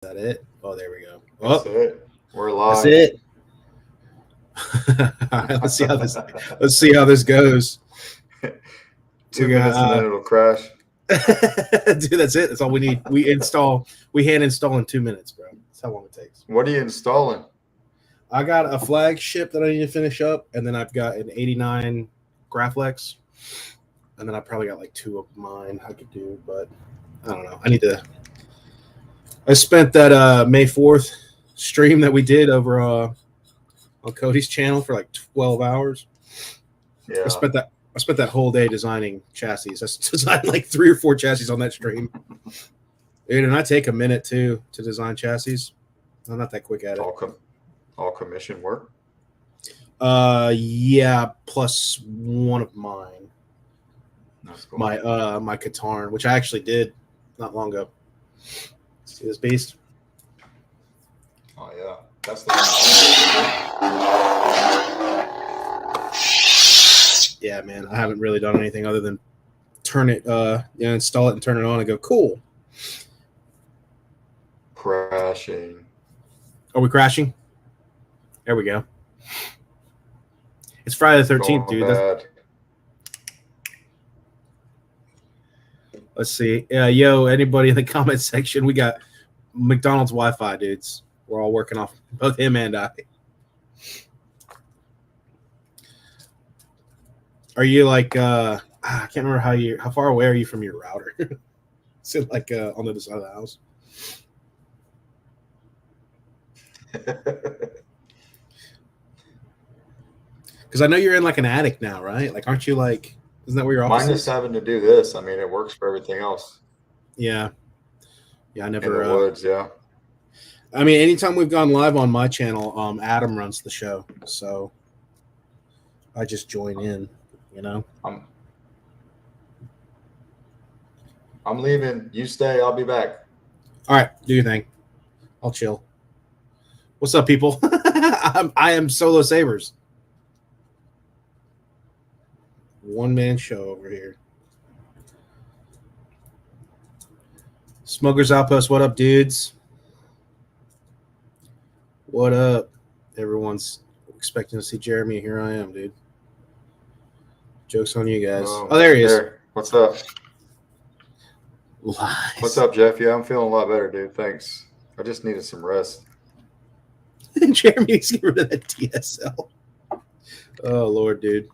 That it? Oh, there we go. That's Oh, it. We're that's live. it. All right, let's see how this. Let's see how this goes. 2 minutes and then it'll crash. Dude, that's it. That's all we need. We hand install in 2 minutes, bro. That's how long it takes. What are you installing? I got a flagship that I need to finish up, and then I've got an 89 Graflex, and then I probably got like 2 of mine I could do, but I don't know. I spent that May 4th stream that we did over on Cody's channel for like 12 hours. Yeah. I spent that whole day designing chassis. I designed like 3 or 4 chassis on that stream. Dude, and I take a minute too to design chassis. I'm not that quick at it. All commission work? Yeah, plus one of mine. That's cool. My Katarn, which I actually did not long ago. See this beast? Oh yeah. That's the one. Yeah, man. I haven't really done anything other than install it and turn it on and go, cool. Crashing. Are we crashing? There we go. It's Friday the 13th, dude. Let's see. Yo, anybody in the comment section? We got McDonald's Wi-Fi, dudes. We're all working off both him and I. Are you like I can't remember how far away are you from your router? Is it like on the other side of the house? Because I know you're in like an attic now, right? Like, aren't you like? Isn't that where your office is? Mine is having to do this. I mean, it works for everything else. Yeah. I never. In the woods, yeah. I mean, anytime we've gone live on my channel, Adam runs the show, so I just join in. You know. I'm leaving. You stay. I'll be back. All right, do your thing. I'll chill. What's up, people? I am Solo Sabers. One-man show over here. Smokers Outpost, what up, dudes? What up? Everyone's expecting to see Jeremy. Here I am, dude. Joke's on you guys. Oh, there he is. There. What's up? Lies. What's up, Jeff? Yeah, I'm feeling a lot better, dude. Thanks. I just needed some rest. Jeremy's getting rid of that DSL. Oh, Lord, dude.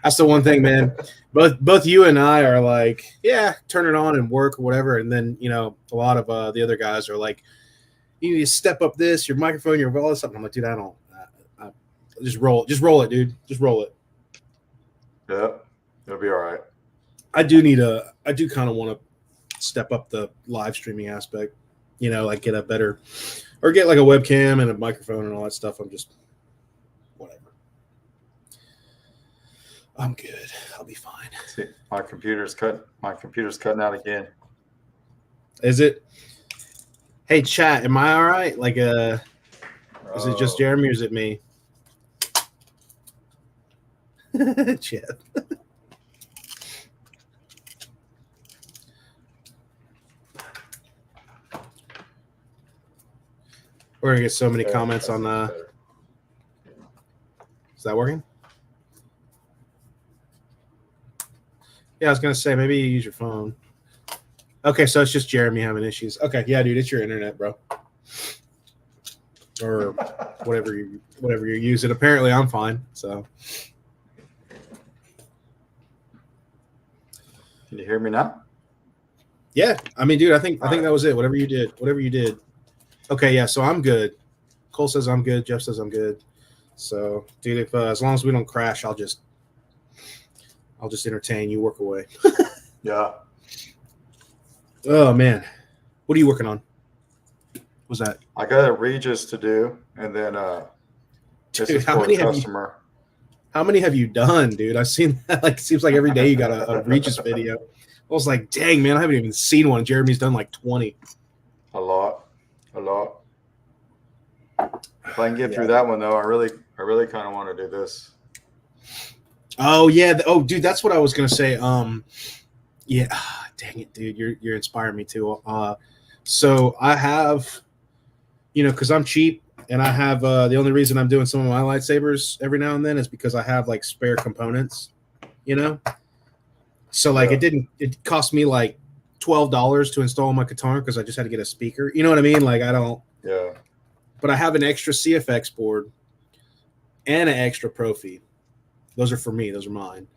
That's the one thing, man. Both you and I are like, yeah, turn it on and work or whatever. And then, a lot of the other guys are like, you need to step up this, your microphone, your all this stuff. I'm like, dude, I don't. Just roll it, dude. Just roll it. Yeah, it'll be all right. I do kind of want to step up the live streaming aspect, like get a better, or get like a webcam and a microphone and all that stuff. I'm just, whatever. I'm good. I'll be fine. See, my computer's cutting out again. Is it? Hey, chat, am I all right? Like, is it just Jeremy or is it me? Chat. We're gonna get so many comments on Is that working? Yeah, I was gonna say maybe you use your phone. Okay, so it's just Jeremy having issues. Okay, yeah, dude, it's your internet, bro, or whatever you're using. Apparently, I'm fine. So, can you hear me now? Yeah, I mean, dude, I think that was it. Whatever you did. Okay, yeah, so I'm good. Cole says I'm good. Jeff says I'm good. So, dude, if as long as we don't crash, I'll just entertain you. Work away. Yeah. Oh man, what are you working on? What's that? I got a Regis to do, and then dude, how many have you done, dude? I've seen that. Like, it seems like every day you got a Regis video. I was like, dang, man, I haven't even seen one. Jeremy's done like 20. A lot. If I can get through that one, though, I really kind of want to do this. Oh yeah. Oh, dude, that's what I was gonna say. Yeah. Dang it, dude. You're inspiring me too. So I have you know, because I'm cheap and I have the only reason I'm doing some of my lightsabers every now and then is because I have like spare components, you know. So like it cost me like $12 to install my guitar because I just had to get a speaker. You know what I mean? Like I don't. Yeah. But I have an extra CFX board and an extra Profi. Those are for me. Those are mine.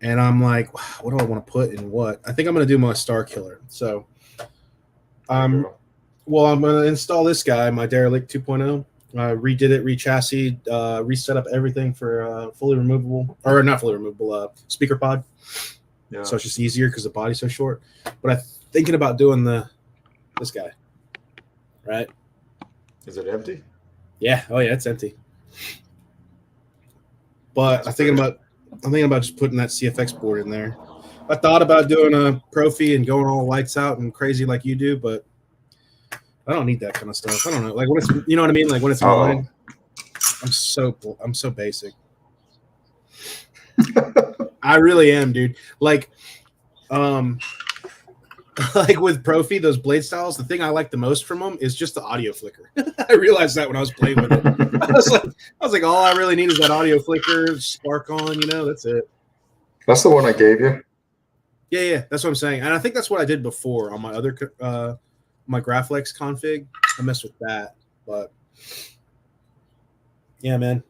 And I'm like, what do I want to put in what? I think I'm going to do my Star Killer. So, well, I'm going to install this guy, my Derelict 2.0. Redid it, re-chassis, reset up everything for fully removable, or not fully removable, speaker pod. Yeah. So it's just easier because the body's so short. But I'm thinking about doing this guy. Right? Is it empty? Yeah. Oh yeah, it's empty. But I'm thinking about just putting that CFX board in there. I thought about doing a Profi and going all lights out and crazy like you do, but I don't need that kind of stuff. I don't know. Like when it's, you know what I mean? Like when it's mine, I'm so basic. I really am, dude. Like with Profi, those blade styles, the thing I like the most from them is just the audio flicker. I realized that when I was playing with it. I was like, all I really need is that audio flicker, spark on, you know, that's it. That's the one I gave you. Yeah, that's what I'm saying. And I think that's what I did before on my other my Graflex config. I messed with that, but yeah, man.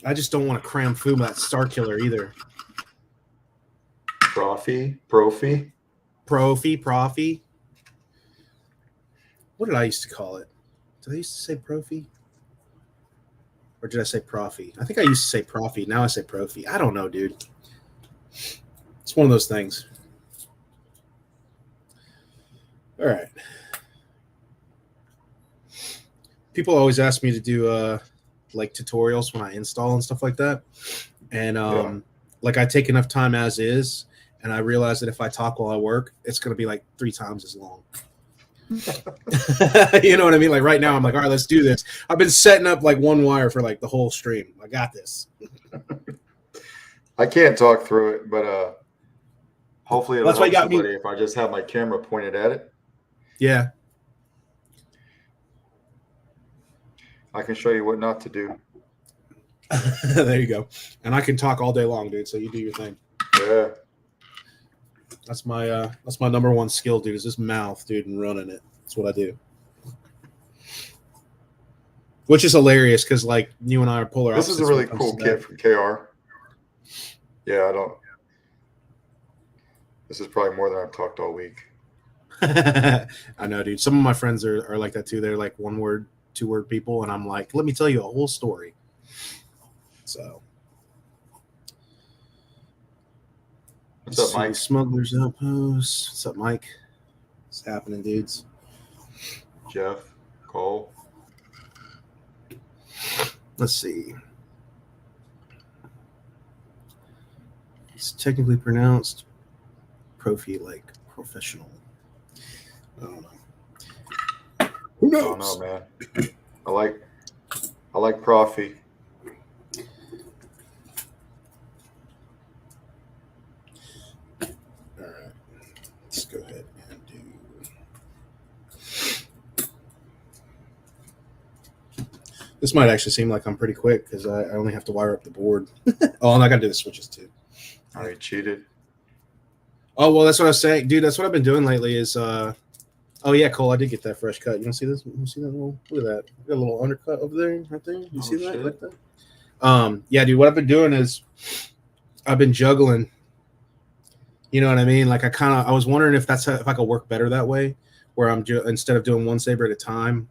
I just don't want to cram food with that Star Killer either. Profi. What did I used to call it? Did I used to say Profi? Or did I say Profi? I think I used to say Profi. Now I say Profi. I don't know, dude. It's one of those things. All right. People always ask me to do like tutorials when I install and stuff like that. And like I take enough time as is, and I realize that if I talk while I work, it's going to be like 3 times as long. You know what I mean? Like right now, I'm like, all right, let's do this. I've been setting up like one wire for like the whole stream. I got this. I can't talk through it, but hopefully it'll help somebody if I just have my camera pointed at it. Yeah. I can show you what not to do. There you go. And I can talk all day long, dude. So you do your thing. Yeah. That's my number one skill, dude. Is this mouth, dude, and running it. That's what I do. Which is hilarious because like you and I are polar opposites. This is a really cool kit from KR. Yeah, I don't. This is probably more than I've talked all week. I know, dude. Some of my friends are like that too. They're like 1 word, 2 word people, and I'm like, let me tell you a whole story. So, what's up, Mike? Smuggler's Outpost. What's up, Mike? What's happening, dudes? Jeff, Cole. Let's see. It's technically pronounced Profi, like professional. I don't know. Who knows? I don't know, man. I like Profi. All right. Let's go ahead and do. This might actually seem like I'm pretty quick because I only have to wire up the board. Oh, and I got to do the switches too. I cheated. Oh, well, that's what I was saying. Dude, that's what I've been doing lately is, oh, yeah, Cole, I did get that fresh cut. You don't see this? You see that little, look at that. Got a little undercut over there, right there. You see that? Like that? Yeah, dude, what I've been doing is I've been juggling. You know what I mean? Like I was wondering if if I could work better that way, where I'm instead of doing one saber at a time,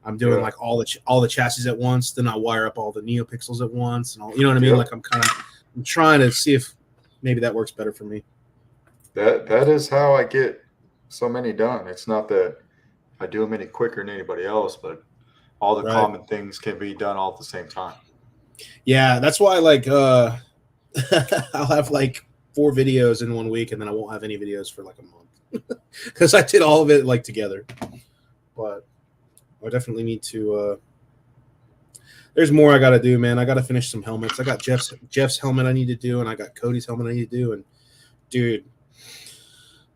I'm doing like all the chassis at once. Then I wire up all the neopixels at once, and all. You know what I mean? Like I'm trying to see if maybe that works better for me. That is how I get so many done. It's not that I do them any quicker than anybody else, but all the common things can be done all at the same time. Yeah, that's why like I'll have like 4 videos in 1 week, and then I won't have any videos for like a month because I did all of it like together. But I definitely need to. There's more I got to do, man. I got to finish some helmets. I got Jeff's helmet I need to do, and I got Cody's helmet I need to do. And dude,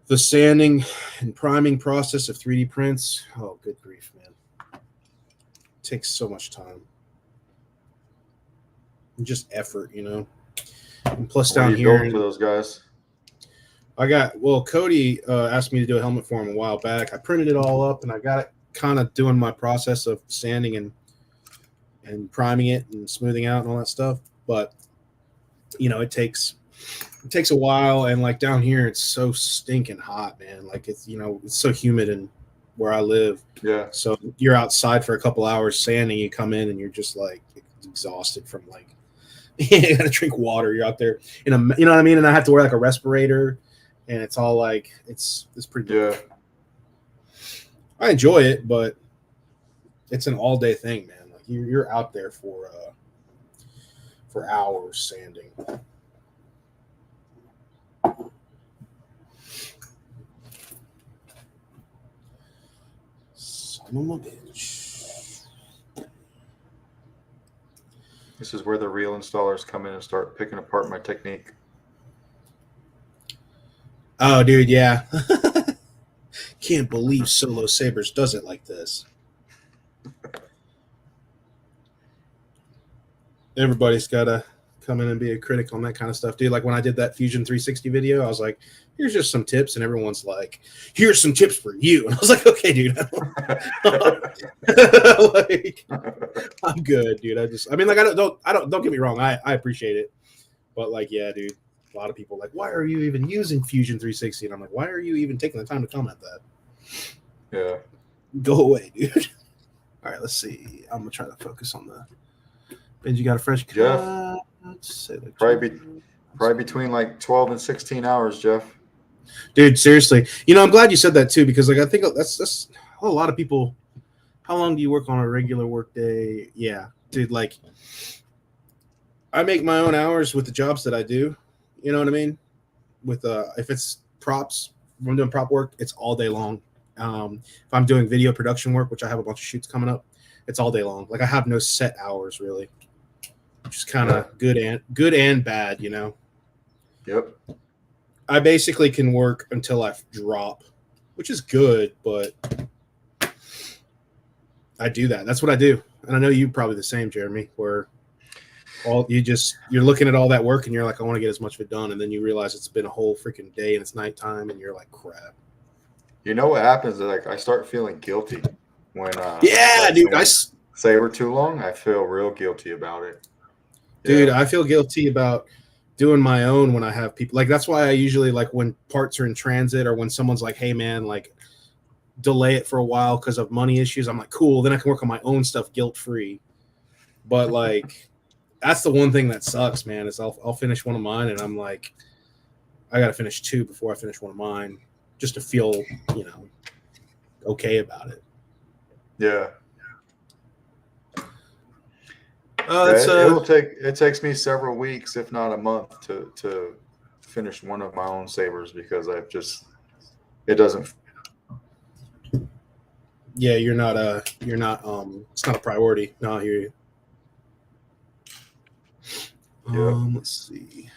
The sanding and priming process of 3D prints. Oh, good grief, man. It takes so much time. And just effort, you know. And plus What down are you here building for those guys? Cody asked me to do a helmet for him a while back. I printed it all up and I got it kind of doing my process of sanding and priming it and smoothing out and all that stuff. But you know, it takes a while, and like down here it's so stinking hot, man. Like it's, you know, it's so humid and where I live. Yeah. So you're outside for a couple hours sanding, you come in and you're just like exhausted from like you gotta drink water. You're out there in a, you know what I mean? And I have to wear like a respirator, and it's all like it's pretty good. Yeah. I enjoy it, but it's an all day thing, man. Like you're out there for hours sanding. Son of a bitch. This is where the real installers come in and start picking apart my technique. Oh, dude, yeah. Can't believe Solo Sabers does it like this. Everybody's got to come in and be a critic on that kind of stuff, dude. Like when I did that Fusion 360 video, I was like, here's just some tips. And everyone's like, here's some tips for you. And I was like, okay, dude. Like, I'm good, dude. I mean, like, don't get me wrong. I appreciate it. But like, yeah, dude, a lot of people are like, why are you even using Fusion 360? And I'm like, why are you even taking the time to comment that? Yeah. Go away, dude. All right, let's see. I'm going to try to focus on the Benji got a fresh cut. Jeff, let's say like probably between like 12 and 16 hours, Jeff. Dude, seriously. You know, I'm glad you said that too, because like I think that's a lot of people. How long do you work on a regular work day? Yeah, dude, like I make my own hours with the jobs that I do. You know what I mean? With if it's props, when I'm doing prop work, it's all day long. If I'm doing video production work, which I have a bunch of shoots coming up, it's all day long. Like I have no set hours really. Which is kind of good and bad, you know. Yep. I basically can work until I drop, which is good, but I do that. That's what I do. And I know you probably the same, Jeremy, where you're looking at all that work and you're like, I want to get as much of it done, and then you realize it's been a whole freaking day and it's nighttime and you're like, crap. You know what happens? Like I start feeling guilty when dude, I Saber too long. I feel real guilty about it. Dude, I feel guilty about doing my own when I have people. Like, that's why I usually, like, when parts are in transit or when someone's like, hey, man, like, delay it for a while because of money issues, I'm like, cool, then I can work on my own stuff guilt-free. But, like, that's the one thing that sucks, man, is I'll finish one of mine, and I'm like, I got to finish two before I finish one of mine just to feel, you know, okay about it. Yeah. It takes me several weeks, if not a month, to finish one of my own Sabers because it doesn't. Yeah, you're not it's not a priority. No, I hear you. Yep. Let's see.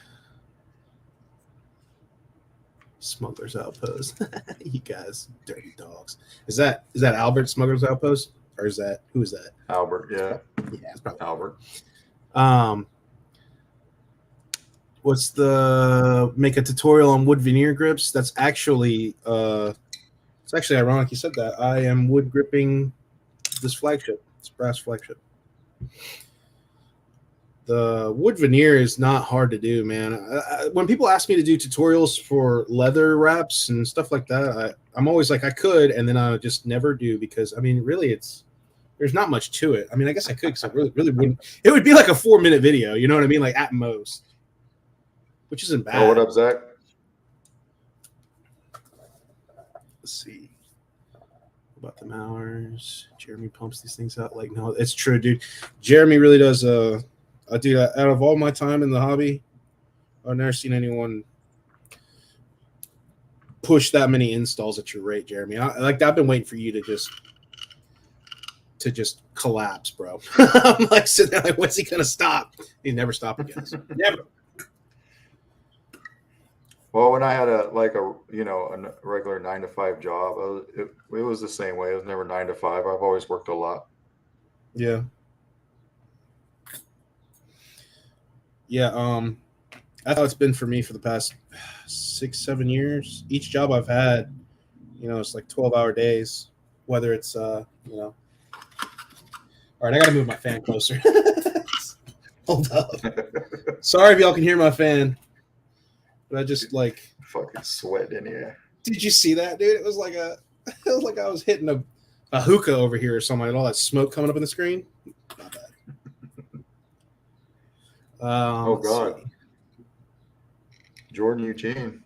Smuggler's Outpost. You guys, dirty dogs. Is that Albert Smuggler's Outpost? Or is that who is that? Albert, yeah. Yeah, it's probably Albert. What's the make a tutorial on wood veneer grips? That's actually it's actually ironic you said that. I am wood gripping this flagship, this brass flagship. The wood veneer is not hard to do, man. When people ask me to do tutorials for leather wraps and stuff like that, I'm always like, I could, and then I just never do because, I mean, really, there's not much to it. I mean, I guess I could because I really wouldn't. It would be like a 4-minute video, you know what I mean? Like at most, which isn't bad. Oh, what up, Zach? Let's see. About the hours. Jeremy pumps these things out like no, it's true, dude. Jeremy really does. Dude, out of all my time in the hobby, I've never seen anyone push that many installs at your rate, Jeremy. I've been waiting for you to just collapse, bro. I'm like sitting there like, when's he gonna stop? He never stopped, guys. Never. Well, when I had a regular 9 to 5 job, it was the same way. It was never 9 to 5. I've always worked a lot. Yeah. Yeah. That's how it's been for me for the past 6, 7 years. Each job I've had, it's like 12-hour days. Whether it's All right, I gotta move my fan closer. Hold up. Sorry if y'all can hear my fan, but I just like fucking sweat in here. Did you see that, dude? It was like I was hitting a hookah over here or something, and all that smoke coming up in the screen. Not bad. Oh God, Jordan Eugene.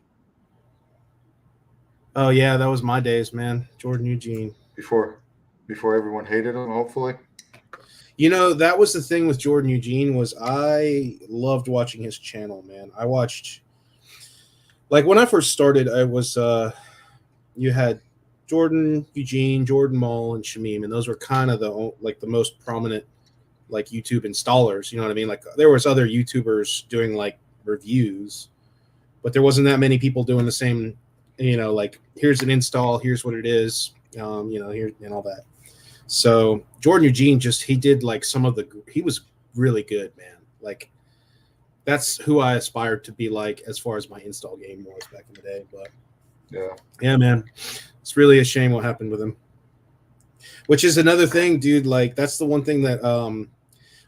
Oh yeah, that was my days, man. Jordan Eugene. Before everyone hated him, hopefully. That was the thing with Jordan Eugene was I loved watching his channel, man. I watched like when I first started, I was you had Jordan Eugene, Jordan Mull, and Shamim, and those were kind of the most prominent like YouTube installers. You know what I mean? Like there was other YouTubers doing like reviews, but there wasn't that many people doing the same. Like here's an install, here's what it is, here and all that. So Jordan Eugene he did like he was really good, man. Like that's who I aspired to be like as far as my install game was back in the day. But yeah, man, it's really a shame what happened with him. Which is another thing, dude. Like that's the one thing that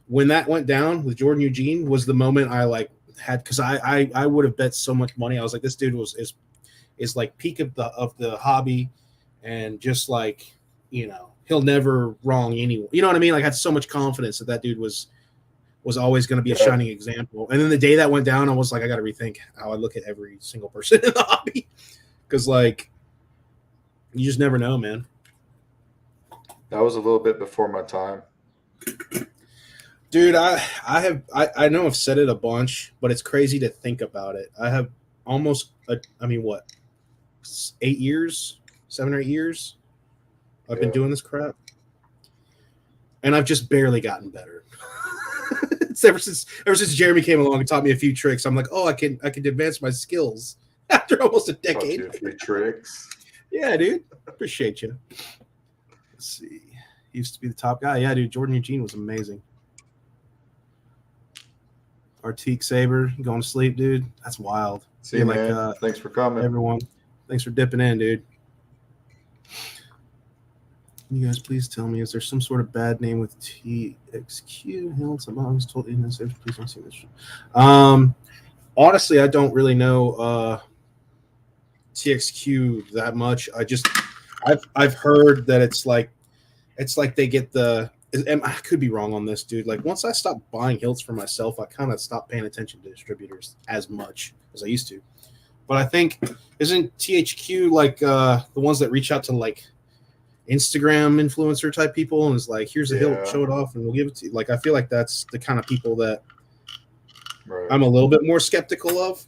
when that went down with Jordan Eugene was the moment I like had because I would have bet so much money. I was like, this dude is like peak of the hobby, and just like he'll never wrong anyone. You know what I mean? Like I had so much confidence that dude was always going to be a shining example. And then the day that went down, I was like, I got to rethink how I look at every single person in the hobby because like you just never know, man. That was a little bit before my time. Dude, I know I've said it a bunch, but it's crazy to think about it. I have almost, 8 years, 7 or 8 years I've been doing this crap. And I've just barely gotten better. It's ever since Jeremy came along and taught me a few tricks, I'm like, oh, I can advance my skills after almost a decade. A few tricks. Yeah, dude. Appreciate you. Let's see. He used to be the top guy. Yeah, dude. Jordan Eugene was amazing. Artique Saber going to sleep, dude. That's wild. See you, man. Thanks for coming. Everyone. Thanks for dipping in, dude. Can you guys please tell me, is there some sort of bad name with TXQ? Hilt, I was told in this. Please don't see this. Honestly, I don't really know TXQ that much. I've heard that it's like they get and I could be wrong on this, dude. Like once I stopped buying hilts for myself, I kind of stopped paying attention to distributors as much as I used to. But I think isn't THQ like the ones that reach out to like Instagram influencer type people and is like, here's a hilt, show it off, and we'll give it to you. Like I feel like that's the kind of people that I'm a little bit more skeptical of.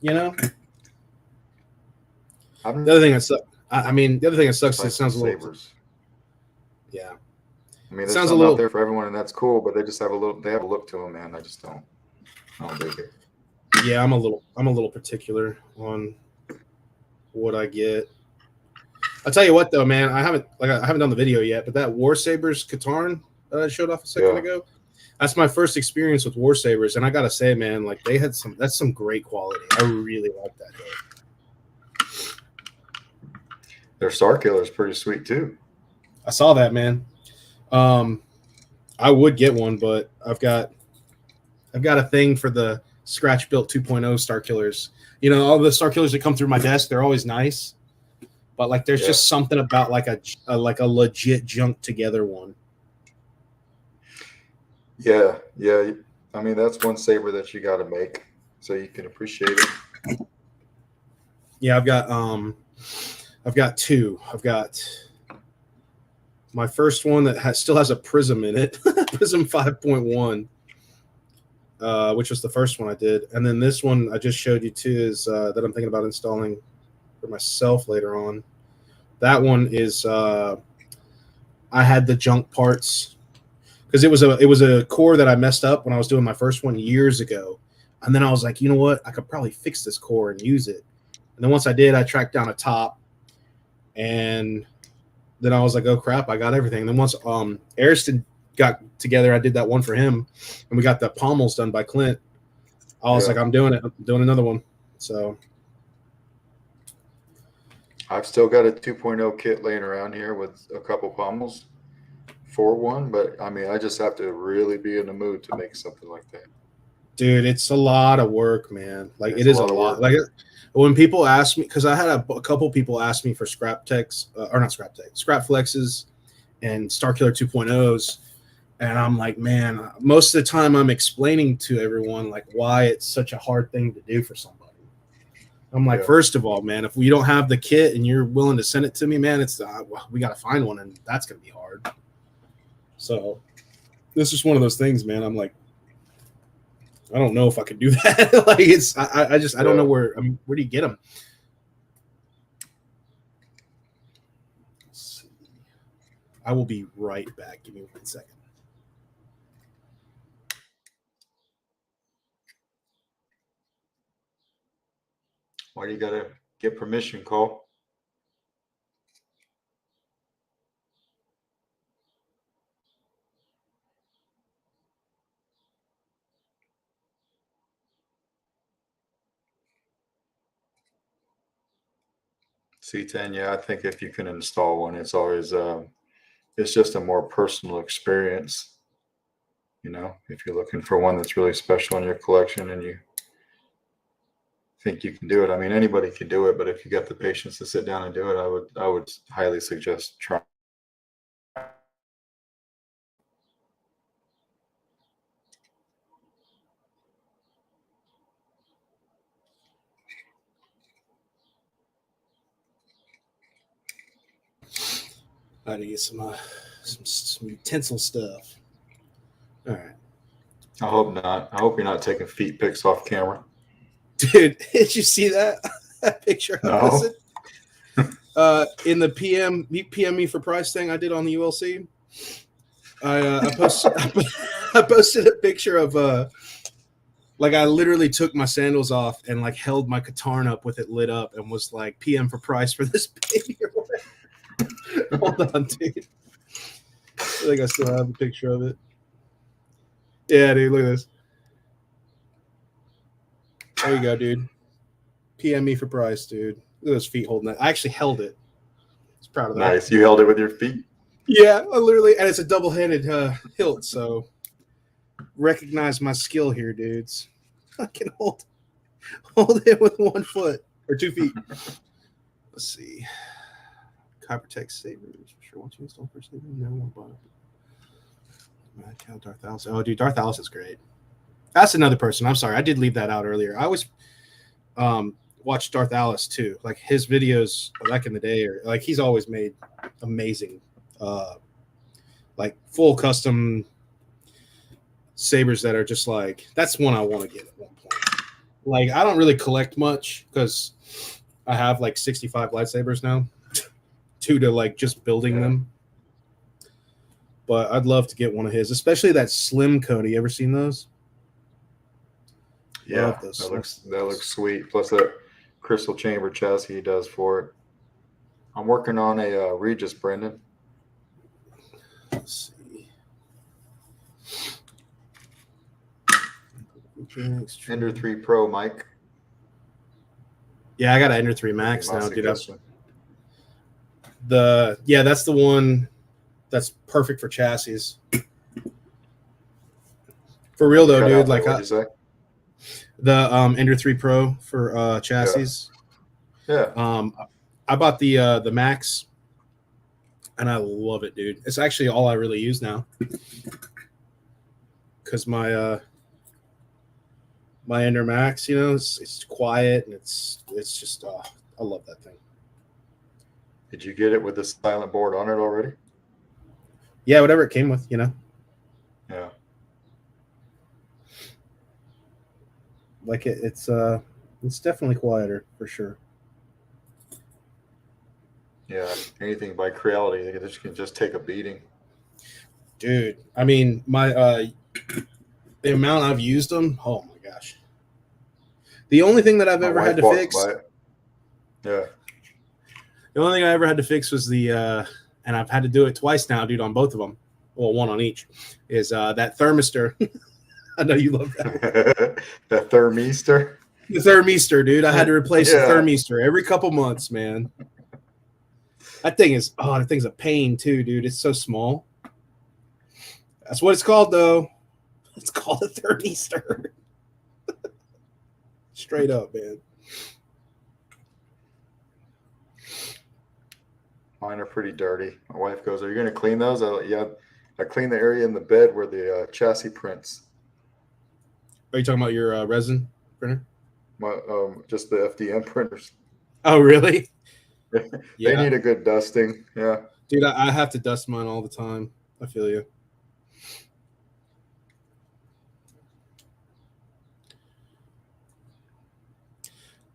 The other thing that sucks. The other thing that sucks is it sounds a little. Sabers. Yeah. There's sounds a little out there for everyone, and that's cool. But they just have a look to them, man. I just don't dig it. Yeah, I'm a little particular on what I get. I'll tell you what, though, man. I haven't done the video yet, but that War Sabers Katarn that I showed off a second ago, that's my first experience with War Sabers, and I gotta say, man, like that's some great quality. I really like that hilt. Their Star Killer is pretty sweet too. I saw that, man. I would get one, but I've got a thing for the scratch built 2.0 Star Killers. All the Star Killers that come through my desk, they're always nice, but like there's just something about like a legit junk together one. Yeah. That's one saber that you got to make so you can appreciate it. Yeah, I've got two. I've got my first one that still has a prism in it, Prism 5.1, which was the first one I did. And then this one I just showed you too is that I'm thinking about installing for myself later on. That one is I had the junk parts because it was a core that I messed up when I was doing my first one years ago. And then I was like, you know what? I could probably fix this core and use it. And then once I did, I tracked down a top, and then I was like, oh crap, I got everything. And then once Ariston got together, I did that one for him, and we got the pommels done by Clint. I was like, I'm doing it. I'm doing another one. So I've still got a 2.0 kit laying around here with a couple pommels for one, but I mean, I just have to really be in the mood to make something like that. Dude, it's a lot of work, man. Like it is a lot. Like when people ask me, because I had a couple people ask me for scrap techs, or not scrap tech, scrap flexes and Starkiller 2.0s. And I'm like, man, most of the time I'm explaining to everyone like why it's such a hard thing to do for somebody. I'm like, first of all, man, if we don't have the kit and you're willing to send it to me, man, it's we got to find one, and that's going to be hard. So this is one of those things, man. I'm like, I don't know if I could do that. Like it's, I don't know where do you get them? Let's see. I will be right back. Give me 1 second. Why do you got to get permission, Cole? C10, yeah, I think if you can install one, it's always it's just a more personal experience. You know, if you're looking for one that's really special in your collection and you think you can do it, I mean, anybody can do it, but if you got the patience to sit down and do it, I would highly suggest trying. I need to get some utensil stuff. All right. I hope not. I hope you're not taking feet pics off camera. Dude, did you see that picture? No. In the PM me for price thing I did on the ULC, I posted a picture of like I literally took my sandals off and like held my Katarn up with it lit up and was like PM for price for this baby or whatever. Hold on, dude. I think I still have a picture of it. Yeah, dude, look at this. There you go, dude. PM me for price, dude. Look at those feet holding that. I actually held it. I was proud of that. Nice. You held it with your feet? Yeah, I literally, and it's a double-handed hilt, so recognize my skill here, dudes. I can hold it with 1 foot or 2 feet. Let's see. Kybertech Sabers. Sure, once you install for Saber, no one bought it. Count Darth Alice. Oh, dude, Darth Alice is great. That's another person. I'm sorry, I did leave that out earlier. I always watched Darth Alice too. Like his videos back in the day, or like he's always made amazing, like full custom sabers that are just like that's one I want to get at one point. Like I don't really collect much because I have like 65 lightsabers now, to like just building them. But I'd love to get one of his, especially that slim Cody. You ever seen those? Yeah, that looks sweet. Plus that crystal chamber chassis he does for it. I'm working on a Regis, Brendan. Let's see. Ender 3 Pro, Mike. Yeah, I got an Ender 3 Max now, dude. That's the one that's perfect for chassis. For real though, dude. Like the Ender 3 Pro for chassis. Yeah. I bought the Max, and I love it, dude. It's actually all I really use now, because my Ender Max, you know, it's quiet and it's just I love that thing. Did you get it with the silent board on it already? Yeah, whatever it came with, you know. Yeah. Like it's definitely quieter for sure. Yeah, anything by Creality, they can just take a beating. Dude, I mean, my the amount I've used them, oh my gosh. The only thing that I've My ever had wife to walks fix, by it. Yeah. the only thing I ever had to fix was and I've had to do it twice now, dude, on both of them. Well, one on each, is that thermistor. I know you love that. The thermistor. The thermistor, dude. I had to replace the Yeah. thermistor every couple months, man. That thing's a pain too, dude. It's so small. That's what it's called, though. It's called a thermistor. Straight up, man. Mine are pretty dirty. My wife goes, "Are you going to clean those?" Yeah. I clean the area in the bed where the chassis prints. Are you talking about your resin printer? Just the FDM printers. Oh, really? They need a good dusting. Yeah. Dude, I have to dust mine all the time. I feel you.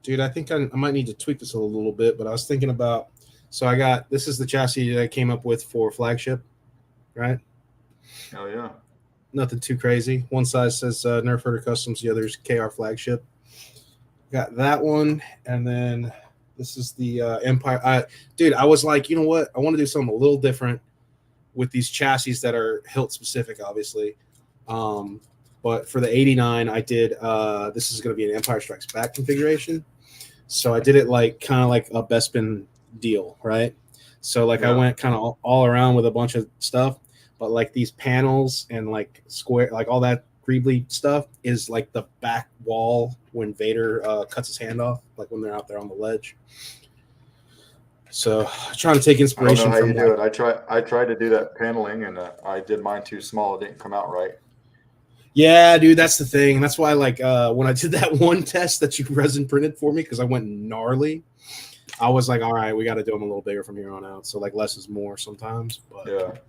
Dude, I think I might need to tweak this a little bit, but I was thinking about, so this is the chassis that I came up with for flagship, right? Oh, yeah. Nothing too crazy. One side says Nerf Herder Customs, the other's KR flagship. Got that one, and then this is the Empire. Dude, I was like, you know what? I want to do something a little different with these chassis that are Hilt specific, obviously. But for the 89, I did. This is going to be an Empire Strikes Back configuration. So I did it kind of like a Bespin deal, right? So I went kind of all around with a bunch of stuff, but like these panels and like square, like all that greebly stuff is like the back wall when Vader cuts his hand off, like when they're out there on the ledge. So I'm trying to take inspiration I don't know how from you do it. I tried to do that paneling and I did mine too small. It didn't come out right. Yeah, dude, that's the thing. That's why, when I did that one test that you resin printed for me, because I went gnarly, I was like, all right, we got to do them a little bigger from here on out. So less is more sometimes. But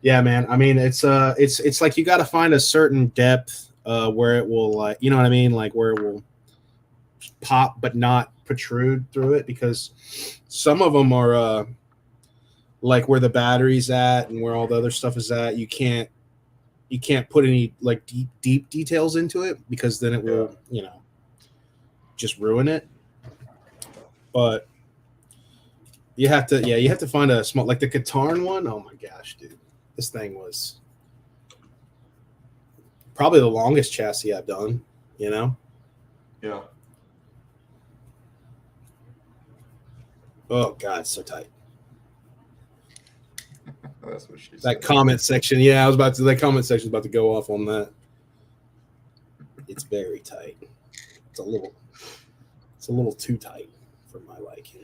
yeah, man. I mean, it's like you got to find a certain depth where it will, you know what I mean, like where it will pop but not protrude through it, because some of them are like where the battery's at and where all the other stuff is at. You can't put any like deep details into it, because then it will, just ruin it. But you have to find a small, like the Katarn one. Oh my gosh, dude, this thing was probably the longest chassis I've done. Yeah. Oh god, it's so tight. That's what she said. That comment section, that comment section is about to go off on that. It's very tight. It's a little too tight for my liking.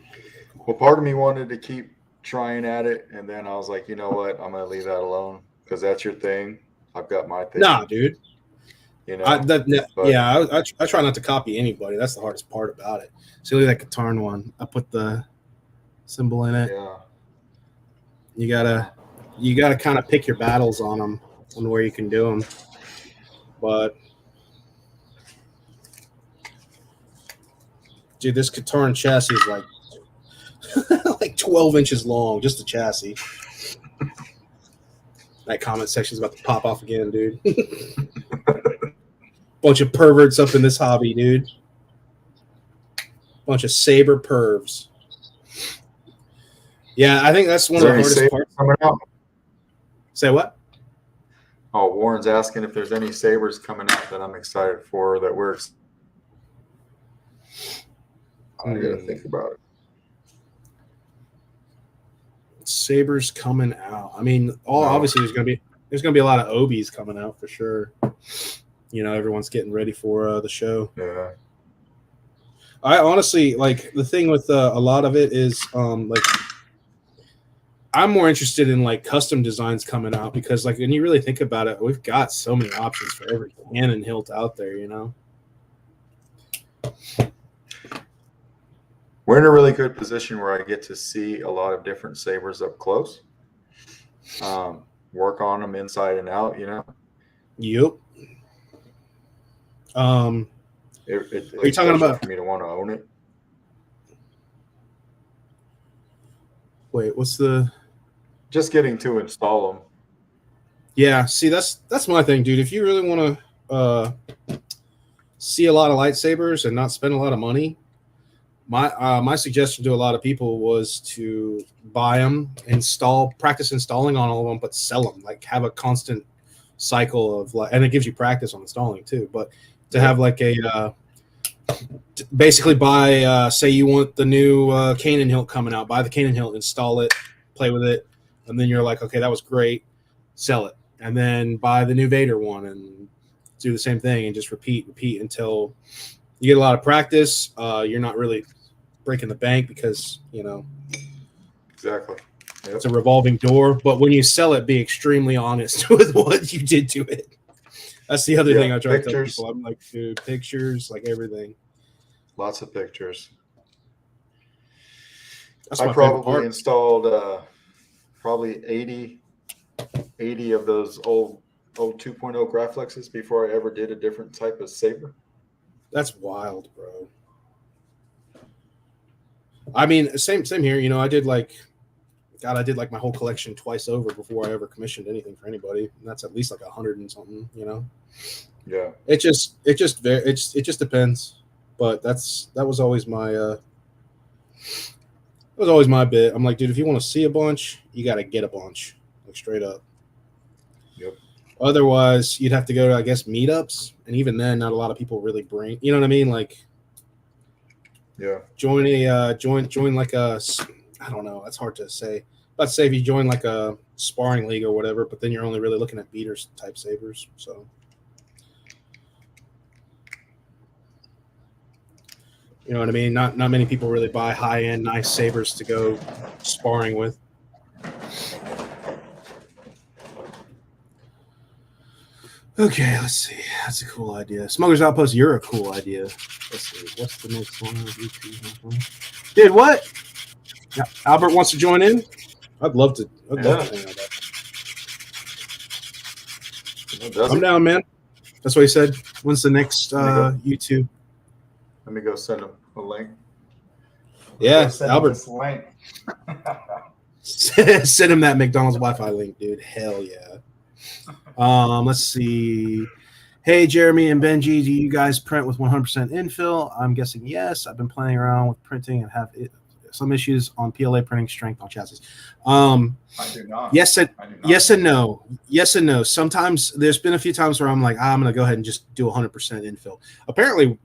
Well, part of me wanted to keep trying at it, and then I was like, you know what? I'm gonna leave that alone, because that's your thing. I've got my thing. Nah, dude. I try not to copy anybody. That's the hardest part about it. So look at that Katarn one. I put the symbol in it. Yeah. You gotta kind of pick your battles on them, on where you can do them. But dude, this Katarn chassis is like 12 inches long, just the chassis. That comment section is about to pop off again, dude. Bunch of perverts up in this hobby, dude. Bunch of Saber pervs. Yeah, I think that's one of the hardest parts. Coming out? Say what? Oh, Warren's asking if there's any Sabers coming out that I'm excited for, that we're. I gotta think about it. Sabers coming out. I mean, obviously there's gonna be a lot of Obies coming out for sure. Everyone's getting ready for the show. Yeah. I honestly like the thing with a lot of it is I'm more interested in like custom designs coming out, because when you really think about it, we've got so many options for every cannon hilt out there, We're in a really good position where I get to see a lot of different Sabers up close. Work on them inside and out, Yep. Are you talking about for me to want to own it? Wait, what's the? Just getting to install them. Yeah, see, that's my thing, dude. If you really want to see a lot of lightsabers and not spend a lot of money, my suggestion to a lot of people was to buy them, practice installing on all of them, but sell them. Like have a constant cycle of and it gives you practice on installing too. But to have like basically buy, say you want the new Kanan Hilt coming out, buy the Kanan Hilt, install it, play with it, and then you're like, okay, that was great, sell it, and then buy the new Vader one and do the same thing and just repeat until you get a lot of practice. You're not really breaking the bank because exactly. Yep. It's a revolving door. But when you sell it, be extremely honest with what you did to it. That's the other thing I try to tell people. I'm like, dude, pictures, like everything. Lots of pictures. I probably installed probably 80 of those old 2.0 Graflexes before I ever did a different type of saber. That's wild, bro. I mean, same here. I did like my whole collection twice over before I ever commissioned anything for anybody. And that's at least like 100 and something, Yeah. It just depends. But that was always my bit. I'm like, dude, if you want to see a bunch, you got to get a bunch, like straight up. Yep. Otherwise, you'd have to go to, I guess, meetups, and even then, not a lot of people really bring. You know what I mean? Like, yeah, join like a, I don't know. That's hard to say. Let's say if you join like a sparring league or whatever, but then you're only really looking at beaters type sabers. So, you know what I mean? Not many people really buy high end nice sabers to go sparring with. Okay, let's see. That's a cool idea. Smuggler's Outpost, you're a cool idea. Let's see. What's the next one? Dude, what? Yeah, Albert wants to join in? I'd love to hang out that. I'm down, man. That's what he said. When's the next YouTube? Let me go send him a link. Yeah, Albert. Send him that McDonald's Wi-Fi link, dude. Hell yeah. Let's see. Hey, Jeremy and Benji, do you guys print with 100% infill? I'm guessing yes. I've been playing around with printing and have some issues on PLA printing strength on chassis. I do not. Yes and no. Yes and no. Sometimes there's been a few times where I'm like, I'm going to go ahead and just do 100% infill. Apparently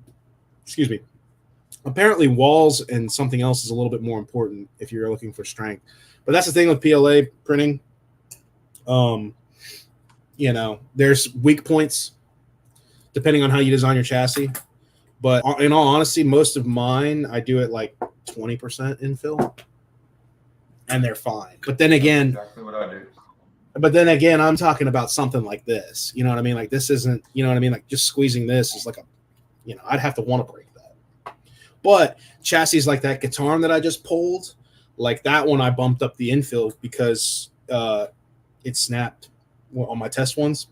walls and something else is a little bit more important if you're looking for strength. But that's the thing with PLA printing. There's weak points depending on how you design your chassis. But in all honesty, most of mine, I do it like 20% infill, and they're fine. But then again, that's exactly what I do. But then again, I'm talking about something like this. You know what I mean? Like this isn't, you know what I mean? Like just squeezing this is like I'd have to want to break that. But chassis like that guitar that I just pulled, like that one, I bumped up the infill because it snapped on my test ones.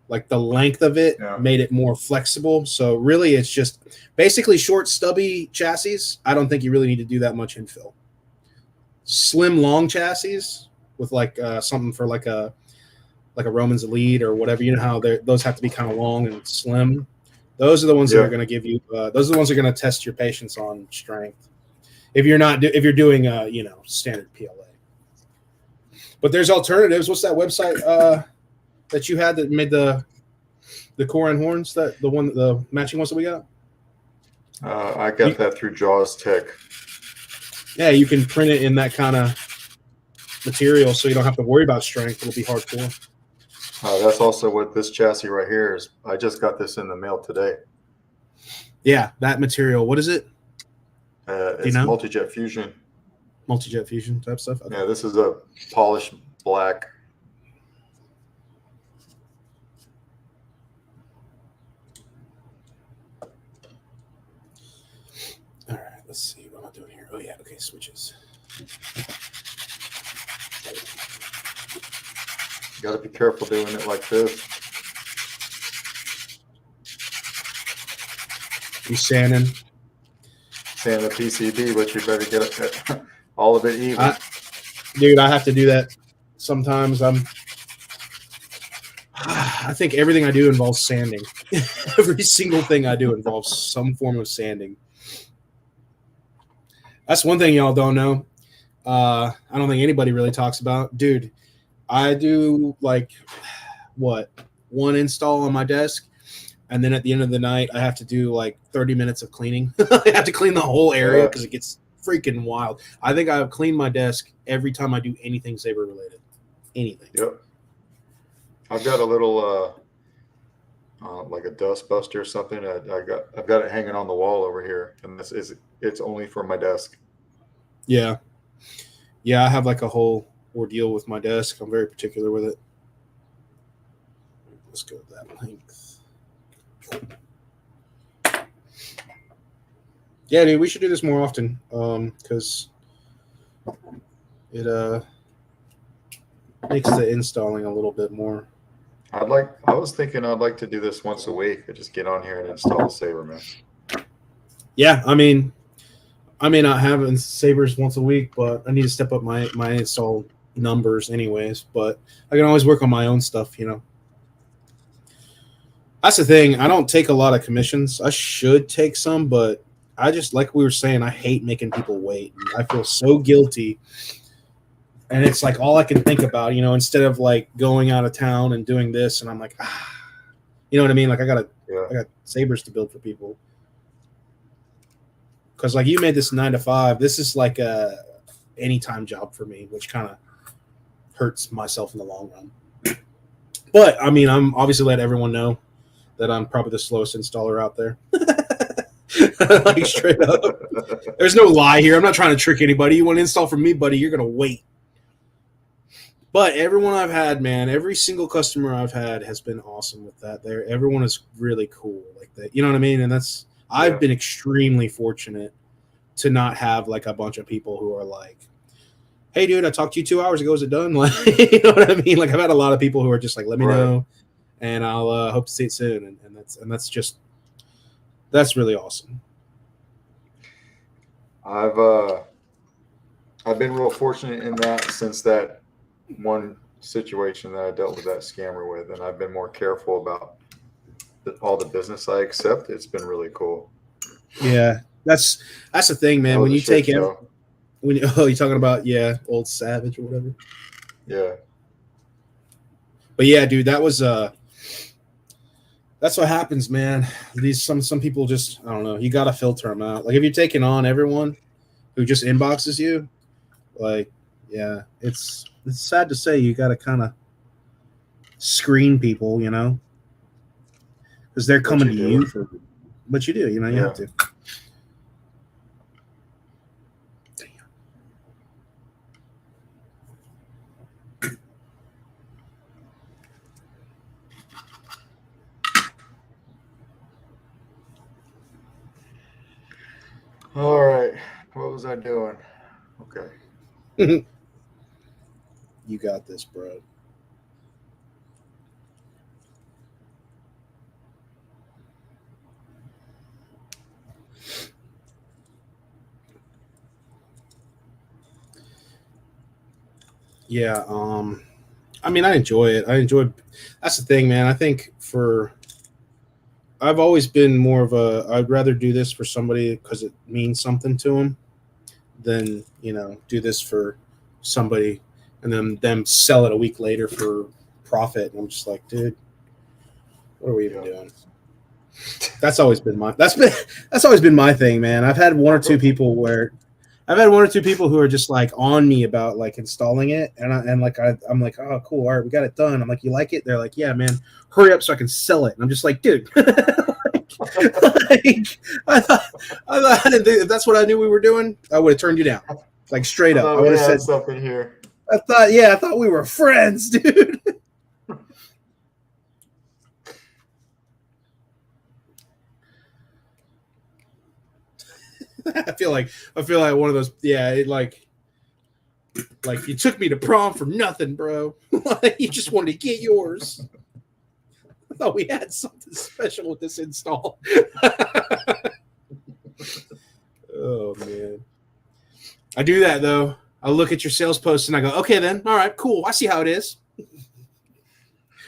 Like the length of it made it more flexible. So really it's just basically short stubby chassis. I don't think you really need to do that much infill. Slim long chassis with like something for like a Roman's Elite or whatever, you know how those have to be kind of long and slim. Those are the ones that are going to give you those are the ones that are going to test your patience on strength. If you're doing standard PLA. But there's alternatives. What's that website that you had that made the core and horns? The matching ones that we got? I got that through Jaws Tech. Yeah, you can print it in that kind of material, so you don't have to worry about strength. It'll be hardcore. That's also what this chassis right here is. I just got this in the mail today. Yeah, that material. What is it? It's multi-jet fusion. Multi-jet fusion type stuff? Okay. Yeah, this is a polished black. All right, let's see what I'm doing here. Oh, yeah, okay, switches. You got to be careful doing it like this. You sanding the PCB, but you better get all of it even. Dude, I have to do that sometimes. I I think everything I do involves sanding. Every single thing I do involves some form of sanding. That's one thing y'all don't know. I don't think anybody really talks about. Dude, I do like one install on my desk, and then at the end of the night, I have to do like 30 minutes of cleaning. I have to clean the whole area because it gets freaking wild. I think I've cleaned my desk every time I do anything Saber related. Anything. Yep. I've got a little like a dust buster or something. I've got it hanging on the wall over here, and it's only for my desk. Yeah. Yeah, I have like a whole ordeal with my desk. I'm very particular with it. Let's go with that length. Yeah, dude, we should do this more often because it makes the installing a little bit more. I was thinking I'd like to do this once a week. I just get on here and install Saber, man. Yeah, I mean, I may not have Sabers once a week, but I need to step up my install numbers anyways. But I can always work on my own stuff, you know. That's the thing. I don't take a lot of commissions. I should take some, but I just, like we were saying, I hate making people wait. I feel so guilty. And it's like all I can think about, you know, instead of like going out of town and doing this, and I'm like, you know what I mean? Like I got Sabers to build for people. Because like you made this 9 to 5, this is like a anytime job for me, which kind of hurts myself in the long run. But I mean, I'm obviously let everyone know that I'm probably the slowest installer out there. Like straight up. There's no lie here. I'm not trying to trick anybody. You want to install from me, buddy, you're gonna wait. But everyone I've had, man, every single customer I've had has been awesome with that. Everyone is really cool like that. You know what I mean? And that's I've been extremely fortunate to not have like a bunch of people who are like, hey, dude, I talked to you 2 hours ago. Is it done? Like, you know what I mean? Like I've had a lot of people who are just like, let me know, and I'll hope to see it soon. And that's really awesome. I've been real fortunate in that since that one situation that I dealt with that scammer with, and I've been more careful about all the business I accept. It's been really cool. Yeah, that's the thing, man. When you take it, you're talking about Old Savage or whatever. Yeah. But yeah, dude, that was that's what happens, man. These some people just, I don't know, you gotta filter them out. Like if you're taking on everyone who just inboxes you, like, yeah, it's sad to say you gotta kind of screen people, you know, because they're coming to you for, but you do, you know, you have to. All right. What was I doing? Okay. You got this, bro. Yeah, I mean, I enjoy it. That's the thing, man. I think I've always been more of I'd rather do this for somebody because it means something to them than, you know, do this for somebody and then them sell it a week later for profit. And I'm just like, dude, what are we even doing? That's always been my thing, man. I've had one or two people who are just like on me about like installing it, and I'm like, oh, cool, all right, we got it done. I'm like, you like it? They're like, yeah, man, hurry up so I can sell it. And I'm just like, dude, I thought I didn't think if that's what I knew we were doing, I would have turned you down, like straight up. I would have said something here. I thought we were friends, dude. I feel like one of those. Yeah, like you took me to prom for nothing, bro. Like you just wanted to get yours. I thought we had something special with this install. Oh man, I do that though. I look at your sales post and I go, okay, then, all right, cool. I see how it is.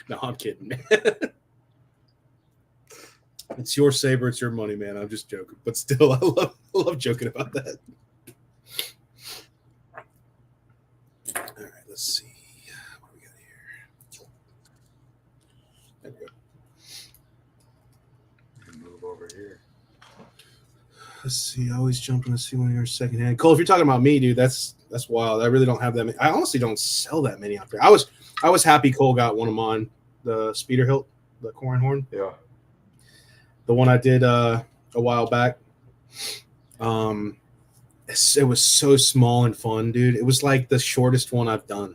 No, I'm kidding. It's your saber, it's your money, man. I'm just joking, but still, I love joking about that. All right, let's see what we got here. There we go. Move over here. Let's see. I always jumping to see one of your secondhand. Cole, if you're talking about me, dude, that's wild. I really don't have that many. I honestly don't sell that many out there. I was happy Cole got one of mine, the Speeder Hilt, the Corin Horn. Yeah. The one I did a while back. It was so small and fun, dude. It was like the shortest one I've done.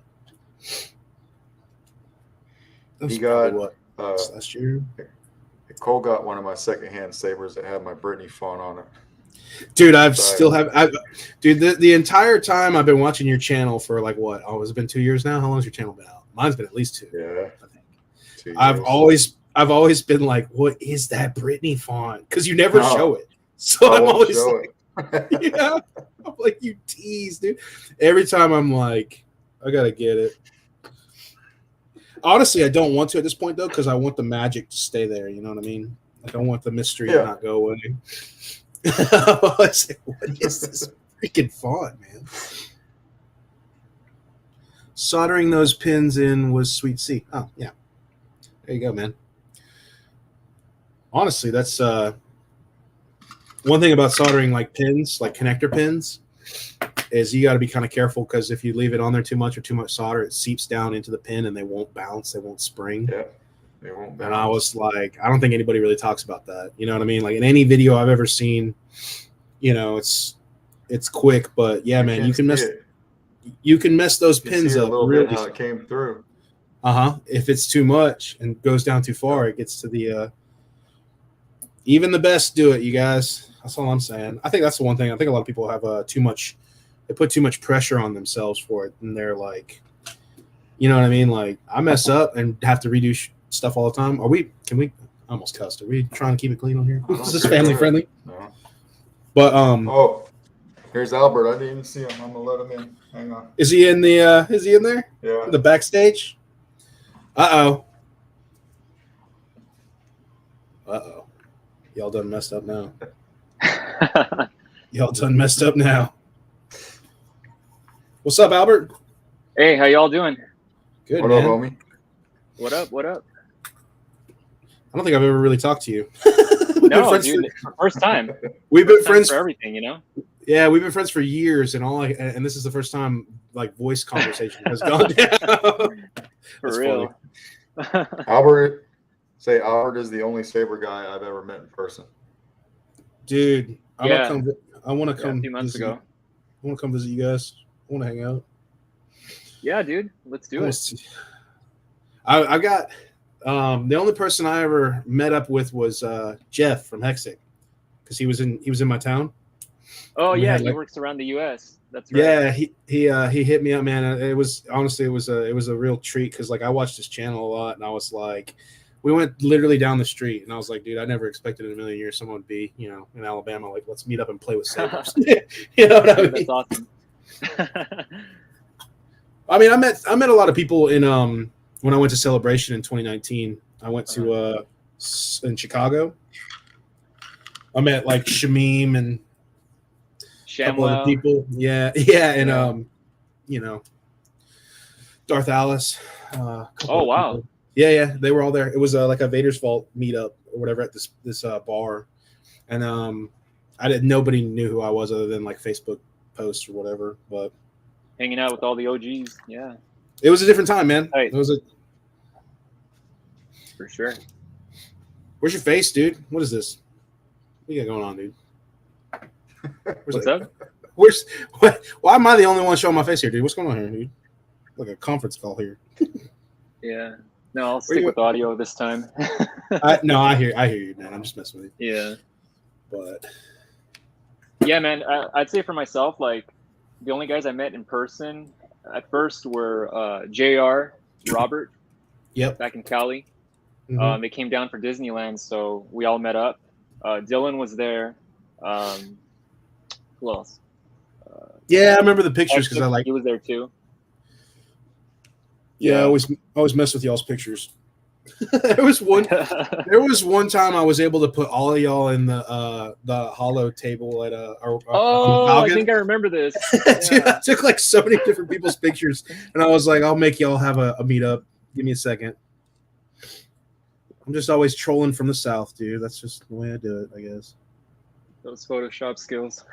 That was He got what last year. Cole got one of my secondhand sabers that had my Brittany font on it. Dude, dude, the entire time I've been watching your channel for like what? Oh, has it been 2 years now? How long has your channel been out? Mine's been at least 2. Yeah. I think. 2 years. I've always been like, what is that Brittany font? Because you never show it. So I'm always like, yeah. I'm like, you tease, dude. Every time I'm like, I gotta get it. Honestly, I don't want to at this point though, because I want the magic to stay there. You know what I mean? Like I want the mystery to not go away. I was like, what is this freaking font, man? Soldering those pins in was sweet C. Oh yeah, there you go, man. Honestly, that's one thing about soldering like pins, like connector pins, is you got to be kind of careful because if you leave it on there too much or too much solder, it seeps down into the pin and they won't bounce, they won't spring. Yeah, they won't bounce. And I was like, I don't think anybody really talks about that. You know what I mean? Like in any video I've ever seen, you know, it's quick, but yeah, man, you can mess those pins up. A little bit how it came through. If it's too much and goes down too far, it gets to the. Even the best do it, you guys. That's all I'm saying. I think that's the one thing. I think a lot of people have too much. They put too much pressure on themselves for it, and they're like, you know what I mean? Like I mess up and have to redo stuff all the time. Can we? I almost cussed. Are we trying to keep it clean on here? Is this family friendly? No. But Oh, here's Albert. I didn't even see him. I'm gonna let him in. Hang on. Is he in the? Is he in there? Yeah. In the backstage. Uh oh. Y'all done messed up now. Y'all done messed up now. What's up, Albert? Hey, how y'all doing? Good, What man. up, homie? What up? What up? I don't think I've ever really talked to you. No, dude, first time. We've been friends for everything, you know? Yeah, we've been friends for years, and and this is the first time like voice conversation has gone down. For real. Albert is the only Saber guy I've ever met in person. Dude, I want to come. A few months ago. I want to come visit you guys. I want to hang out. Yeah, dude, let's do it. I got the only person I ever met up with was Jeff from Hexic, because he was in my town. Oh yeah, he works around the U.S. That's right. Yeah, he hit me up, man. It was honestly it was a real treat because like I watched his channel a lot, and I was like, we went literally down the street, and I was like, dude, I never expected in a million years someone would be, you know, in Alabama, like let's meet up and play with sabers. You know what I mean? That's awesome. I mean, I met a lot of people in when I went to Celebration in 2019. I went to in Chicago. I met like Shamim and a couple other people. Yeah, and you know, Darth Alice. Oh wow. People. Yeah, they were all there. It was like a Vader's Vault meetup or whatever at this bar, and nobody knew who I was other than like Facebook posts or whatever. But hanging out with all the OGs, yeah. It was a different time, man. Right. It was for sure. Where's your face, dude? What is this? What you got going on, dude? What's up? Why am I the only one showing my face here, dude? What's going on here, dude? Like a conference call here. Yeah. No, I'll stick with audio this time. I hear you, man. I'm just messing with you. Yeah. But yeah, man, I'd say for myself, like the only guys I met in person at first were JR, Robert. Yep. Back in Cali. Mm-hmm. They came down for Disneyland, so we all met up. Dylan was there. Who else? Yeah, I remember the pictures because he was there too. Yeah, I always mess with y'all's pictures. There was one time I was able to put all of y'all in the hollow table at I think I remember this. Dude, I took like so many different people's pictures, and I was like, I'll make y'all have a meetup. Give me a second. I'm just always trolling from the south, dude. That's just the way I do it, I guess. Those Photoshop skills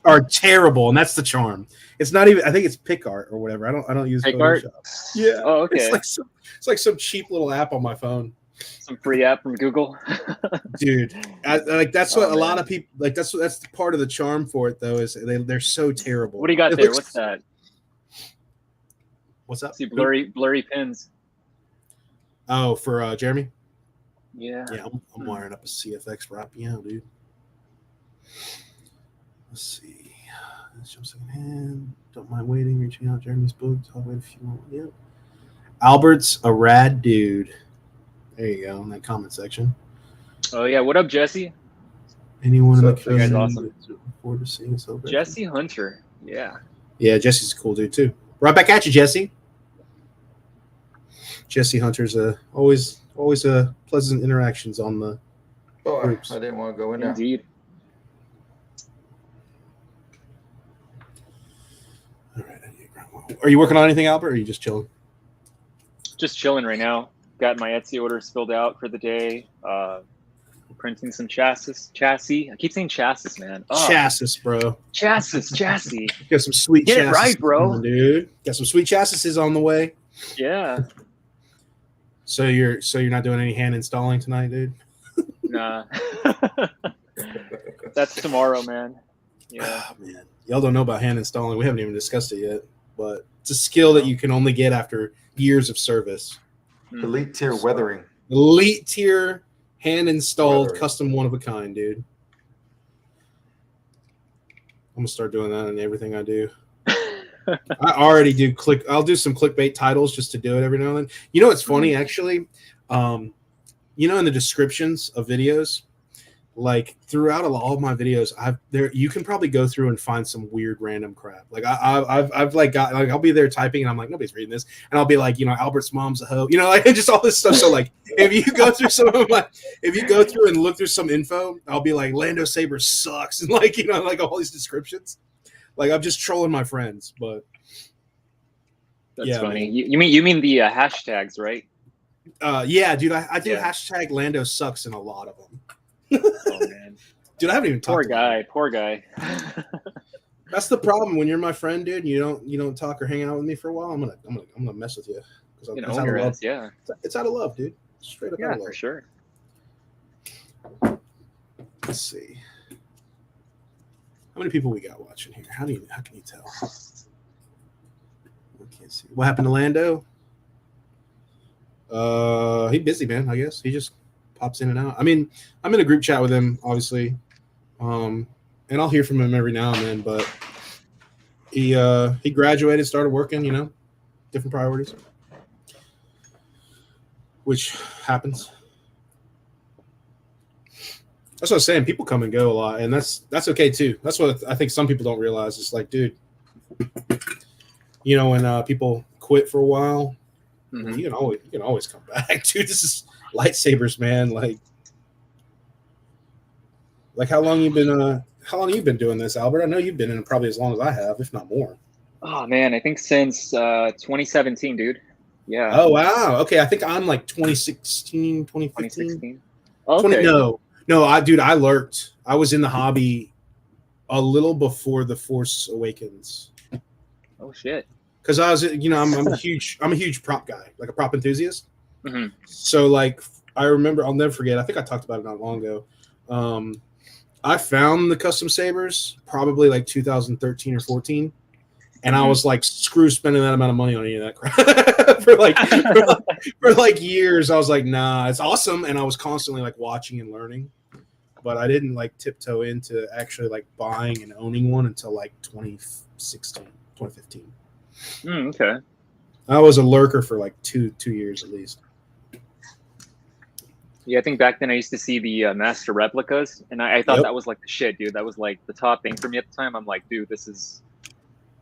are terrible, and that's the charm. It's not even. I think it's PicArt or whatever. I don't use Photoshop. Yeah. Oh, okay. It's like some cheap little app on my phone. Some free app from Google. Dude, that's what a lot of people like. That's part of the charm for it, though. Is they're so terrible. What do you got there? What's that? What's up? See blurry pins. Oh, for Jeremy. Yeah. Yeah, I'm wiring up a CFX right now, dude. Let's see. Let's jump second hand. Don't mind waiting. Reaching out. Jeremy's booked. I'll wait a few more. Yep. Albert's a rad dude. There you go in that comment section. Oh yeah. What up, Jesse? Anyone in the community? You guys awesome. Look forward to seeing us over. Jesse Hunter. Yeah. Yeah, Jesse's a cool dude too. Right back at you, Jesse. Jesse Hunter's always pleasant interactions on the groups. I didn't want to go in there. Indeed. All right. Are you working on anything, Albert, or are you just chilling? Just chilling right now. Got my Etsy orders filled out for the day. Printing some chassis. I keep saying chassis, man. Oh. Chassis, bro. Chassis. Got some sweet chassis. Get it right, bro. Dude. Got some sweet chassis on the way. Yeah. So you're not doing any hand installing tonight, dude? Nah. That's tomorrow, man. Yeah. Oh, man. Y'all don't know about hand installing. We haven't even discussed it yet, but it's a skill that you can only get after years of service. Elite tier weathering. Elite tier hand installed custom one of a kind, dude. I'm gonna start doing that in everything I do. I already do I'll do some clickbait titles just to do it every now and then. You know what's funny, actually? You know, in the descriptions of videos, like throughout all of my videos, you can probably go through and find some weird random crap. Like I've like got like I'll be there typing and I'm like, nobody's reading this, and I'll be like, you know, Albert's mom's a hoe, you know, like just all this stuff. So like if you go through and look through some info, I'll be like, Lando Saber sucks, and like, you know, like all these descriptions. Like I'm just trolling my friends, but that's funny. You mean the hashtags, right? Yeah, dude. I do hashtag Lando sucks in a lot of them. Oh man, dude, I haven't even talked. Poor guy. That's the problem when you're my friend, dude. And you don't talk or hang out with me for a while. I'm gonna mess with you because it's out of love. Yeah, it's out of love, dude. Straight up. Yeah, out of love. for sure. Let's see. How many people we got watching here? How can you tell? I can't see. What happened to Lando? He's busy, man. I guess he just pops in and out. I mean, I'm in a group chat with him, obviously, and I'll hear from him every now and then. But he graduated, started working, you know, different priorities, which happens. That's what I was saying. People come and go a lot, and that's okay too. That's what I think some people don't realize. It's like, dude, you know, when people quit for a while, you can always come back, dude. This is lightsabers, man. Like how long you been doing this, Albert? I know you've been in it probably as long as I have, if not more. Oh man, I think since 2017, dude. Yeah. Oh wow. Okay, I think I'm like 2016, 2015. 2016. Okay. No, I lurked. I was in the hobby a little before The Force Awakens. Oh shit. Because I was, you know, I'm a huge prop guy, like a prop enthusiast. Mm-hmm. So like I remember, I'll never forget. I think I talked about it not long ago. I found the custom sabers probably like 2013 or 14, and I was like, screw spending that amount of money on any of that crap for like years. I was like, nah, it's awesome, and I was constantly like watching and learning, but I didn't like tiptoe into actually like buying and owning one until like 2016, 2015. Okay. I was a lurker for like two years at least. Yeah, I think back then I used to see the master replicas, and I thought that was like the shit, dude. That was like the top thing for me at the time. I'm like, dude, this is,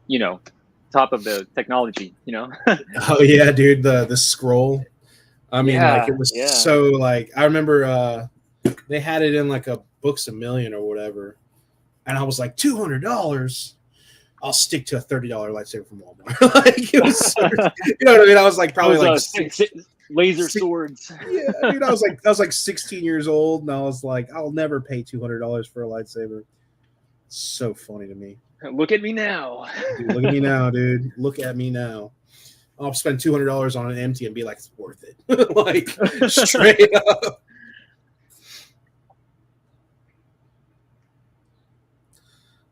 you know, top of the technology, you know? Oh yeah, dude, the scroll. I mean, like it was Yeah. so like I remember they had it in like a Books A Million or whatever, and I was like $200. I'll stick to a $30 lightsaber from Walmart. Like it was, so, you know what I mean? I was like probably Those, like laser swords. Yeah, dude, I was like 16 years old, and I was like, I'll never pay $200 for a lightsaber. So funny to me. Look at me now. Dude, look at me now, dude. Look at me now. I'll spend $200 on an empty and be like, it's worth it. Like straight up.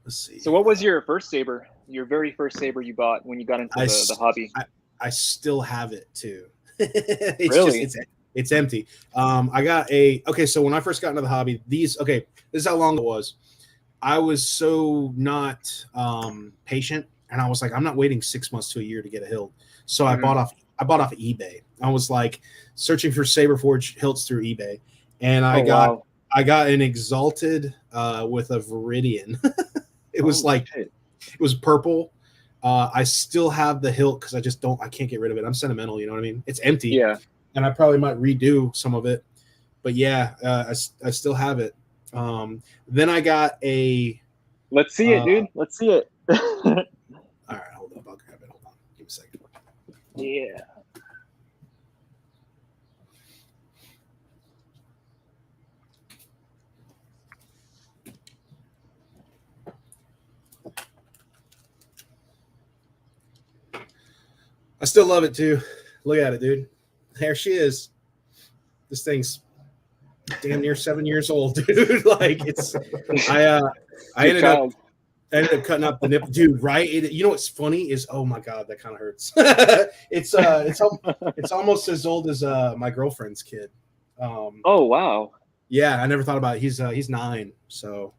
Let's see. So, what was your first saber? Your very first saber you bought when you got into the hobby? I still have it too. It's really? It's empty. I got so when I first got into the hobby, this is how long it was. I was so not patient, and I was like, I'm not waiting 6 months to a year to get a hilt. So I bought off eBay. I was like searching for Saber Forge hilts through eBay, and I got an Exalted with a Viridian. It was it was purple. I still have the hilt because I can't get rid of it. I'm sentimental, you know what I mean? It's empty. Yeah. And I probably might redo some of it. But yeah, I still have it. Then I got a... Let's see it, dude. Let's see it. All right, hold up. I'll grab it. Hold on. Give me a second. Yeah. I still love it too. Look at it, dude. There she is. This thing's damn near 7 years old, dude. Like it's, I ended up cutting up the nipple, dude. Right? You know what's funny is, oh my god, that kind of hurts. It's almost as old as my girlfriend's kid. Oh wow. Yeah, I never thought about it. He's 9, so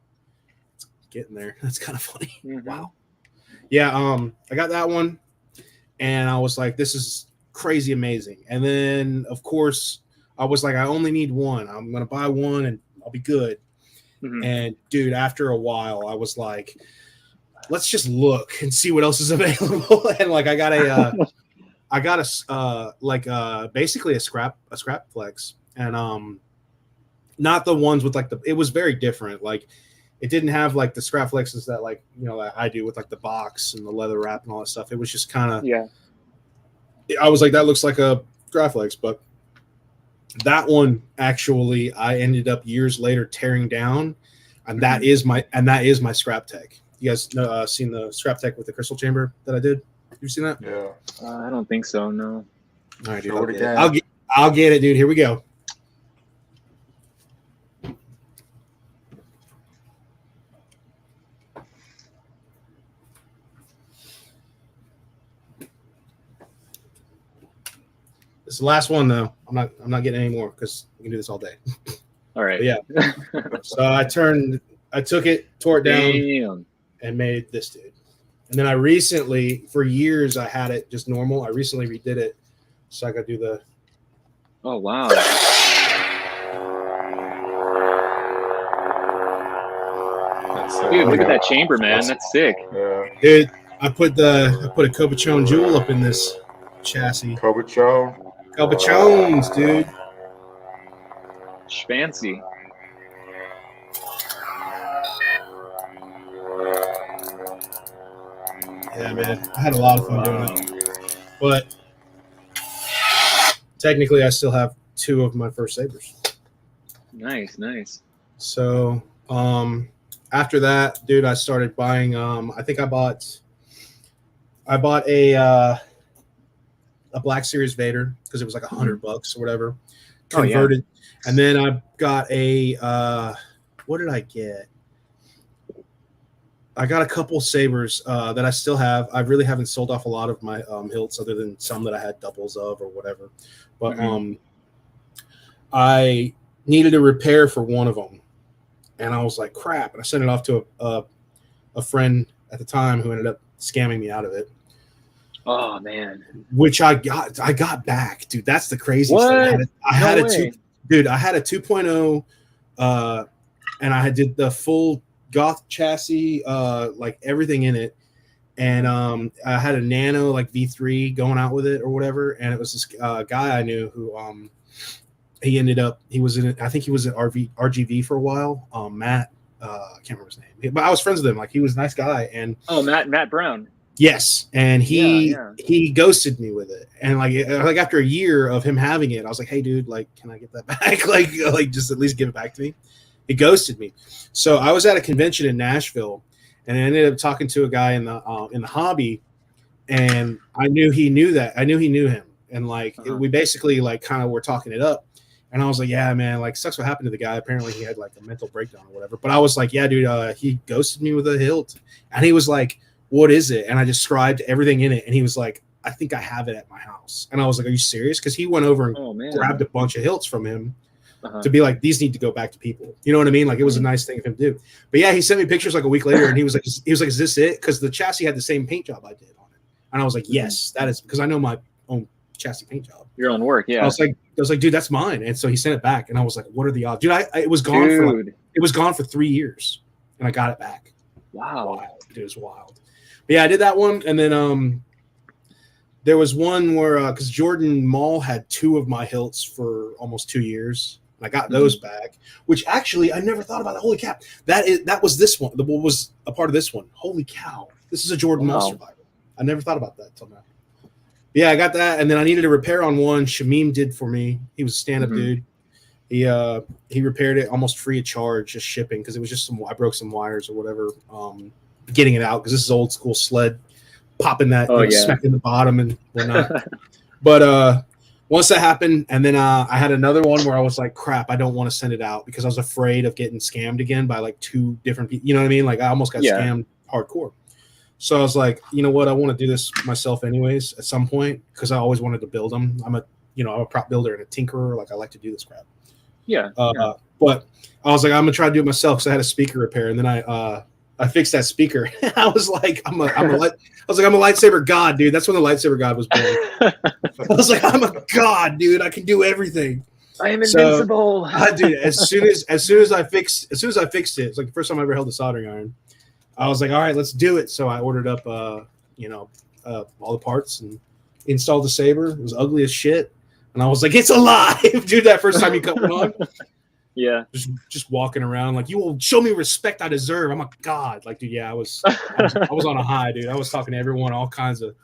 it's getting there. That's kind of funny. Mm-hmm. Wow. Yeah, I got that one. And I was like, this is crazy amazing. And then, of course, I was like, I only need one. I'm going to buy one and I'll be good. Mm-hmm. And, dude, after a while, I was like, let's just look and see what else is available. And, like, I got basically a scrap flex. And not the ones with, like, it was very different. Like, it didn't have like the scrap flexes that like, you know, that I do with like the box and the leather wrap and all that stuff. It was just kind of, I was like, that looks like a Graflex, but that one actually I ended up years later tearing down, and that is my scrap tech. You guys seen the scrap tech with the crystal chamber that I did? You seen that? Yeah. I don't think so. No. All right, dude. I'll get it, dude. Here we go. It's the last one though. I'm not getting any more because we can do this all day. All right. But yeah. So I took it, tore it down, and made this dude. And then I recently, for years, I had it just normal. I recently redid it, so I could do the. Oh wow. Dude, look at that chamber, man. That's sick. Yeah. Dude, I put a Cobachone jewel up in this chassis. Cobachones, dude. Fancy. Yeah, man. I had a lot of fun doing it. But technically, I still have 2 of my first sabers. Nice. So, after that, dude, I started buying. I think I bought a Black Series Vader because it was like $100 or whatever. Converted, and then I got a. What did I get? I got a couple sabers that I still have. I really haven't sold off a lot of my hilts, other than some that I had doubles of or whatever. But I needed a repair for one of them, and I was like, crap. And I sent it off to a friend at the time who ended up scamming me out of it. Oh man. Which I got back, dude. That's the craziest thing. I had a 2.0 and I did the full goth chassis, like everything in it. and I had a Nano like V3 going out with it or whatever, and it was this guy I knew who he ended up he was in I think he was at RGV for a while. Matt, I can't remember his name, but I was friends with him. Like he was a nice guy, and Matt Brown. yes, and he ghosted me with it, and like after a year of him having it, I was like, hey dude, like can I get that back? like just at least give it back to me. He ghosted me. So I was at a convention in Nashville, and I ended up talking to a guy in the hobby, and I knew he knew him, and like we basically like kind of were talking it up, and I was like, yeah man, like sucks what happened to the guy. Apparently he had like a mental breakdown or whatever. But I was like, yeah dude, he ghosted me with a hilt, and he was like, what is it? And I described everything in it, and he was like, I think I have it at my house. And I was like, are you serious? Because he went over and grabbed a bunch of hilts from him to be like, these need to go back to people. You know what I mean? Like it was a nice thing of him to do. But yeah, he sent me pictures like a week later, and he was like, is this it? Because the chassis had the same paint job I did on it, and I was like, yes, that is, because I know my own chassis paint job. Your own work, yeah. I was like, dude, that's mine. And so he sent it back, and I was like, what are the odds, dude? It was gone it was gone for 3 years, and I got it back. Wow, dude, it was wild. But yeah, I did that one, and then there was one where because Jordan Mall had 2 of my hilts for almost 2 years. I got those back, which actually I never thought about. Holy cow! That was this one. What was a part of this one? Holy cow! This is a Jordan Mall survivor. I never thought about that until now. Yeah, I got that, and then I needed a repair on one. Shamim did for me. He was a stand-up dude. He repaired it almost free of charge, just shipping, because it was just I broke some wires or whatever. Getting it out because this is old school sled, popping that, smacking the bottom and whatnot. But once that happened, and then I had another one where I was like, crap, I don't want to send it out because I was afraid of getting scammed again by like 2 different people. You know what I mean? Like I almost got scammed hardcore. So I was like, you know what? I want to do this myself anyways at some point because I always wanted to build them. I'm a prop builder and a tinkerer. Like I like to do this crap. But I was like, I'm gonna try to do it myself because I had a speaker repair, and then I fixed that speaker. I was like, I'm a lightsaber god, dude. That's when the lightsaber god was born. I was like, I'm a god, dude. I can do everything. I am invincible. Dude, as soon as I fixed it, it's like the first time I ever held a soldering iron. I was like, all right, let's do it. So I ordered up, all the parts and installed the Saber. It was ugly as shit, and I was like, it's alive, dude. That first time you cut one on. Yeah, just walking around like, you will show me respect I deserve. I'm a god. Like, dude, yeah, I was on a high, dude. I was talking to everyone, all kinds of.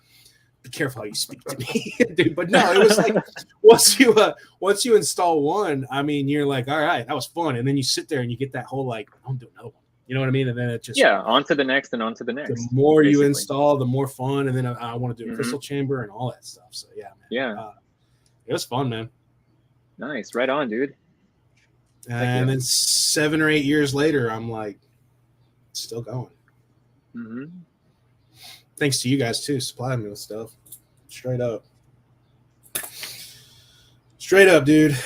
Be careful how you speak to me, dude. But no, it was like once you install one, I mean, you're like, all right, that was fun, and then you sit there and you get that whole like, I'm doing another one. You know what I mean? And then it just on to the next and on to the next. The more you install, the more fun. And then I want to do a crystal chamber and all that stuff. So yeah, man. It was fun, man. Nice, right on, dude. And then 7 or 8 years later, I'm like, still going. Thanks to you guys too, supplying me with stuff. Straight up, dude.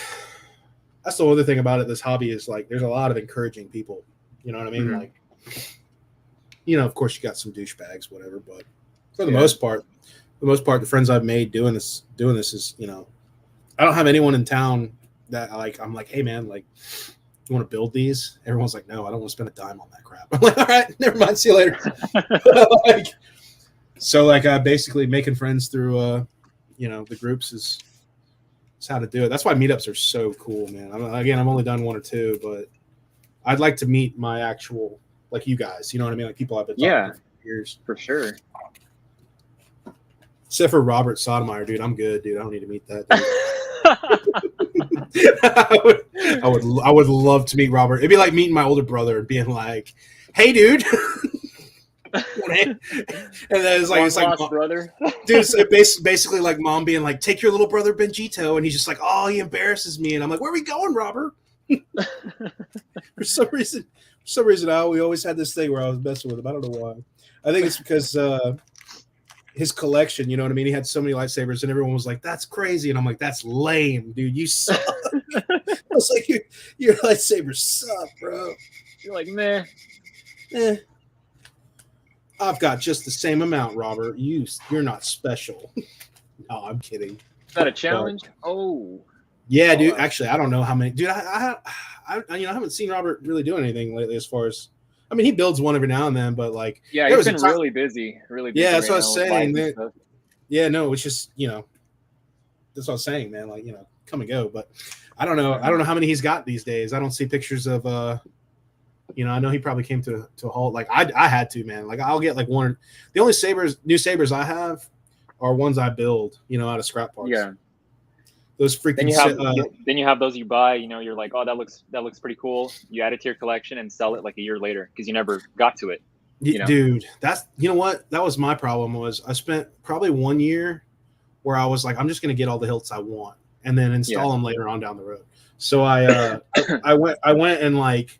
That's the other thing about it. This hobby is like, there's a lot of encouraging people. You know what I mean? Like, of course you got some douchebags, whatever, but for the most part, the friends I've made doing this is, I don't have anyone in town that like, I'm like, hey man, like, you want to build these? Everyone's like, no, I don't want to spend a dime on that crap. I'm like, all right, never mind, see you later. So basically making friends through, the groups is how to do it. That's why meetups are so cool, man. I've only done 1 or 2, but I'd like to meet my actual, like you guys, you know what I mean? Like people I've been talking to for years. For sure. Except for Robert Sotomayor, dude. I'm good, dude. I don't need to meet that dude. I would love to meet Robert. It'd be like meeting my older brother and being like, hey dude. And then it's like brother. Dude, it's basically like mom being like, take your little brother Benjito, and he's just like, oh, he embarrasses me, and I'm like, where are we going, Robert? For some reason, we always had this thing where I was messing with him. I don't know why. I think it's because his collection, you know what I mean? He had so many lightsabers, and everyone was like, that's crazy. And I'm like, that's lame, dude. You suck. I was like, your lightsabers suck, bro. You're like, meh. I've got just the same amount, Robert. You're not special. No, I'm kidding. Is that a challenge? Yeah, dude. Actually, I don't know how many. Dude, I haven't seen Robert really doing anything lately. As far as, I mean, he builds one every now and then, but like, Yeah, there he's was a been time- really busy. Really busy. Yeah, that's right what I was now with saying, life and man. stuff. Yeah, no, it's just, that's what I was saying, man. Like, come and go. But I don't know. I don't know how many he's got these days. I don't see pictures of, I know he probably came to a halt. Like I had to, man. Like I'll get like one. The only new sabers I have are ones I build, out of scrap parts. Yeah. Those freaking. Then you have those you buy. You're like, oh, that looks pretty cool. You add it to your collection and sell it like a year later because you never got to it. Dude, that's what that was my problem. Was I spent probably 1 year where I was like, I'm just gonna get all the hilts I want and then install them later on down the road. So I went and like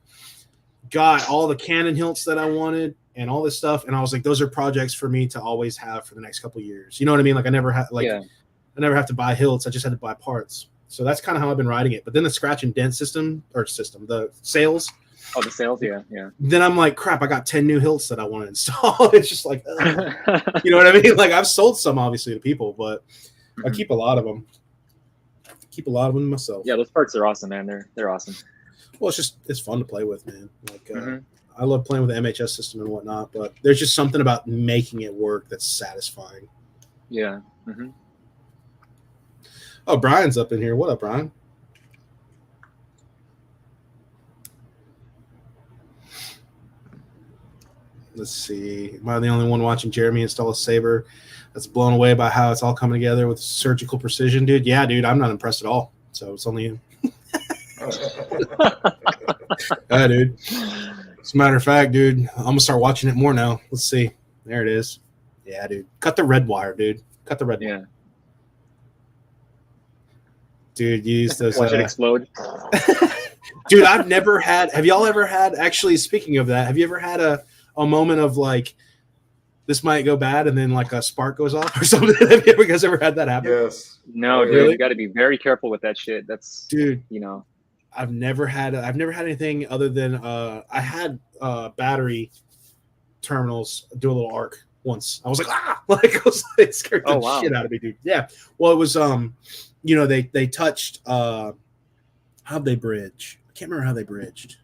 got all the cannon hilts that I wanted and all this stuff, and I was like, those are projects for me to always have for the next couple of years. You know what I mean? Like I never had I never have to buy hilts. I just had to buy parts. So that's kind of how I've been riding it. But then the scratch and dent the sales. Oh, the sales, yeah. Then I'm like, crap, I got 10 new hilts that I want to install. It's just like, you know what I mean? Like I've sold some obviously to people, but I keep a lot of them. Myself. Yeah, those parts are awesome, man. They're awesome. Well, it's fun to play with, man. Like I love playing with the MHS system and whatnot, but there's just something about making it work that's satisfying. Yeah. Oh, Brian's up in here. What up, Brian? Let's see. Am I the only one watching Jeremy install a Saber that's blown away by how it's all coming together with surgical precision, dude? Yeah, dude, I'm not impressed at all. So it's only you. Yeah, dude. As a matter of fact, dude, I'm going to start watching it more now. Let's see. There it is. Yeah, dude. Cut the red wire, dude. Cut the red wire. Dude, use those. Watch it explode. Dude, I've never had. Have y'all ever had? Actually, speaking of that, have you ever had a moment of like, this might go bad, and then like a spark goes off or something? Have you guys ever had that happen? Yes. No, dude, really? You got to be very careful with that shit. That's, dude. I've never had anything other than I had battery terminals do a little arc once. I was like, it scared the shit out of me, dude. Yeah. Well, it was they touched how'd they bridge? I can't remember how they bridged.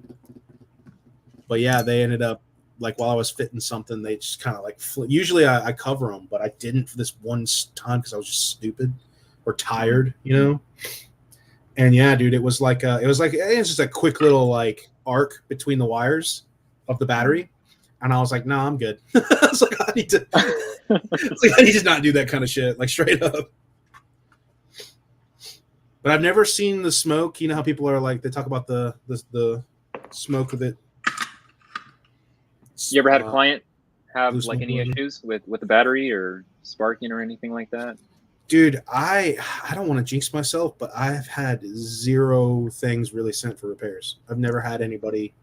But yeah, they ended up like while I was fitting something, they just kind of like usually I cover them, but I didn't for this one time because I was just stupid or tired, And yeah, dude, it was just a quick little like arc between the wires of the battery, and I was like, no, I'm good. I was like, I need to not do that kind of shit, like straight up. But I've never seen the smoke. You know how people are like, they talk about the smoke of it. You ever had a client have like any issues with the battery or sparking or anything like that? Dude, I don't want to jinx myself, but I've had 0 things really sent for repairs. I've never had anybody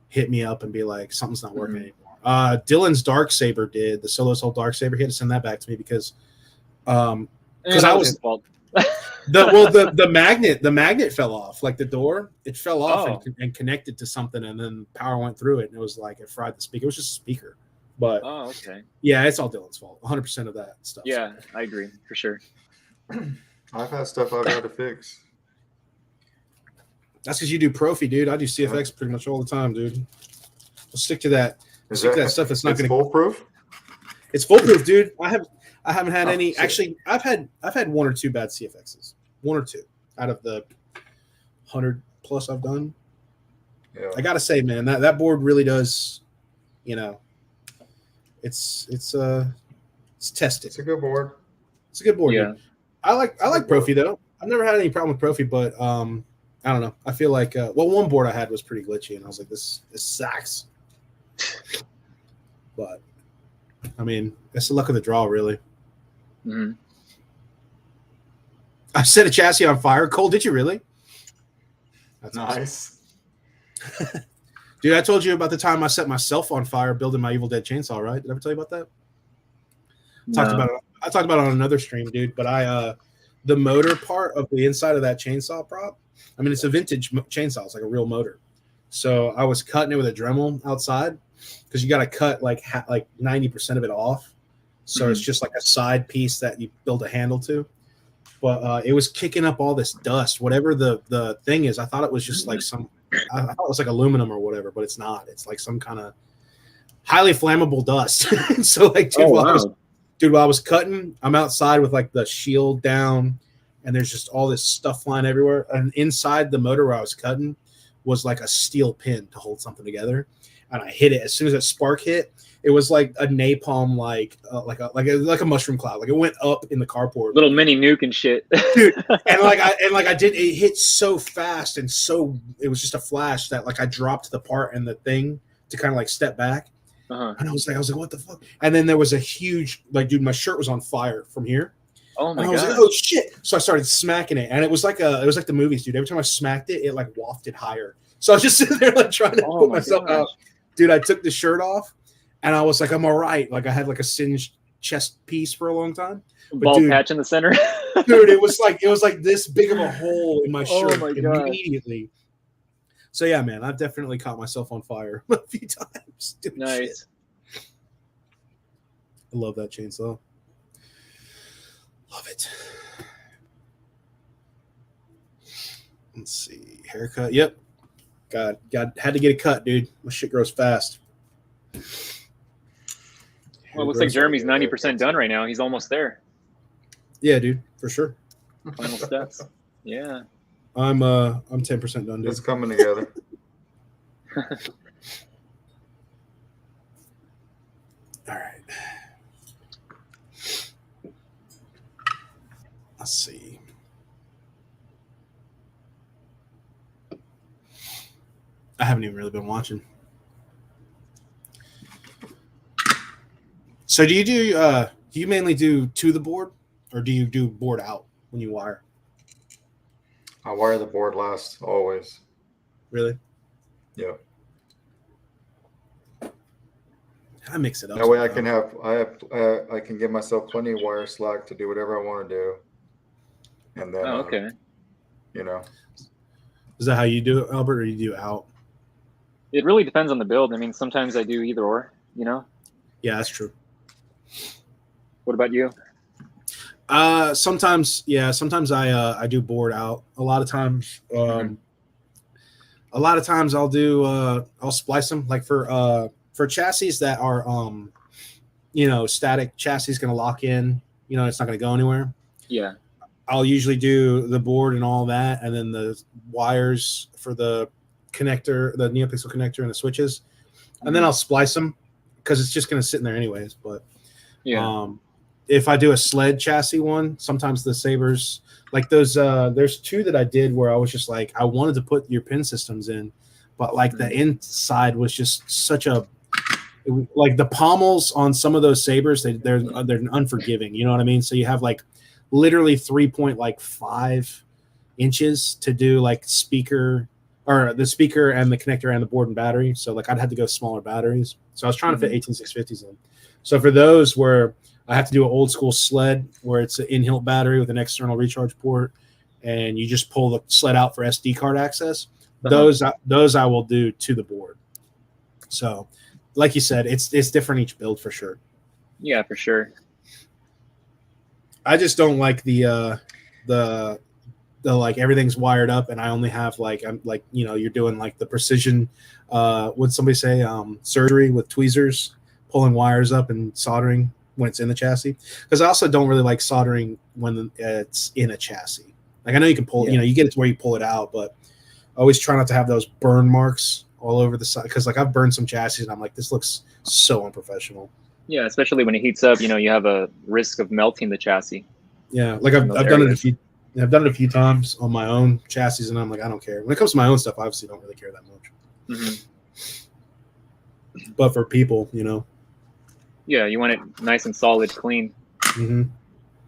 hit me up and be like, something's not working anymore. Dylan's Dark Saber did, the Solo Soul Dark Saber. He had to send that back to me because I was his fault. the magnet fell off, like the door, it fell off and connected to something, and then power went through it, and it was like it fried the speaker. It was just a speaker. But yeah, it's all Dylan's fault. 100% of that stuff. Yeah, I agree for sure. I've had stuff I've had to fix. That's because you do Profi, dude. I do CFX pretty much all the time, dude. We'll stick to that. Stick to that stuff that's not going to foolproof. It's foolproof, dude. I haven't had any. Shit. Actually, I've had 1 or 2 bad CFXs. 1 or 2 out of the 100 plus I've done. Yeah. I gotta say, man, that board really does. It's tested. It's a good board. It's a good board. Yeah. Dude. I like Profi though. I've never had any problem with Profi, but I don't know. I feel like one board I had was pretty glitchy, and I was like, this sucks. But I mean, that's the luck of the draw, really. Mm-hmm. I set a chassis on fire. Cole, did you really? That's nice. Awesome. Dude, I told you about the time I set myself on fire building my Evil Dead chainsaw, right? Did I ever tell you about that? No. I talked about it on another stream, dude. But the motor part of the inside of that chainsaw prop, I mean, it's a vintage chainsaw. It's like a real motor. So I was cutting it with a Dremel outside because you got to cut like 90% of it off. So it's just like a side piece that you build a handle to. But it was kicking up all this dust. Whatever the thing is, I thought it was just like some I thought it was like aluminum or whatever, but it's not. It's like some kind of highly flammable dust. So like, dude, while I was cutting, I'm outside with like the shield down, and there's just all this stuff flying everywhere. And inside the motor where I was cutting was like a steel pin to hold something together. And I hit it as soon as that spark hit. It was like a napalm, like a mushroom cloud. Like it went up in the carport, little mini nuke and shit, dude. It hit so fast and so it was just a flash that like I dropped the part and the thing to kind of like step back. And I was like, what the fuck? And then there was a huge, like, dude, my shirt was on fire from here. Oh my god! I was like, oh shit! So I started smacking it, and it was like the movies, dude. Every time I smacked it, it like wafted higher. So I was just sitting there like trying to put myself out. Dude, I took the shirt off, and I was like, I'm all right. Like I had like a singed chest piece for a long time. Bald patch in the center. Dude, it was like this big of a hole in my shirt immediately. So yeah, man, I've definitely caught myself on fire a few times. Dude, nice. Shit. I love that chainsaw. Love it. Let's see. Haircut. Yep. God, had to get a cut, dude. My shit grows fast. Well, it looks like Jeremy's 90% done right now. He's almost there. Yeah, dude, for sure. Final steps. Yeah. I'm 10% done, dude. It's coming together. All right. Let's see. I haven't even really been watching. So do you mainly do to the board, or do you do board out when you wire? I wire the board last always. Really? Yeah. I mix it up. That way I can give myself plenty of wire slack to do whatever I want to do. And then, okay. You know. Is that how you do it, Albert, or you do out? It really depends on the build. I mean, sometimes I do either or, you know? Yeah, that's true. What about you? Sometimes I do board out. A lot of times I'll do I'll splice them like for chassis that are static chassis going to lock in, it's not going to go anywhere. Yeah. I'll usually do the board and all that, and then the wires for the connector, the NeoPixel connector and the switches, and then I'll splice them because it's just going to sit in there anyways. But yeah. If I do a sled chassis one, sometimes the Sabers, like those, there's two that I did where I was just like, I wanted to put your pin systems in, but like the inside was just such like the pommels on some of those Sabers, they're unforgiving. You know what I mean? So you have like literally 3.5 inches to do like speaker or the speaker and the connector and the board and battery. So like I'd have to go smaller batteries. So I was trying to fit 18650s in. So for those where I have to do an old school sled where it's an in-hilt battery with an external recharge port, and you just pull the sled out for SD card access. Those I will do to the board. So, like you said, it's different each build for sure. Yeah, for sure. I just don't like the like everything's wired up, and I only have you're doing like the precision. Would somebody say surgery with tweezers, pulling wires up and soldering when it's in the chassis? Because I also don't really like soldering when it's in a chassis. Like I know you can pull, you get it to where you pull it out, but I always try not to have those burn marks all over the side, because like I've burned some chassis and I'm like, this looks so unprofessional. Yeah, especially when it heats up, you have a risk of melting the chassis. Yeah, like I've done it a few. I've done it a few times on my own chassis, and I'm like, I don't care. When it comes to my own stuff, I obviously don't really care that much. Mm-hmm. But for people, Yeah, you want it nice and solid, clean. Mm-hmm.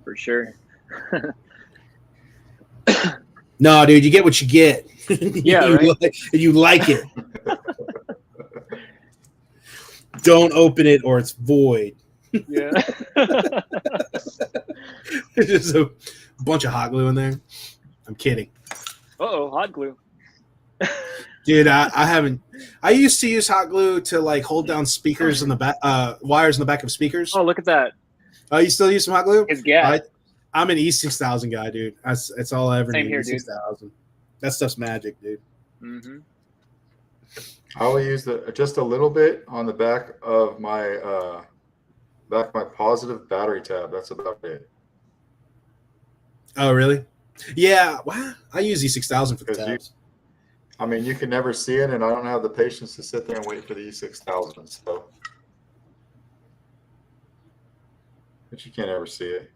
For sure. No, dude, you get what you get. Yeah, you like it. Don't open it or it's void. Yeah. There's just a bunch of hot glue in there. I'm kidding. Uh-oh, hot glue. Dude, I haven't. I used to use hot glue to like hold down speakers in the back, wires in the back of speakers. Oh, look at that. Oh, you still use some hot glue? It's gas. I'm an E6000 guy, dude. That's all I ever Same need. here, E6000. That stuff's magic, dude. Mm-hmm. I will use just a little bit on the back of my positive battery tab. That's about it. Oh, really? Yeah. Wow. I use E6000 for the tabs. You can never see it, and I don't have the patience to sit there and wait for the E6000. So, but you can't ever see it.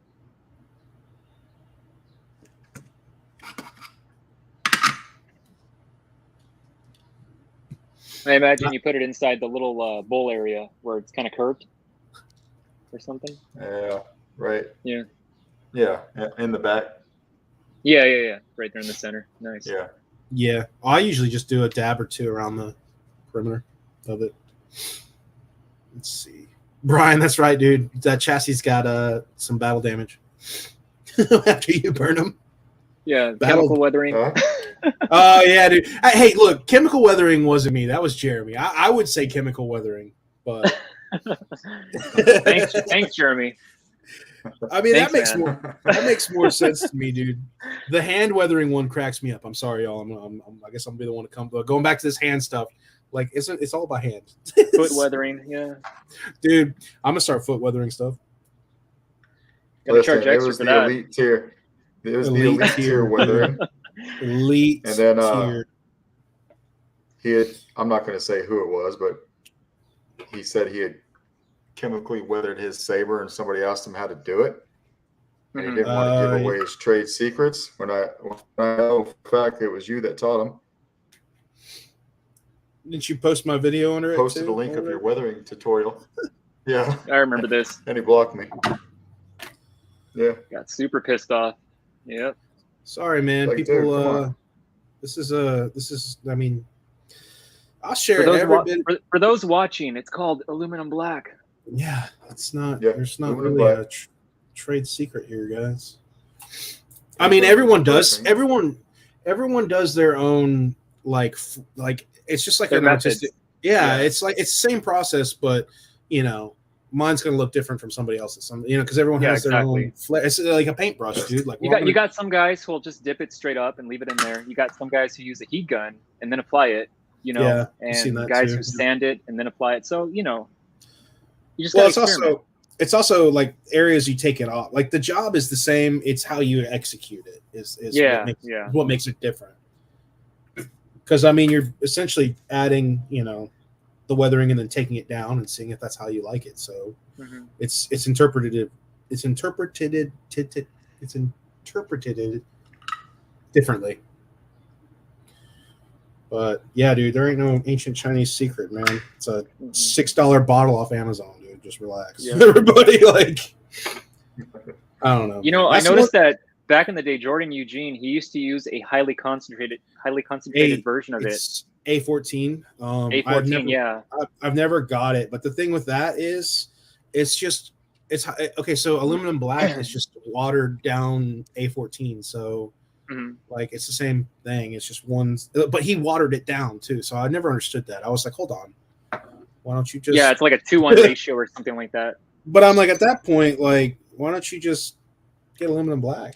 I imagine you put it inside the little bowl area where it's kind of curved or something. Yeah, right. Yeah. Yeah, in the back. Yeah. Right there in the center. Nice. Yeah. Yeah. I usually just do a dab or two around the perimeter of it. Let's see. Brian, that's right, dude. That chassis got some battle damage after you burn them. Yeah, chemical weathering. Oh, yeah, dude. Hey, look, chemical weathering wasn't me. That was Jeremy. I would say chemical weathering, but thanks, Jeremy. I mean, Thanks, that makes more sense to me, dude. The hand weathering one cracks me up. I'm sorry, y'all. I guess I'm gonna be the one to come. But going back to this hand stuff, like it's all about hand. Foot weathering, yeah. Dude, I'm gonna start foot weathering stuff. Gotta charge extra for that. Elite tier. It was the elite tier weathering. Elite and then tier. I'm not going to say who it was, but he said he had chemically weathered his Saber, and somebody asked him how to do it, and he didn't want to give away his trade secrets. When I know for a fact it was you that taught him. Didn't you post my video on it? Posted a link of your weathering tutorial. Yeah, I remember this. And he blocked me. Yeah, got super pissed off. Yep. Sorry, man. Like, People, dude, this is. I mean, I'll share for those every bit. For those watching, it's called aluminum black. Yeah, it's not. Yeah, there's not aluminum really black. a trade secret here, guys. I mean, everyone does. Everyone does their own like it's just like Their an methods. artistic. Yeah, it's like it's the same process, but mine's gonna look different from somebody else's. Because everyone has their own flair. It's like a paintbrush, dude. Like you got some guys who will just dip it straight up and leave it in there. You got some guys who use a heat gun and then apply it. Yeah, and guys who sand it and then apply it. So you just it's also like areas you take it off. Like the job is the same. It's how you execute it is what makes it different. Because I mean, you're essentially adding the weathering and then taking it down and seeing if that's how you like it. So it's interpreted differently. But yeah, dude, there ain't no ancient Chinese secret, man. It's a $6 bottle off Amazon, dude. Just relax. Yeah. Everybody, like, I don't know. I noticed that back in the day, Jordan Eugene, he used to use a highly concentrated version of it. A14. A14, I've never got it, but the thing with that is, it's okay. So aluminum black is just watered down A14. So. Like it's the same thing. It's just one, but he watered it down too. So I never understood that. I was like, hold on, why don't you just? Yeah, it's like a 2-1 ratio or something like that. But I'm like, at that point, like, why don't you just get aluminum black?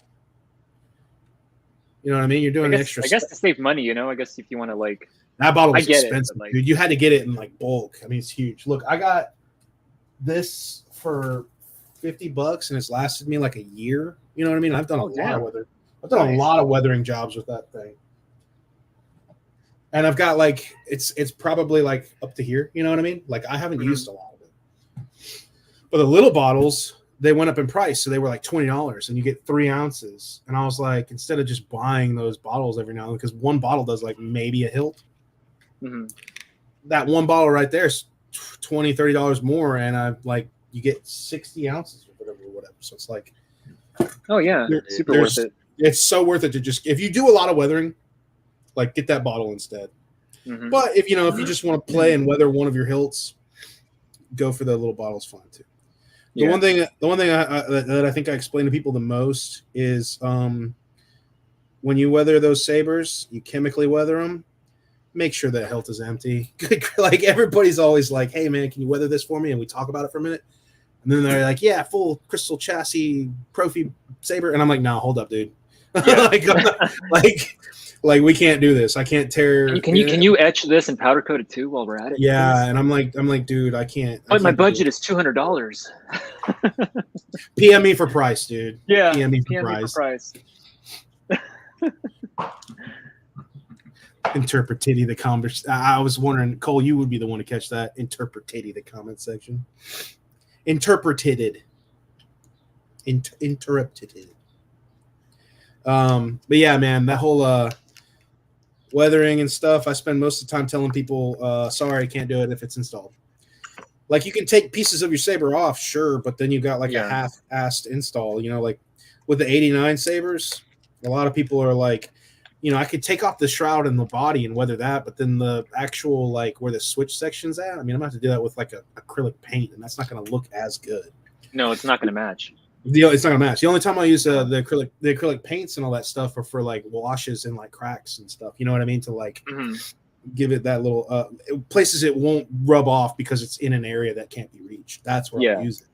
You know what I mean? You're doing extra. I guess to save money, I guess if you want to like. That bottle was expensive, dude. You had to get it in like bulk. I mean, it's huge. Look, I got this for $50, and it's lasted me like a year. You know what I mean? I've done a lot of weather. I've done a lot of weathering jobs with that thing. And I've got like, it's probably like up to here. You know what I mean? Like I haven't used a lot of it. But the little bottles, they went up in price. So they were like $20 and you get 3 ounces. And I was like, instead of just buying those bottles every now and then, because one bottle does like maybe a Hilt. That one bottle right there is $20, $30 more. And you get 60 ounces or whatever. So it's like, oh yeah, super worth it. It's so worth it to just, if you do a lot of weathering, like get that bottle instead. But if you just want to play and weather one of your Hilts, go for the little bottles, fine too. The one thing that I think I explain to people the most is when you weather those Sabers, you chemically weather them. Make sure that Hilt is empty. Like everybody's always like, "Hey man, can you weather this for me?" And we talk about it for a minute, and then they're like, "Yeah, full crystal chassis, Profi Saber," and I'm like, "No, hold up, dude." Like we can't do this. I can't tear. Can you etch this and powder coat it too while we're at it? Yeah, please? and I'm like, dude, I can't. But my budget is $200. PM me for price, dude. Yeah, PM me for PM me price. for price. Interpretity the comments. I was wondering, Cole, you would be the one to catch that. Interpretity the comment section. Interpreted. Interrupted. But yeah, man, that whole weathering and stuff, I spend most of the time telling people, sorry, I can't do it if it's installed. Like you can take pieces of your Saber off, sure, but then you got like a half-assed install, you know, like with the 89 Sabers, a lot of people are like, you know, I could take off the shroud and the body and weather that, but then the actual like where the switch section's at, I mean, I'm gonna have to do that with like a acrylic paint, and that's not gonna look as good. No, it's not gonna match. It's not gonna match. The only time I use the acrylic paints and all that stuff are for like washes and like cracks and stuff. You know what I mean? To like give it that little places it won't rub off because it's in an area that can't be reached. That's where I use it.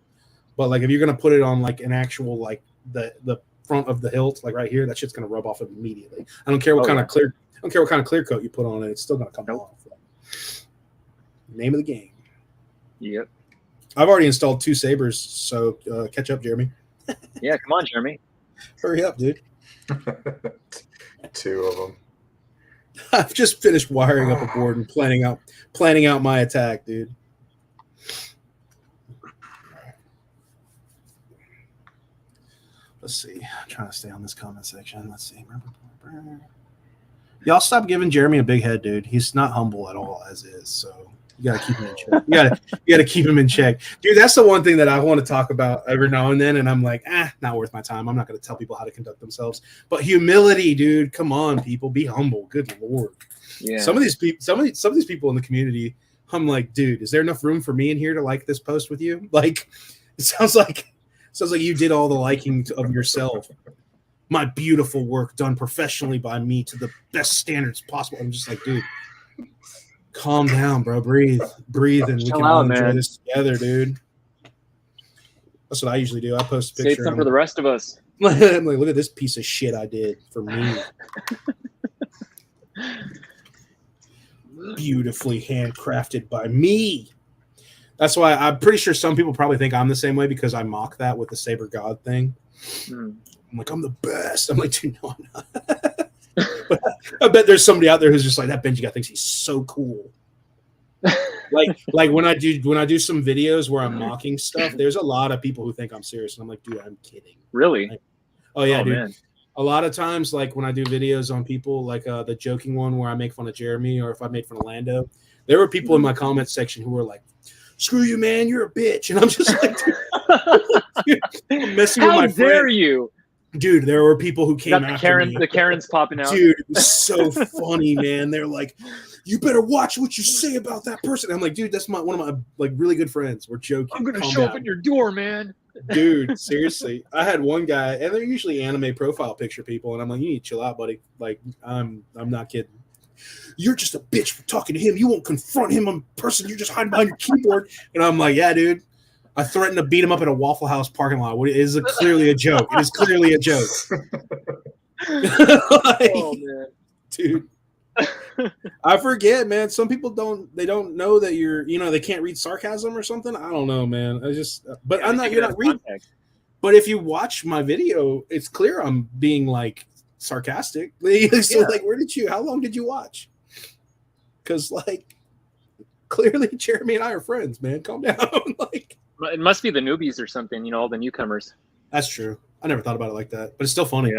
But like if you're gonna put it on like an actual like the front of the hilt, like right here, that shit's gonna rub off immediately. I don't care what kind of clear. I don't care what kind of clear coat you put on it. It's still gonna come off. Name of the game. Yep. I've already installed 2 Sabers, so catch up, Jeremy. Yeah, come on, Jeremy. Hurry up, dude. 2 of them. I've just finished wiring up a board and planning out my attack, dude. Let's see. I'm trying to stay on this comment section. Let's see. Y'all stop giving Jeremy a big head, dude. He's not humble at all as is, so you gotta keep him in check. You gotta keep him in check. Dude, that's the one thing that I want to talk about every now and then, and I'm like, not worth my time. I'm not gonna tell people how to conduct themselves. But humility, dude. Come on, people. Be humble. Good Lord. Yeah. Some of these people in the community, I'm like, dude, is there enough room for me in here to like this post with you? Like, it sounds like you did all the liking of yourself. My beautiful work done professionally by me to the best standards possible. I'm just like, dude, calm down, bro. Breathe, and we can all enjoy this together, dude. That's what I usually do. I post a picture. Save some for the rest of us. I'm like, look at this piece of shit I did for me. Beautifully handcrafted by me. That's why I'm pretty sure some people probably think I'm the same way because I mock that with the Saber God thing. I'm like, I'm the best. I'm like, dude, no, I'm not. But I bet there's somebody out there who's just like, that Benji guy thinks he's so cool. like when I do some videos where I'm mocking stuff, there's a lot of people who think I'm serious, and I'm like, dude, I'm kidding. Really? Like, oh yeah, dude. Man. A lot of times, like when I do videos on people, like the joking one where I make fun of Jeremy, or if I made fun of Lando, there were people in my comments section who were like, "Screw you, man! You're a bitch," and I'm just like, dude, I'm messing with my friend. How dare you? Dude, there were people who came after me. The Karens popping out. Dude, it was so funny, man. They're like, "You better watch what you say about that person." I'm like, dude, that's one of my like really good friends. We're joking. I'm gonna show up at your door, man. Dude, seriously. I had one guy, and they're usually anime profile picture people, and I'm like, you need to chill out, buddy. Like, I'm not kidding. You're just a bitch for talking to him. You won't confront him in person. You're just hiding behind your keyboard. And I'm like, yeah, dude. I threatened to beat him up at a Waffle House parking lot. It is clearly a joke. It is clearly a joke. Like, oh, man. Dude. I forget, man. Some people don't know that they can't read sarcasm or something. I don't know, man. You're not reading. But if you watch my video, it's clear I'm being like sarcastic. So like, how long did you watch? Because like, clearly Jeremy and I are friends, man. Calm down. Like, it must be the newbies or something, all the newcomers. That's true. I never thought about it like that, but it's still funny.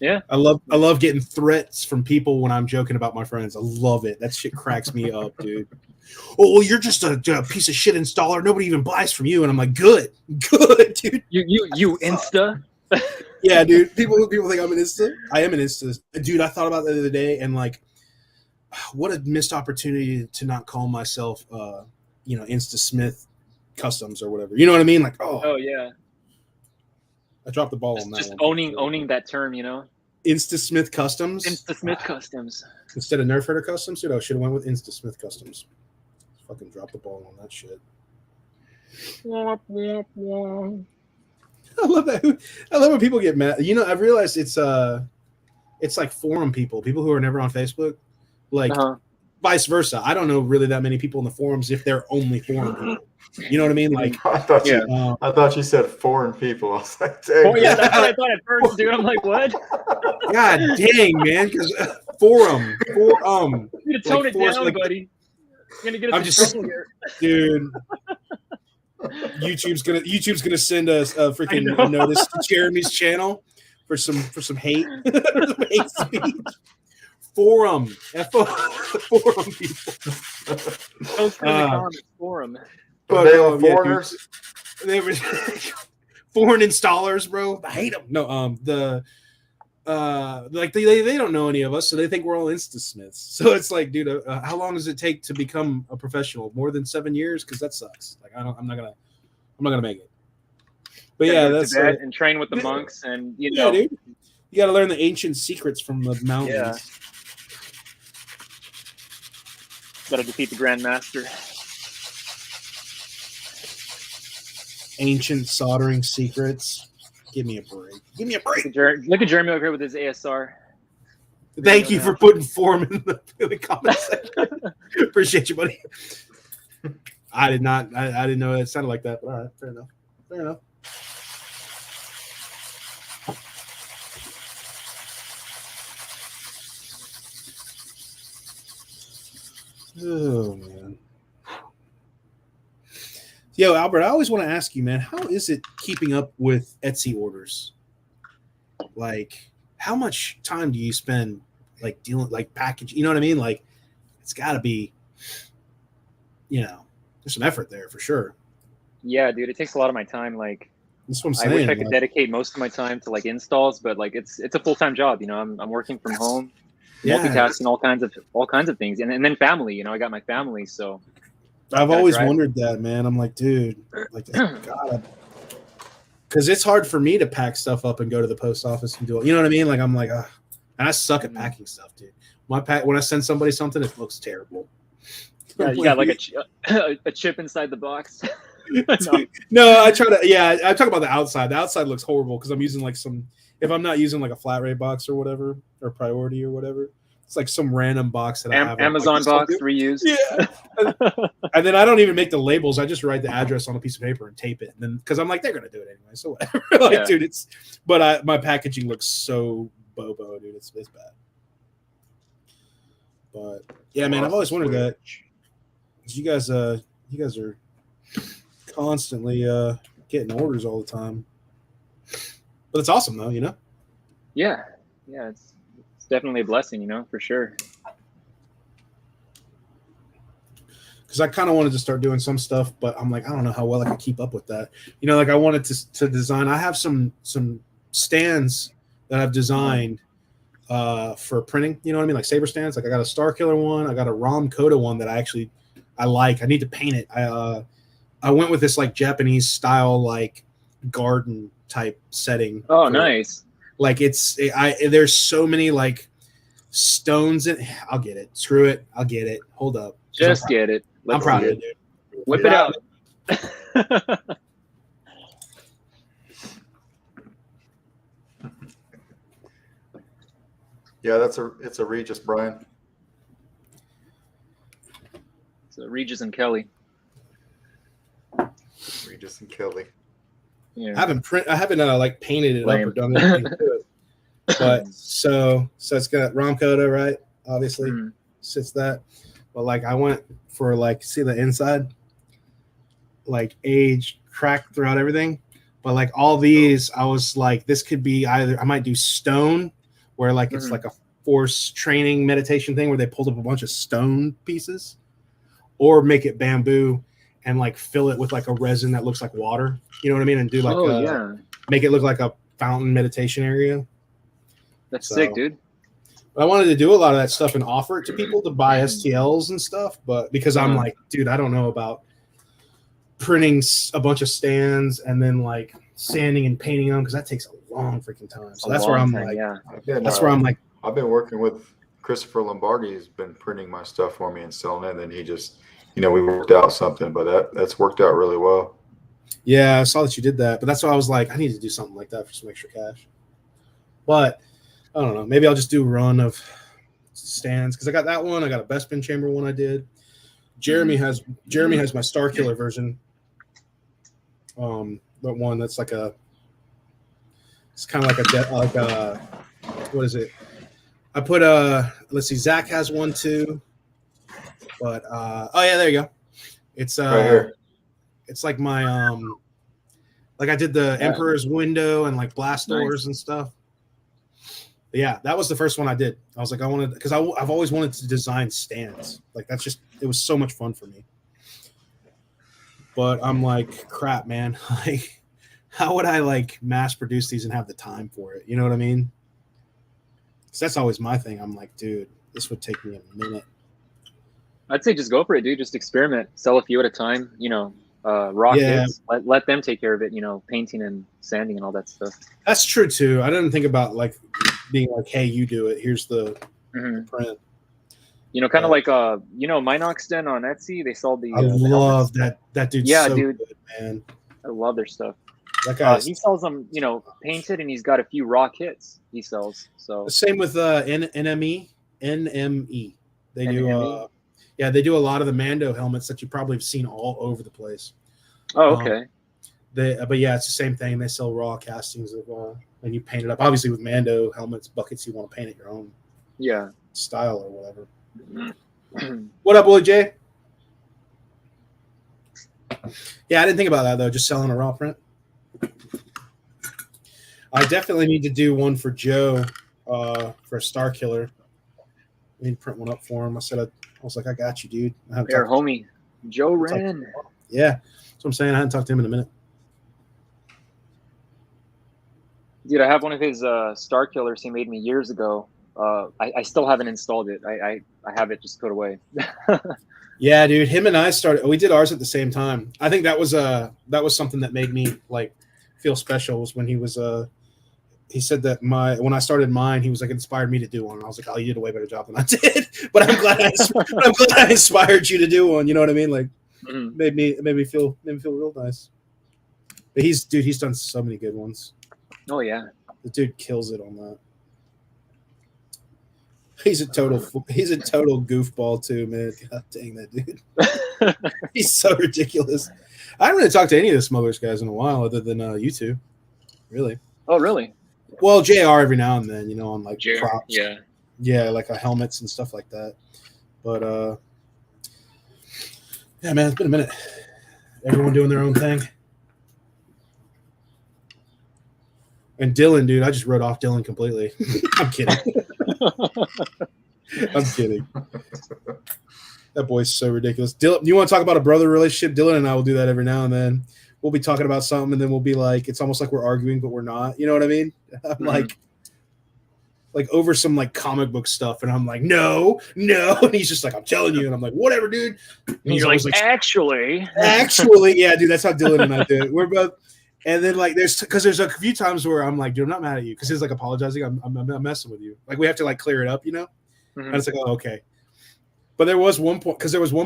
Yeah. I love getting threats from people when I'm joking about my friends. I love it. That shit cracks me up, dude. Oh, well, you're just a piece of shit installer. Nobody even buys from you. And I'm like, good, dude. You Insta? Yeah, dude. People think I'm an Insta. I am an Insta. Dude, I thought about that the other day, and like, what a missed opportunity to not call myself, Insta Smith Customs or whatever. You know what I mean? Like, oh yeah. I dropped the ball on that. Just one. owning that term, Insta Smith Customs. Insta Smith Customs. Instead of Nerf Herder Customs, dude, I should have went with Insta Smith Customs. Fucking drop the ball on that shit. I love that. I love when people get mad. I've realized it's it's like forum people who are never on Facebook, like Uh-huh. vice versa. I don't know really that many people in the forums if they're only forum people. You know what I mean? Like, I thought you said foreign people. I was like, dang. Oh yeah, that's what I thought at first, dude. I'm like, what? God dang, man, because forum. You need to tone like, it down, like, buddy. You're gonna get us I'm in just, trouble here. dude. YouTube's gonna send us a freaking notice to Jeremy's channel for some hate, some hate speech. Forum, forum people. Post in the comments, forum. But they were foreigners. Yeah, they were foreign installers, bro. I hate them. No, like they don't know any of us, so they think we're all Instasmiths. So it's like, dude, how long does it take to become a professional? More than 7 years? Because that sucks. Like I'm not gonna make it. But yeah, that's and train with the monks, and you know, dude, you got to learn the ancient secrets from the mountains. Yeah. Got to defeat the Grandmaster. Ancient soldering secrets. Give me a break. Give me a break. Look at Jeremy over here with his ASR. Thank you for putting form in the comment section. Appreciate you, buddy. I didn't know it sounded like that, but all right, fair enough. Fair enough. Oh man. Yo, Albert, I always want to ask you, man, how is it keeping up with Etsy orders? Like, how much time do you spend like dealing like package? You know what I mean? Like, it's got to be, you know, there's some effort there for sure. Yeah, dude, it takes a lot of my time. Like, that's what I'm saying. I wish I could dedicate most of my time to like installs, but like it's a full-time job. You know, I'm working from home, multitasking all kinds of things, and then family. You know, I got my family, so. I've always wondered that, man. I'm like, dude, like, God, because it's hard for me to pack stuff up and go to the post office and do it. You know what I mean? Like, I'm like, and I suck at packing stuff, dude. When I send somebody something, it looks terrible. Yeah, you got like a chip inside the box. No, I try to. Yeah, I talk about the outside. The outside looks horrible because I'm using like if I'm not using like a flat rate box or whatever, or priority or whatever. It's like some random box that I have. Amazon box reused. Yeah. And then I don't even make the labels. I just write the address on a piece of paper and tape it. And then because I'm like, they're gonna do it anyway. So whatever. Dude, but my packaging looks so bobo, dude. It's bad. But yeah, man, I've always wondered that. You guys are constantly getting orders all the time. But it's awesome though, you know? Yeah. Yeah, it's definitely a blessing, you know, for sure. Because I kind of wanted to start doing some stuff, but I'm like, I don't know how well I can keep up with that. You know, like I wanted to design. I have some stands that I've designed for printing. You know what I mean? Like Saber stands. Like I got a Star Killer one. I got a Ram Coda one that I like. I need to paint it. I went with this like Japanese style like garden type setting. Oh, nice. Like there's so many like stones in. I'll get it. Screw it. I'll get it. Hold up. Just get it. I'm proud of it, dude. Whip it out. Yeah, it's a Regis, Brian. So Regis and Kelly. Regis and Kelly. Yeah. I haven't like painted it up or done anything to it. But so it's got Ram Coda, right? Obviously, sits that. But like I went for like see the inside, like aged, cracked throughout everything. But like all these, I was like, this could be either I might do stone, where like it's like a force training meditation thing where they pulled up a bunch of stone pieces, or make it bamboo and like fill it with like a resin that looks like water. You know what I mean? And do like make it look like a fountain meditation area. That's sick, dude. But I wanted to do a lot of that stuff and offer it to people to buy STLs and stuff, but because I'm like, dude, I don't know about printing a bunch of stands and then like sanding and painting them because that takes a long freaking time. So that's where I'm like, that's where I'm like, I've been working with Christopher Lombardi. He's been printing my stuff for me and selling it. And then he just, we worked out something, but that's worked out really well. Yeah, I saw that you did that, but that's why I was like, I need to do something like that for some extra cash. But I don't know. Maybe I'll just do a run of stands because I got that one. I got a Bespin chamber one I did. Jeremy has my Star Killer version. The one that's like it's kind of like a what is it? I put let's see, Zach has one too. But oh yeah, there you go. It's Right here. it's like my like I did the Emperor's Window and like blast doors and stuff. But yeah, that was the first one I did. I was like, I wanted because I've always wanted to design stands. Like that's just it was so much fun for me. But I'm like, crap, man. Like, how would I like mass produce these and have the time for it? You know what I mean? Because that's always my thing. I'm like, dude, this would take me a minute. I'd say just go for it, dude. Just experiment. Sell a few at a time. You know, raw kits. Let them take care of it. You know, painting and sanding and all that stuff. That's true too. I didn't think about like being like, hey, you do it. Here's the print. You know, kind of like you know, Minox Den on Etsy. They sold the. I love that dude. Yeah, so dude, good, man. I love their stuff. That guy. He sells them, you know, painted, and he's got a few raw kits he sells. So the same with NME. They do. Yeah, they do a lot of the Mando helmets that you probably have seen all over the place. Oh, okay. But yeah, it's the same thing. They sell raw castings of and you paint it up. Obviously, with Mando helmets, buckets, you want to paint it your own style or whatever. What up, Willie J? Yeah, I didn't think about that though. Just selling a raw print. I definitely need to do one for Joe for a Star Killer. I need to print one up for him. I was like, I got you, dude. Your homie, Joe Wren. Yeah, that's what I'm saying. I hadn't talked to him in a minute. Dude, I have one of his Star Killers he made me years ago. I still haven't installed it. I have it just put away. Yeah, dude. Him and I we did ours at the same time. I think that was something that made me like feel special was when he said that when I started mine, he was like inspired me to do one. And I was like, oh, you did a way better job than I did. But I'm glad I inspired you to do one. You know what I mean? Like made me feel real nice. But he's done so many good ones. Oh yeah. The dude kills it on that. He's a total goofball too, man. God dang that dude. He's so ridiculous. I haven't really talked to any of the Smugglers guys in a while other than you two. Really. Oh, really? Well, JR every now and then, you know, on like props. Yeah. Yeah, like helmets and stuff like that. But yeah, man, it's been a minute. Everyone doing their own thing. And Dylan, dude, I just wrote off Dylan completely. I'm kidding. I'm kidding. That boy's so ridiculous. Dylan, you want to talk about a brother relationship? Dylan and I will do that every now and then. We'll be talking about something, and then we'll be like, it's almost like we're arguing, but we're not. You know what I mean? I'm like over some like comic book stuff, and I'm like, no. And he's just like, I'm telling you. And I'm like, whatever, dude. And he's like, actually, yeah, dude, that's how Dylan and I do it. We're both. And then like there's a few times where I'm like, dude, I'm not mad at you because he's like apologizing. I'm messing with you. Like we have to like clear it up, you know. And it's like, oh, okay. But there was one point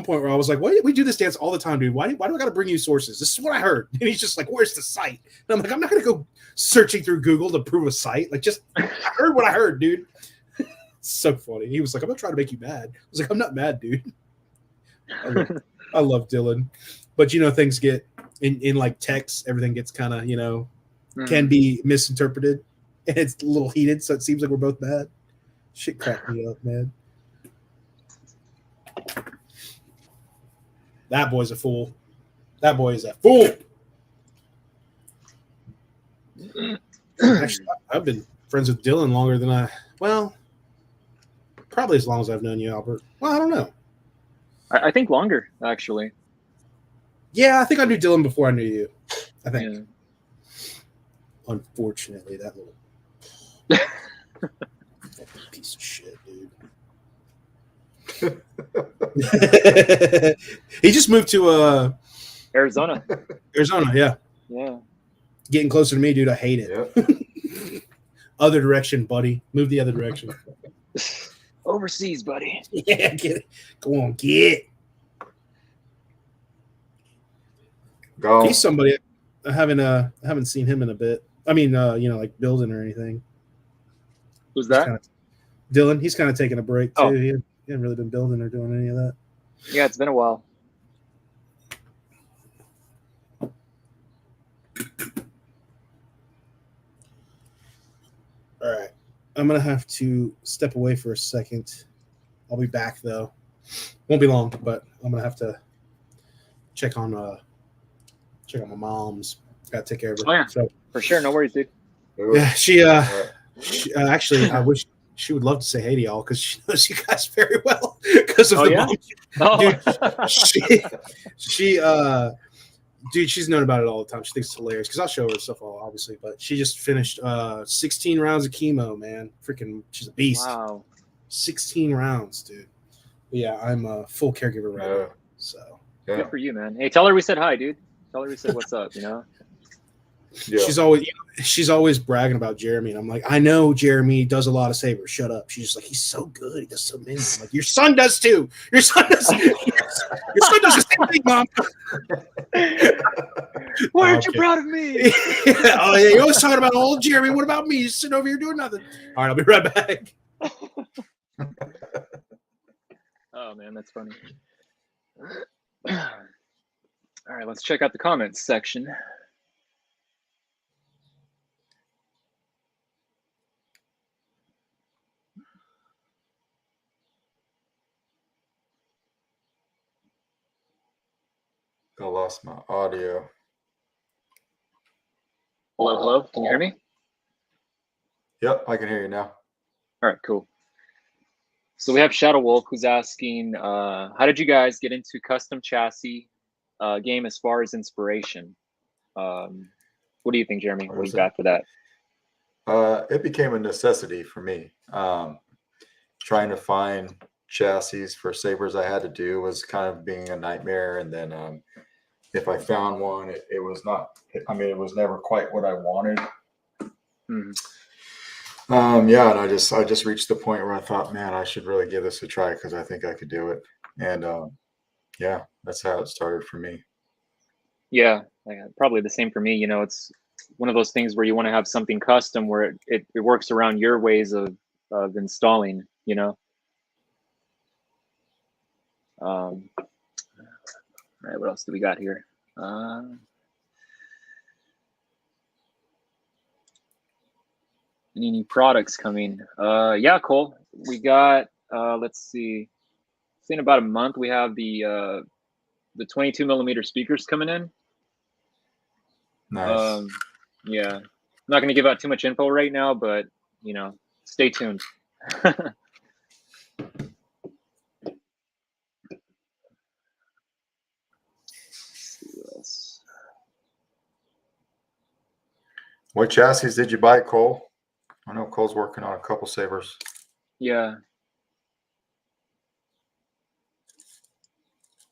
where I was like, why we do this dance all the time, dude? Why do I got to bring you sources? This is what I heard. And he's just like, where's the site? And I'm like, I'm not gonna go searching through Google to prove a site. Like, just I heard what I heard, dude. It's so funny. He was like, I'm not trying to make you mad. I was like, I'm not mad, dude. I love Dylan, but you know, things get in like text, everything gets kind of, you know, can be misinterpreted, and it's a little heated, so it seems like we're both mad. Shit cracked me up, man. That boy's a fool. That boy is a fool. Actually, I've been friends with Dylan longer than probably as long as I've known you, Albert. Well, I don't know. I think longer, actually. Yeah, I think I knew Dylan before I knew you. I think. Yeah. Unfortunately, that little piece of shit, dude. He just moved to Arizona. Yeah. Yeah. Getting closer to me, dude. I hate it. Yep. Other direction, buddy. Move the other direction. Overseas, buddy. Yeah, get it. Go on, get. Go. He's somebody I haven't seen him in a bit. I mean, you know, like building or anything. Who's that? Dylan. He's kind of taking a break too. Oh. He hasn't really been building or doing any of that. Yeah, it's been a while. All right. I'm going to have to step away for a second. I'll be back, though. Won't be long, but I'm going to have to check on my mom's. Got to take care of her. Oh, yeah. So, for sure. No worries, dude. Yeah, she actually, I wish she would love to say hey to y'all because she knows you guys very well because of the mom. Dude, dude, she's known about it all the time. She thinks it's hilarious because I'll show her stuff, obviously. But she just finished 16 rounds of chemo, man. Freaking, she's a beast. Wow. 16 rounds, dude. But yeah, I'm a full caregiver right now. So good for you, man. Hey, tell her we said hi, dude. Tell her we said what's up. You know. Yeah. She's always bragging about Jeremy, and I'm like, I know Jeremy does a lot of Saber. Shut up. She's just like, he's so good. He does so many. I'm like, your son does too. Your son does. Your son does the same thing, Mom. Why aren't you proud of me? Oh yeah, you're always talking about old Jeremy. What about me? You're sitting over here doing nothing. All right, I'll be right back. Oh man, that's funny. All right, let's check out the comments section. I lost my audio. Hello. Can you hear me? Yep, I can hear you now. All right, cool. So we have Shadow Wolf who's asking, how did you guys get into custom chassis game as far as inspiration? What do you think, Jeremy? What do you got for that? It became a necessity for me. Trying to find chassis for Sabers I had to do was kind of being a nightmare. And then if I found one, it was not, I mean, it was never quite what I wanted. Mm-hmm. Yeah, and I just reached the point where I thought, man, I should really give this a try because I think I could do it. And yeah, that's how it started for me. Yeah, probably the same for me. You know, it's one of those things where you want to have something custom where it works around your ways of installing, you know. All right, what else do we got here? Any new products coming? Yeah, Cole. We got let's see. In about a month we have the 22 millimeter speakers coming in. Nice. Yeah. I'm not gonna give out too much info right now, but you know, stay tuned. What chassis did you buy, Cole? I know Cole's working on a couple Sabers. Yeah.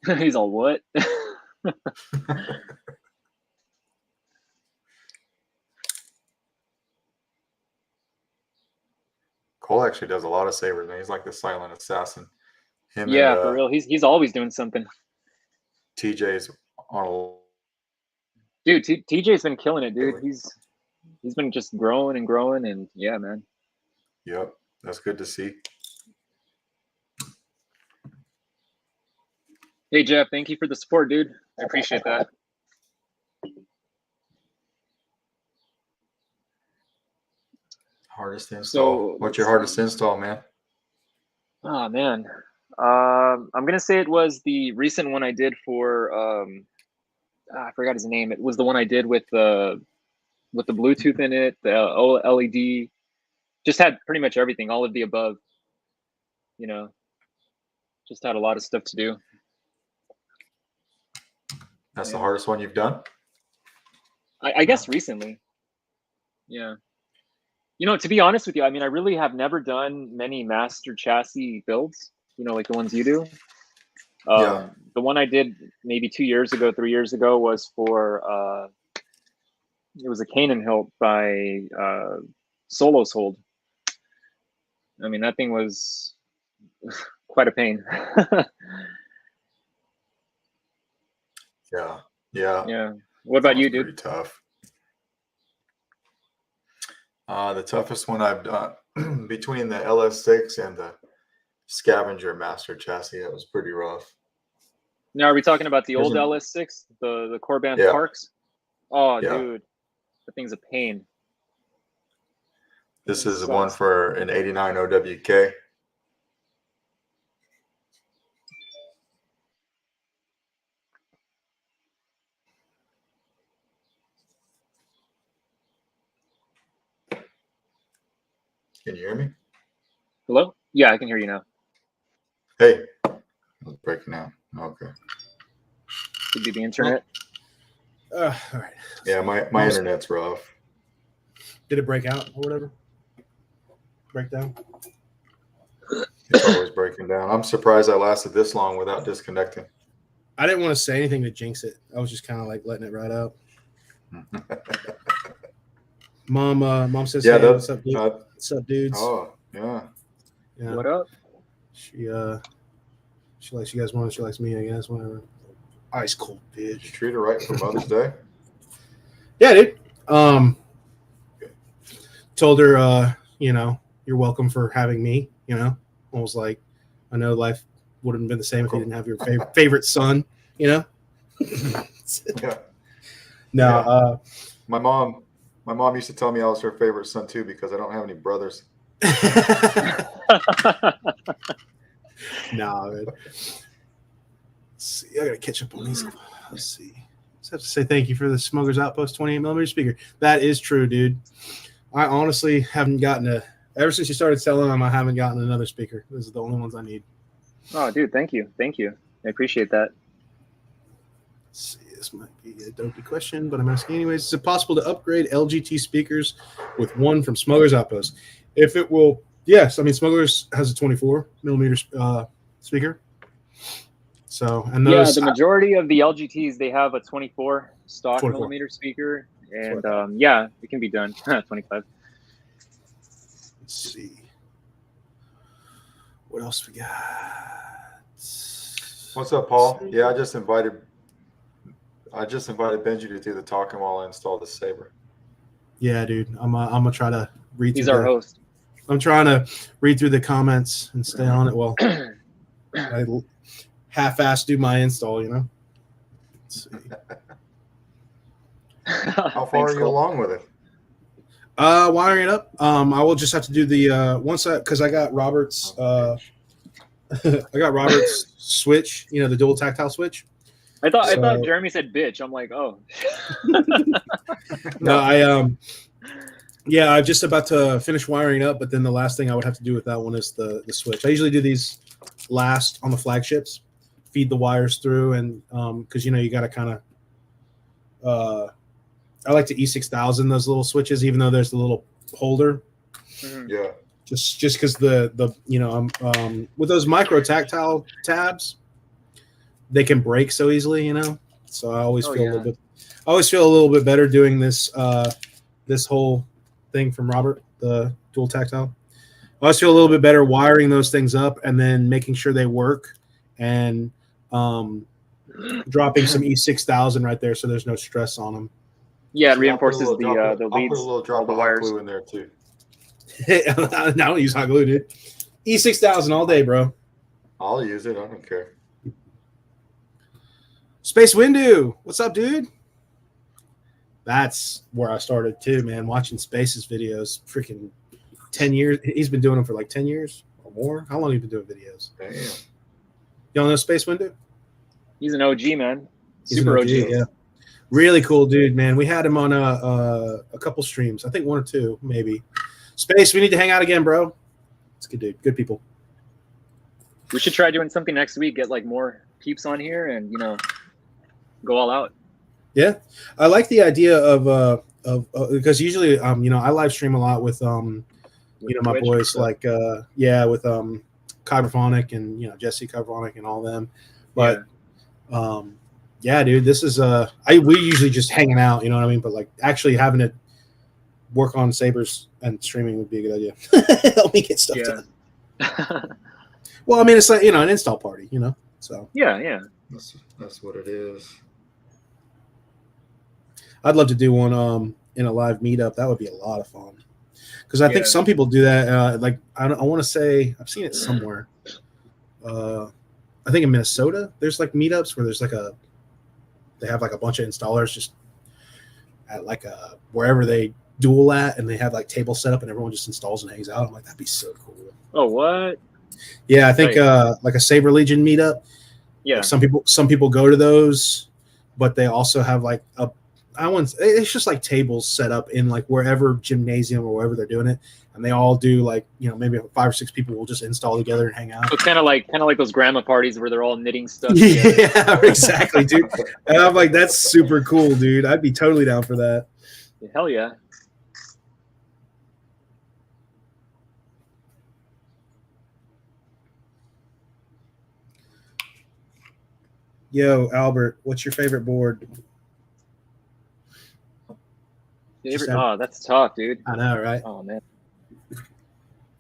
He's all what? Cole actually does a lot of Sabers, man. He's like the silent assassin. Yeah, for real. He's always doing something. TJ's on a... Dude, TJ's been killing it, dude. He's been just growing and growing, and yeah, man. Yep, that's good to see. Hey, Jeff, thank you for the support, dude. I appreciate that. Hardest install. What's your hardest install, man? Oh, man. I'm going to say it was the recent one I did for, I forgot his name. It was the one I did with the Bluetooth in it, the OLED. Just had pretty much everything, all of the above. You know, just had a lot of stuff to do. That's the hardest one you've done? I guess recently. Yeah. You know, to be honest with you, I mean, I really have never done many master chassis builds, you know, like the ones you do. Yeah. The one I did maybe 2 years ago, 3 years ago was for, it was a Canaan Hilt by Solos Hold. I mean, that thing was quite a pain. Yeah. Yeah. What about you, dude? Pretty tough. The toughest one I've done between the LS6 and the Scavenger Master chassis, that was pretty rough. Now, are we talking about the old Isn't- LS6, the Corband Yeah. Parks? Oh, Yeah. dude, that thing's a pain. This It is one sucks. for an 89 OWK. Can you hear me? Hello? Yeah, I can hear you now. Hey, I was breaking out. Okay. Could be the internet. All right. Yeah, my internet's rough. Did it break out or whatever? Breakdown? It's always breaking down. I'm surprised I lasted this long without disconnecting. I didn't want to say anything to jinx it. I was just kind of like letting it ride out. Mom says, Yeah, hey, that- what's up, dude? What's up, dudes? Oh, yeah. Yeah. What up? She likes you guys more than she likes me, I guess. Whatever. Ice cold Did you bitch. treat her right for Mother's Day? Yeah, dude. Told her, you're welcome for having me. I was like, I know life wouldn't have been the same if you didn't have your favorite son. Yeah. No. My mom used to tell me I was her favorite son too because I don't have any brothers. Nah, man. Let's see. I gotta catch up on these. Let's see. Just have to say thank you for the Smuggler's Outpost 28mm speaker. That is true, dude. I honestly haven't gotten ever since you started selling them, I haven't gotten another speaker. Those are the only ones I need. Oh, dude, thank you. I appreciate that. Let's see, this might be a dopey question, but I'm asking anyways. Is it possible to upgrade LGT speakers with one from Smuggler's Outpost? If it will, yes. I mean, Smuggler's has a 24mm speaker. So, and those, the majority of the LGTs, they have a 24 stock 24. millimeter speaker, and That's it can be done. 25. Let's see. What else we got? What's up, Paul? Yeah, I just invited Benji to do the talking while I install the Saber. Yeah, dude. I'm gonna try to read. He's through our host. I'm trying to read through the comments and stay on it. Well, I half-assed do my install. Let's see. How far are you along with it? Wiring it up. I will just have to do the because I got Robert's. I got Robert's switch. The dual tactile switch. I thought Jeremy said bitch. I'm like, oh. No, I'm just about to finish wiring up, but then the last thing I would have to do with that one is the switch. I usually do these last on the flagships, feed the wires through, and because you got to kind of. I like to E6000 those little switches, even though there's the little holder. Yeah. Just because the with those micro tactile tabs, they can break so easily, So I always feel a little bit better doing this this whole thing from Robert, the dual tactile. I always feel a little bit better wiring those things up and then making sure they work and dropping some E6000 right there so there's no stress on them. Yeah, it reinforces the leads. I'll put a little drop of hot glue in there too. I don't use hot glue, dude. E6000 all day, bro. I'll use it. I don't care. Space Windu, what's up, dude? That's where I started too, man. Watching Space's videos, freaking 10 years. He's been doing them for like 10 years or more. How long have you been doing videos? Damn. Y'all know Space Windu? He's an OG, man. He's Super an OG. Yeah. Really cool dude, man. We had him on a couple streams. I think one or two, maybe. Space, we need to hang out again, bro. It's good dude. Good people. We should try doing something next week. Get like more peeps on here, and go all out. Yeah, I like the idea of because usually I live stream a lot with my Twitch boys like with Kyberphonic and Jesse Kyberphonic and all them, but dude, this is we usually just hanging out, you know what I mean, but like actually having it work on Sabers and streaming would be a good idea. Help me get stuff done. Well, I mean, it's like an install party, so yeah. That's what it is. I'd love to do one in a live meetup. That would be a lot of fun. Because I think some people do that. Like I want to say I've seen it somewhere. I think in Minnesota, there's like meetups where there's like they have like a bunch of installers just at like wherever they duel at, and they have like tables set up and everyone just installs and hangs out. I'm like, that'd be so cool. Oh, what? Yeah, I think like a Saber Legion meetup. Yeah. Like some people go to those, but they also have like it's just like tables set up in like wherever gymnasium or wherever they're doing it, and they all do like, you know, maybe 5 or 6 people will just install together and hang out. So it's kind of like those grandma parties where they're all knitting stuff. Yeah, exactly, dude. And I'm like, that's super cool, dude. I'd be totally down for that. Hell yeah. Yo, Albert, what's your favorite board? Oh, that's tough, dude. I know, right? Oh man,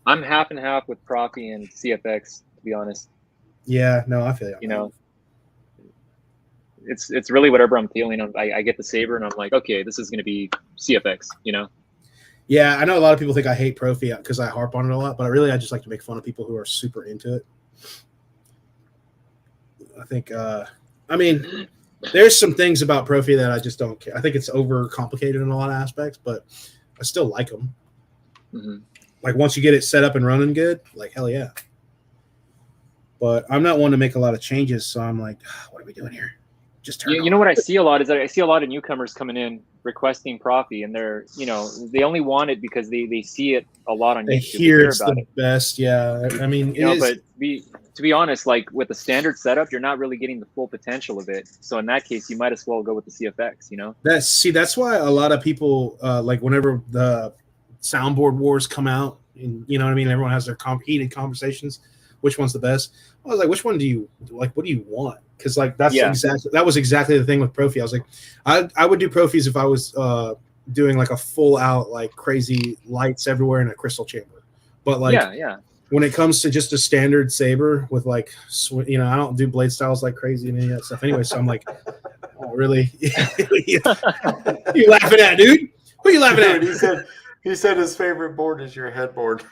I'm half and half with Profi and CFX, to be honest. Yeah, no, I feel you. You know, it's really whatever I'm feeling. I get the Saber and I'm like, okay, this is going to be CFX. You know. Yeah, I know a lot of people think I hate Profi because I harp on it a lot, but I just like to make fun of people who are super into it. I think, I mean, there's some things about Profi that I just don't care. I think it's overcomplicated in a lot of aspects, but I still like them. Mm-hmm. Like once you get it set up and running good, like hell yeah. But I'm not one to make a lot of changes, so I'm like, what are we doing here? Just turn. You know what I see a lot is that I see a lot of newcomers coming in requesting Profi, and they're, you know, they only want it because they see it a lot on they YouTube. Hear it's about the best, yeah. I mean, but to be honest, like with the standard setup, you're not really getting the full potential of it. So in that case, you might as well go with the CFX. You know. That's why a lot of people like whenever the soundboard wars come out, and you know what I mean, everyone has their heated conversations. Which one's the best? I was like, which one do you like? What do you want? Because like that was exactly the thing with Profi. I was like, I would do Profis if I was doing like a full out like crazy lights everywhere in a crystal chamber. But like, when it comes to just a standard Saber with like, you know, I don't do blade styles like crazy and any of that stuff anyway. So I'm like, oh really? You laughing at, dude? Who are you laughing at? He said his favorite board is your headboard.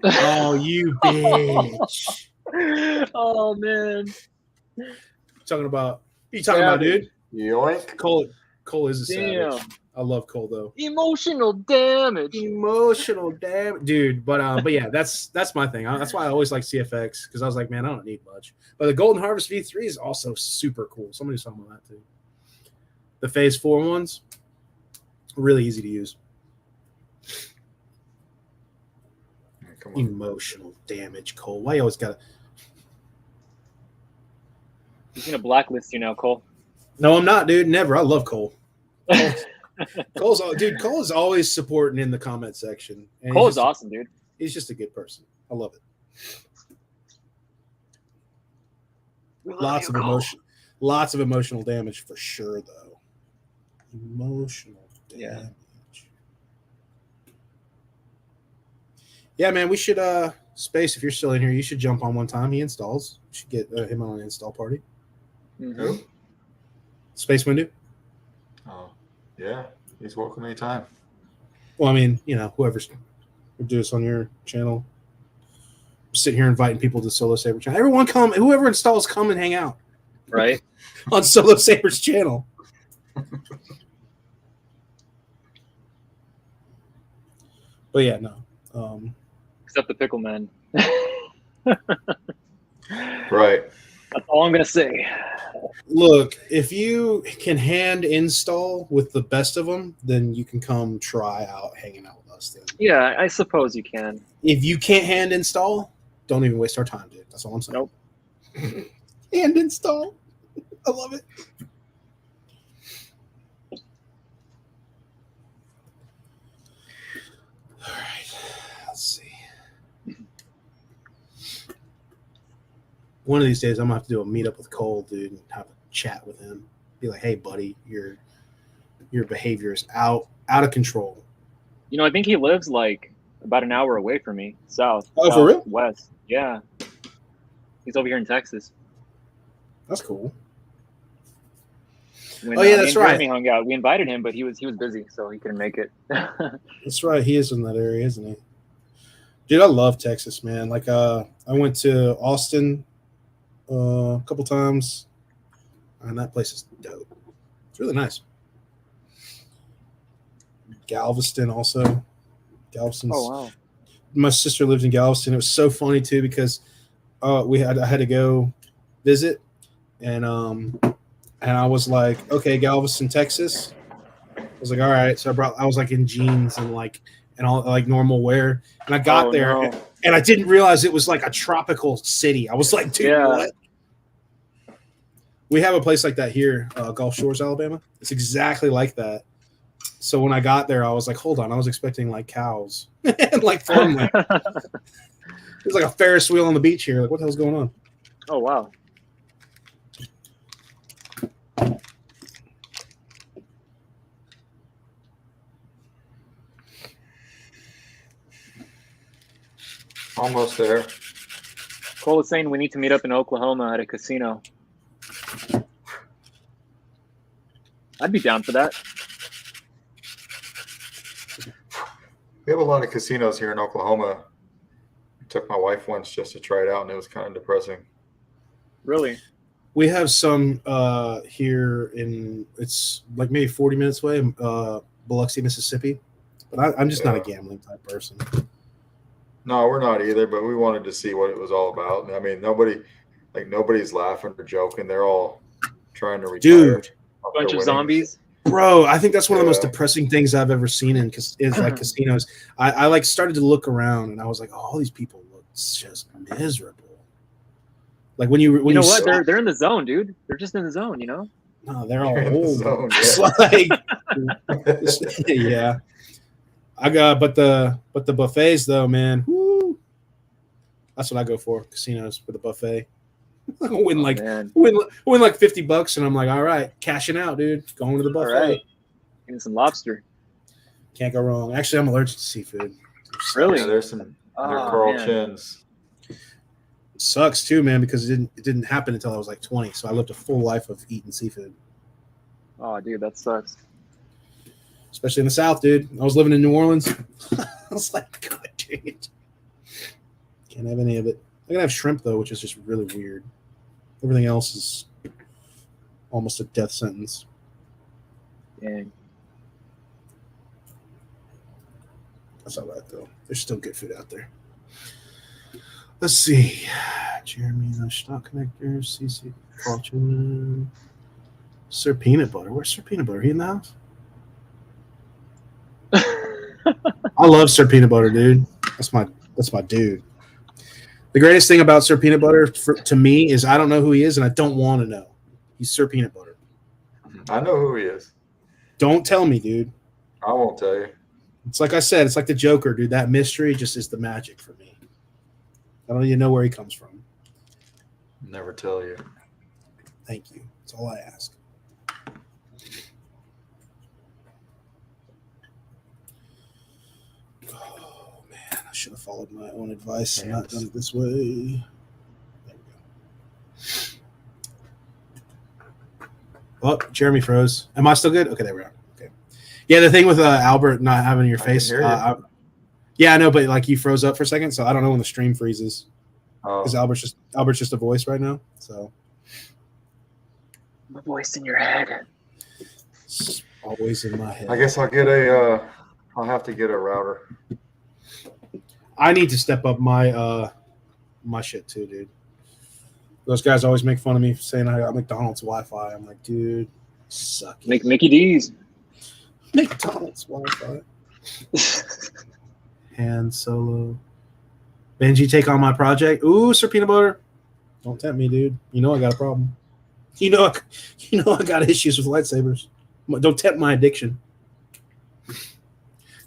Oh, you bitch. Oh man. Talking about dude? Yoink. Cole is a savage. I love Cole though. Emotional damage, dude. But yeah, that's my thing. That's why I always like CFX, because I was like, man, I don't need much. But the Golden Harvest V3 is also super cool. Somebody's talking about that too. The Phase 4 ones, really easy to use. Emotional damage, Cole. Why you always gotta? He's gonna blacklist you now, Cole. No, I'm not, dude. Never. I love Cole. Cole is always supporting in the comment section. And Cole is awesome, dude. He's just a good person. I love it. Lots of emotional damage for sure, though. Emotional damage. Yeah, man, we should Space, if you're still in here, you should jump on one time. He installs. You should get him on an install party. Who? Space Windu. Oh, yeah. He's welcome anytime. Well, I mean, you know, whoever's do this on your channel. I'm sitting here inviting people to Solo Saber channel. Everyone come, whoever installs, come and hang out. Right. On Solo Saber's channel. But yeah, no. Except the pickle man. Right. That's all I'm gonna say. Look, if you can hand install with the best of them, then you can come try out hanging out with us. Then. Yeah, I suppose you can. If you can't hand install, don't even waste our time, dude. That's all I'm saying. Nope. Hand install. I love it. All right. Let's see. One of these days, I'm gonna have to do a meetup with Cole, dude, and have a chat with him. Be like, "Hey, buddy, your behavior is out of control." You know, I think he lives like about an hour away from me, south. Oh, for real? West. Yeah. He's over here in Texas. That's cool. when Oh, yeah, me that's and Jeremy right. hung out. We invited him, but he was busy, so he couldn't make it. That's right. He is in that area, isn't he? Dude, I love Texas, man. Like, I went to Austin a couple times, and that place is dope. It's really nice. Galveston also. Galveston's. Oh wow. My sister lived in Galveston. It was so funny too because I had to go visit, and I was like, okay, Galveston, Texas. I was like, all right. So I was like in jeans and all like normal wear, and I got there, No. and I didn't realize it was like a tropical city. I was like, dude, Yeah. what? We have a place like that here, Gulf Shores, Alabama. It's exactly like that. So when I got there, I was like, hold on, I was expecting like cows and like farmland. There's like a Ferris wheel on the beach here. Like, what the hell's going on? Oh wow. Almost there. Cole is saying we need to meet up in Oklahoma at a casino. I'd be down for that. We have a lot of casinos here in Oklahoma. I took my wife once just to try it out, and it was kind of depressing. Really? We have some here it's like maybe 40 minutes away, Biloxi, Mississippi. But I'm just not a gambling type person. No, we're not either, but we wanted to see what it was all about. I mean, nobody's laughing or joking. They're all trying to retire. Dude. Bunch of zombies. Bro, I think that's one of the most depressing things I've ever seen is like casinos. I like started to look around and I was like, oh, all these people look just miserable. Like when you know what? They're in the zone, dude. They're just in the zone, you know? No, they're all in the old. zone, It's like yeah. But the buffets though, man. Woo, that's what I go for. Casinos for the buffet. win like $50 and I'm like, all right, cashing out, dude. Going to the buffet. All right. Getting some lobster. Can't go wrong. Actually, I'm allergic to seafood. Really? Yeah, there's some Carl Chins. Sucks too, man, because it didn't happen until I was like 20. So I lived a full life of eating seafood. Oh, dude, that sucks. Especially in the South, dude. I was living in New Orleans. I was like, God dang it. Can't have any of it. I can have shrimp though, which is just really weird. Everything else is almost a death sentence. Dang. That's all right though. There's still good food out there. Let's see. Jeremy, the stock connectors, CC, Fortune, Sir Peanut Butter. Where's Sir Peanut Butter? He in the house? I love Sir Peanut Butter, dude. That's my dude. The greatest thing about Sir Peanut Butter to me is I don't know who he is and I don't want to know. He's Sir Peanut Butter. I know who he is. Don't tell me, dude. I won't tell you. It's like I said, it's like the Joker, dude. That mystery just is the magic for me. I don't even know where he comes from. Never tell you. Thank you. That's all I ask. Oh, man. I should have followed my own advice and not done it this way. There we go. Oh, Jeremy froze. Am I still good? Okay, there we are. Okay. Yeah, the thing with Albert not having your face. Yeah, I know, but like you froze up for a second, so I don't know when the stream freezes. Because Albert's just a voice right now. So The voice in your head. it's always in my head. I guess I'll have to get a router. I need to step up my my shit too, dude. Those guys always make fun of me for saying I got McDonald's Wi-Fi. I'm like, dude, suck it. Make Mickey D's. McDonald's Wi-Fi. Han Solo. Benji, take on my project. Ooh, Sir Peanut Butter. Don't tempt me, dude. You know I got a problem. You know I got issues with lightsabers. Don't tempt my addiction.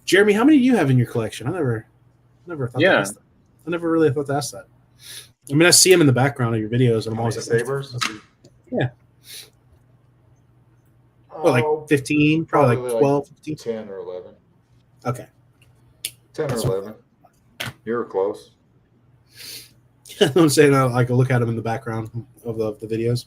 Jeremy, how many do you have in your collection? I never thought to ask that. I never really thought to ask that. I mean, I see them in the background of your videos, and I'm always like, sabers. Yeah. Well, like 15, probably like 12, 15. 10 or 11. Okay. 10 or 11. You were close. I'm saying I like look at them in the background of the videos.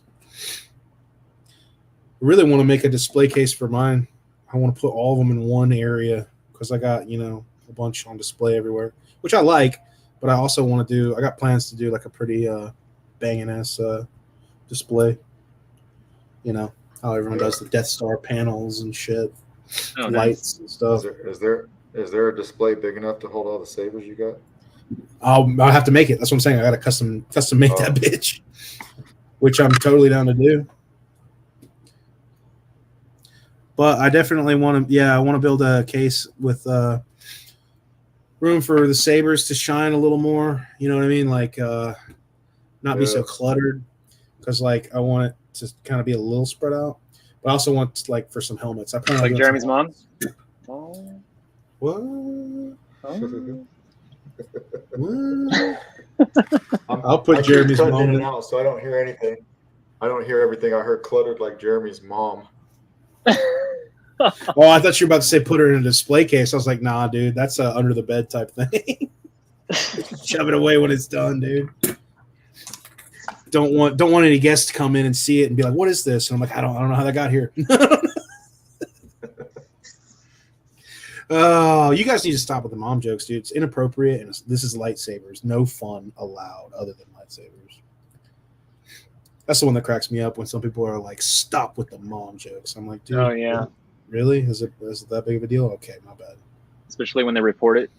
really want to make a display case for mine. I want to put all of them in one area because I got, a bunch on display everywhere, which I like, but I also want to do, I got plans to do like a pretty banging ass display. How everyone does the Death Star panels and shit, lights and stuff. Is there a display big enough to hold all the sabers you got? I'll have to make it. That's what I'm saying. I got to custom make that bitch, which I'm totally down to do. But I definitely want to. I want to build a case with room for the sabers to shine a little more. You know what I mean? Like not be so cluttered, because like I want it to kind of be a little spread out. But I also want like for some helmets. I plan like Jeremy's mom. What? Oh. I'll put Jeremy's mom in out, so I don't hear anything. I don't hear everything. I heard cluttered like Jeremy's mom. Oh, I thought you were about to say put her in a display case. I was like, nah, dude, that's a under the bed type thing. Shove it away when it's done, dude. Don't want any guests to come in and see it and be like, what is this? And I'm like, I don't know how that got here. Oh, you guys need to stop with the mom jokes, dude. It's inappropriate, and this is lightsabers. No fun allowed other than lightsabers. That's the one that cracks me up when some people are like, stop with the mom jokes. I'm like, dude. Oh, yeah. Really? Is it that big of a deal? Okay, my bad. Especially when they report it.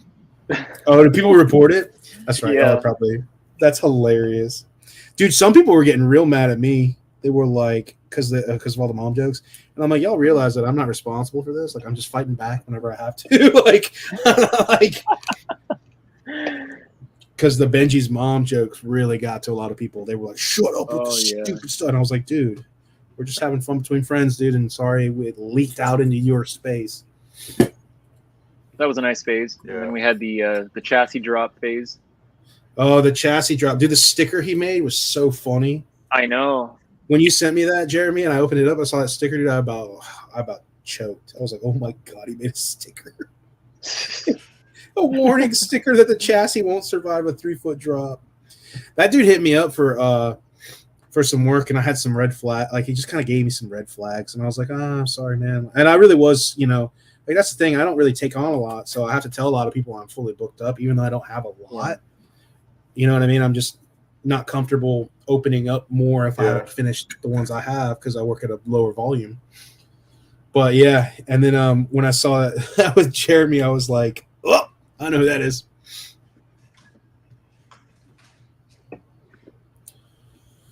Oh, do people report it? That's right. Yeah. Oh, probably. That's hilarious. Dude, some people were getting real mad at me. They were like, because of all the mom jokes. And I'm like, y'all realize that I'm not responsible for this? Like, I'm just fighting back whenever I have to. like, because the Benji's mom jokes really got to a lot of people. They were like, shut up with the stupid stuff. And I was like, dude, we're just having fun between friends, dude. And sorry, it leaked out into your space. That was a nice phase. Yeah. And then we had the chassis drop phase. Oh, the chassis drop. Dude, the sticker he made was so funny. I know. When you sent me that, Jeremy, and I opened it up, I saw that sticker, dude, I about choked. I was like, oh my God, he made a sticker. A warning sticker that the chassis won't survive a 3-foot drop. That dude hit me up for some work, and I had some red flag. Like, he just kind of gave me some red flags, and I was like, I'm sorry, man. And I really was, like, that's the thing. I don't really take on a lot, so I have to tell a lot of people I'm fully booked up, even though I don't have a lot. Yeah. You know what I mean? I'm just not comfortable opening up more if I have finished the ones I have because I work at a lower volume. But yeah, and then when I saw that with Jeremy, I was like, oh, I know who that is.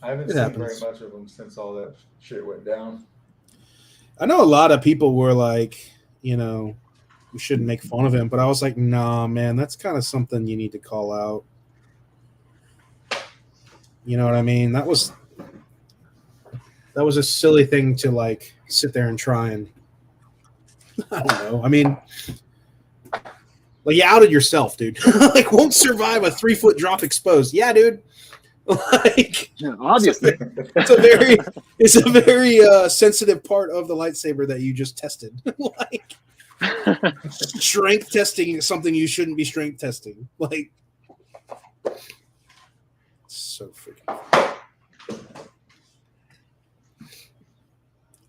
I haven't seen very much of them since all that shit went down. I know a lot of people were like, we shouldn't make fun of him, but I was like, nah, man, that's kind of something you need to call out. You know what I mean? That was a silly thing to like sit there and try and I don't know. I mean, like you outed yourself, dude. Like won't survive a 3-foot drop exposed. Yeah, dude. Like obviously, it's a very sensitive part of the lightsaber that you just tested. Like strength testing is something you shouldn't be strength testing. Like. So freaking.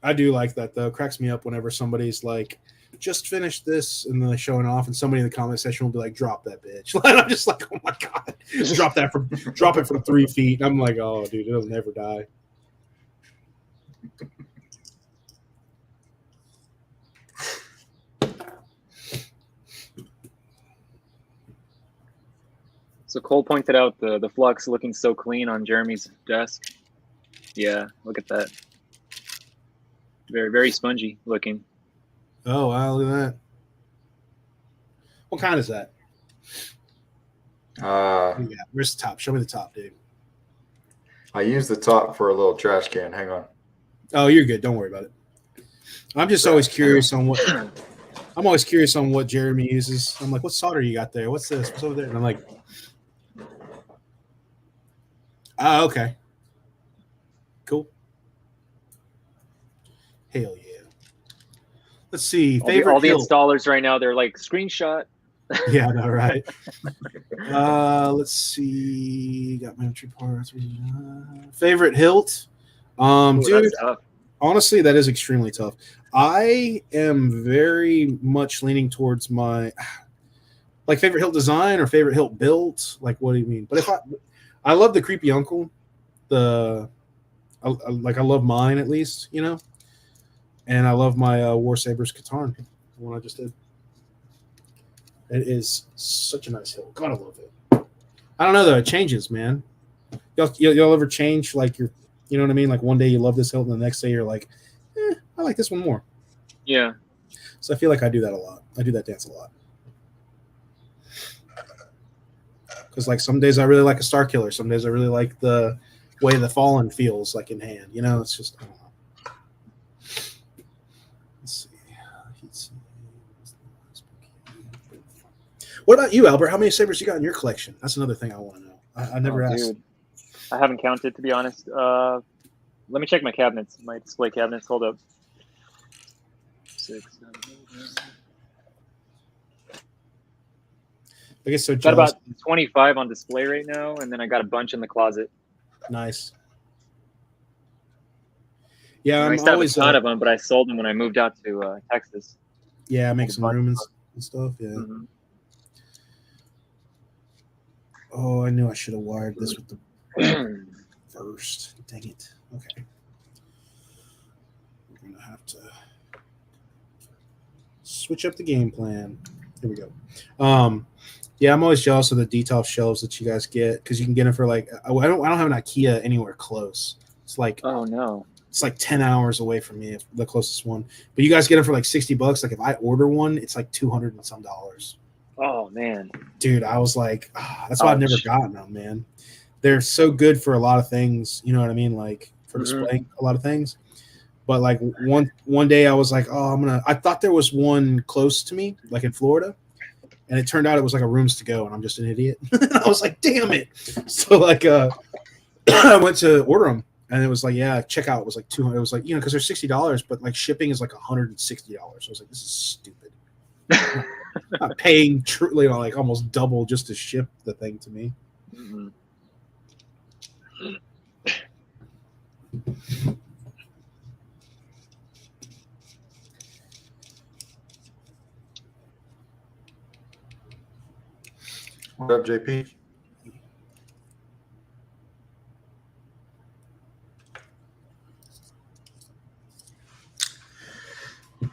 I do like that though. It cracks me up whenever somebody's like, "Just finished this," and then they're showing off, and somebody in the comment section will be like, "Drop that bitch!" And I'm just like, "Oh my God, drop it from 3 feet." And I'm like, "Oh, dude, it'll never die." So Cole pointed out the flux looking so clean on Jeremy's desk. Yeah, look at that. Very, very spongy looking. Oh, wow, look at that. What kind is that? Where's the top? Show me the top, dude. I use the top for a little trash can. Hang on. Oh, you're good. Don't worry about it. I'm just always curious on what Jeremy uses. I'm like, what solder you got there? What's this? What's over there? And I'm like, oh, okay. Cool. Hell yeah. Let's see. All the installers right now, they're like, screenshot. Yeah, I know, right? Let's see. Got military parts. Favorite hilt. Dude, Honestly, that is extremely tough. I am very much leaning towards my like favorite hilt design or favorite hilt built. Like, what do you mean? But if I love the creepy uncle, I love mine at least, you know, and I love my War Sabers Katarn, the one I just did. It is such a nice hilt. God, I love it. I don't know though. It changes, man. Y'all ever change like your, you know what I mean? Like one day you love this hilt, and the next day you're like, I like this one more. Yeah. So I feel like I do that a lot. I do that dance a lot. Because like some days I really like a Star Killer. Some days I really like the way the Fallen feels like in hand. You know, it's just, I don't know. Let's see. What about you, Albert? How many sabers you got in your collection? That's another thing I want to know. I never asked. Dude. I haven't counted, to be honest. Let me check my cabinets, my display cabinets. Hold up. 6, 7, 8, 9. I guess so. Got about 25 on display right now, and then I got a bunch in the closet. Nice. Yeah, I used to have a ton of them, but I sold them when I moved out to Texas. Yeah, make some room and stuff. Yeah. Mm-hmm. Oh, I knew I should have wired this with the first. Dang it. Okay. We're going to have to switch up the game plan. Here we go. Yeah, I'm always jealous of the detail shelves that you guys get because you can get them for like I don't have an IKEA anywhere close. It's like oh no, it's like 10 hours away from me, the closest one. But you guys get them for like $60. Like if I order one, it's like $200 and some dollars. Oh man, dude, I was like, that's why I've never gotten them, man. They're so good for a lot of things, you know what I mean? Like for displaying a lot of things. But like one day I was like, I thought there was one close to me, like in Florida. And it turned out it was like a rooms to go, and I'm just an idiot. I was like, damn it. So like I went to order them, and it was like, yeah, checkout was like $200. It was like, you know, because they're $60, but like shipping is like $160. I was like, this is stupid. I'm paying truly like almost double just to ship the thing to me. Mm-hmm. What up, JP? I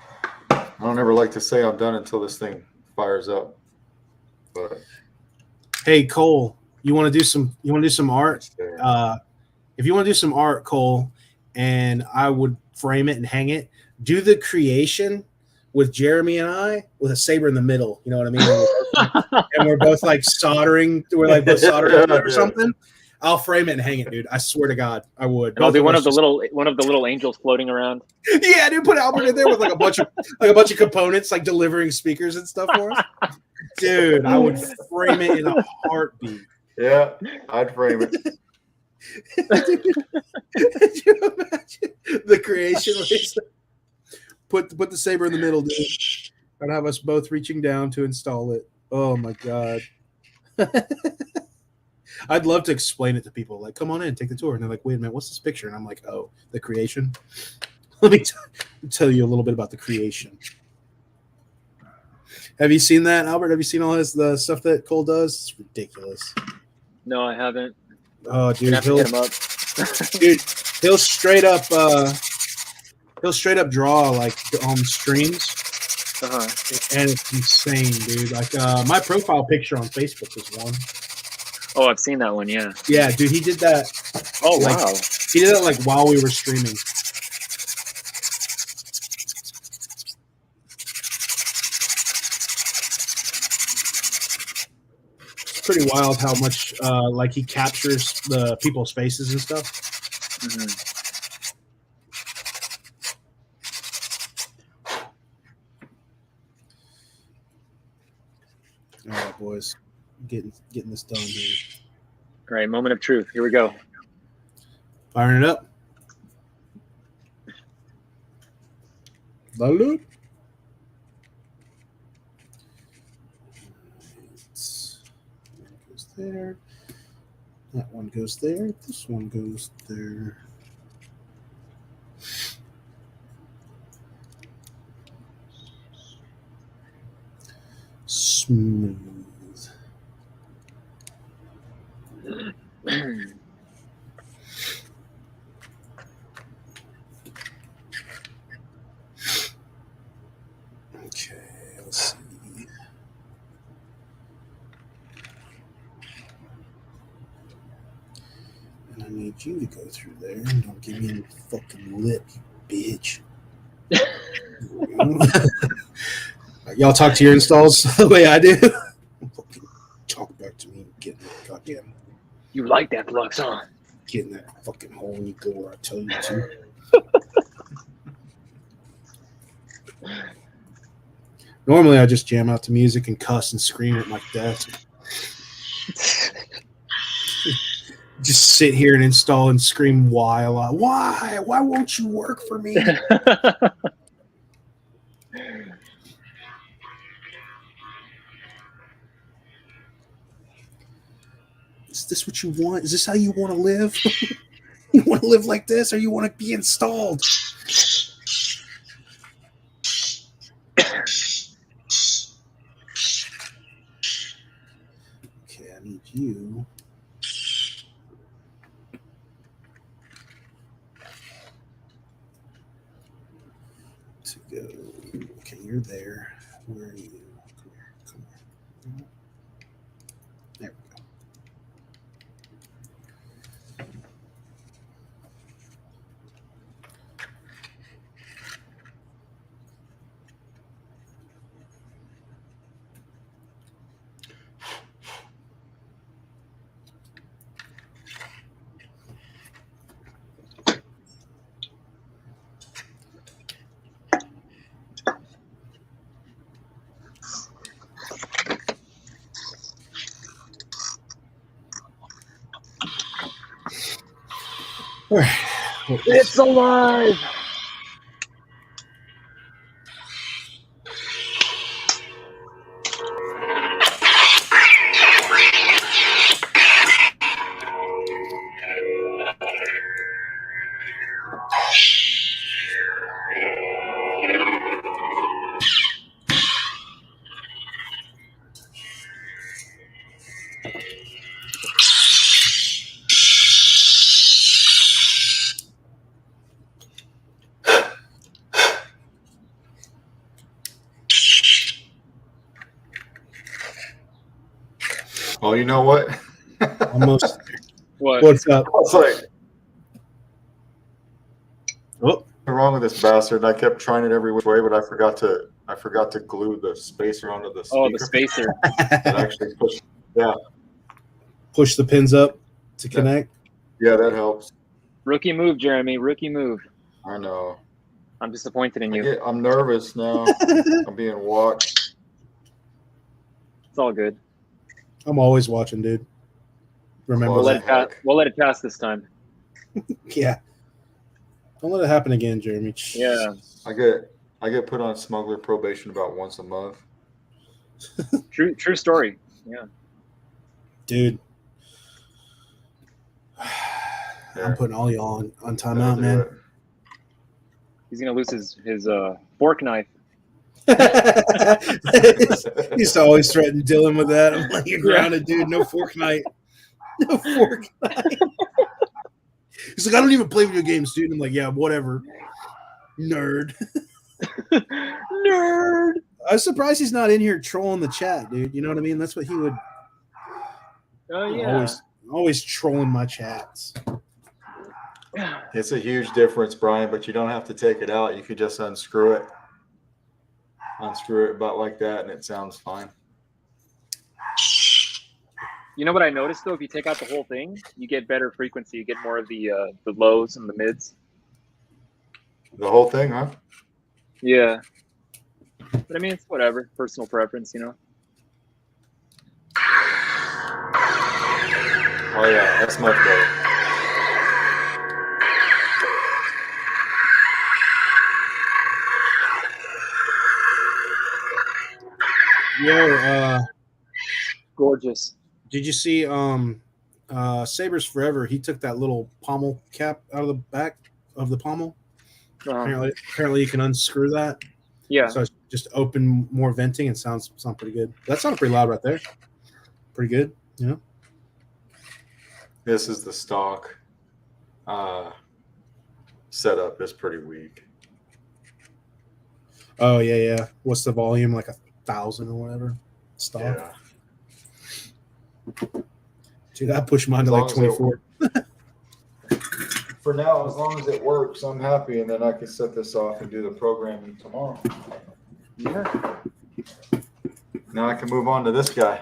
don't ever like to say I'm done until this thing fires up. But hey, Cole, you want to do some art? If you want to do some art, Cole, and I would frame it and hang it, do the creation with Jeremy and I with a saber in the middle. You know what I mean? And we're both like soldering. We're like both soldering or something. I'll frame it and hang it, dude. I swear to God, I would. And I'll do one of the little angels floating around. Yeah, dude, put Albert in there with like a bunch of components, like delivering speakers and stuff for us. Dude, I would frame it in a heartbeat. Yeah, I'd frame it. Could you imagine the creation race? Put the saber in the middle, dude. I'd have us both reaching down to install it. Oh my God. I'd love to explain it to people. Like, come on in, take the tour. And they're like, wait a minute, what's this picture? And I'm like, oh, the creation. Let me tell you a little bit about the creation. Have you seen that, Albert? Have you seen all the stuff that Cole does? It's ridiculous. No, I haven't. Oh, dude, hit him up. Dude, he'll straight up draw like on streams. And it's insane, dude. Like my profile picture on Facebook is one. Oh, I've seen that one. Yeah. Yeah, dude, he did that. Oh, like, wow. He did that like while we were streaming. It's pretty wild how much like he captures the people's faces and stuff. Mm-hmm. All right, boys, getting this done here. All right, moment of truth. Here we go. Firing it up. One goes there. That one goes there. This one goes there. Smooth. Okay, let's see. And I need you to go through there and don't give me any fucking lip, you bitch. Y'all talk to your installs the way I do. Fucking talk back to me and get in that goddamn. You like that flux, huh? Get in that fucking hole and you go where I tell you to. Normally, I just jam out to music and cuss and scream at my desk. Just sit here and install and scream why a lot. Why? Why won't you work for me? Is this what you want? Is this how you want to live? You want to live like this, or you want to be installed? Okay, I need you. To go. Okay, you're there. Where are you? Come here. Come here. There we go. All right. It's alive. Oh, you know what? Almost. What? What's up? It's like, Oh, what's wrong with this bastard? I kept trying it every which way, but I forgot to glue the spacer onto the speaker. Oh, the spacer. It actually pushed. Yeah, push the pins up to connect. yeah, that helps. Rookie move, Jeremy. Rookie move. I know. I'm disappointed in you. I'm nervous now. I'm being watched. It's all good. I'm always watching, dude. Remember We'll Close that. we'll let it pass this time. Yeah. Don't let it happen again, Jeremy. Yeah. I get put on smuggler probation about once a month. True story. Yeah. Dude. Yeah. I'm putting all y'all on That'll timeout, do man. it. He's gonna lose his fork knife. He used to always threaten Dylan with that. I'm like, you're grounded, dude. No fork night. No fork night. He's like, I don't even play video games, dude. I'm like, yeah, whatever. Nerd. Nerd. I was surprised he's not in here trolling the chat, dude. You know what I mean? That's what he would Oh yeah. always trolling my chats. It's a huge difference, Brian, but you don't have to take it out. You could just unscrew it. Unscrew it about like that, and it sounds fine. You know what I noticed though? If you take out the whole thing, you get better frequency. You get more of the lows and the mids. The whole thing, huh? Yeah. But I mean, it's whatever. Personal preference, you know. Oh yeah, that's much better. Yo, Gorgeous. did you see Saber's Forever? He took that little pommel cap out of the back of the pommel. Uh-huh. Apparently you can unscrew that. Yeah. So it's just open more venting and sounds pretty good. That sounded pretty loud right there. Pretty good, you know. This is the stock. Setup is pretty weak. Oh yeah. What's the volume? Like 1,000 or whatever. Stock. Yeah. Dude, I pushed mine to like 24. For now, as long as it works, I'm happy, and then I can set this off and do the programming tomorrow. Yeah. Now I can move on to this guy.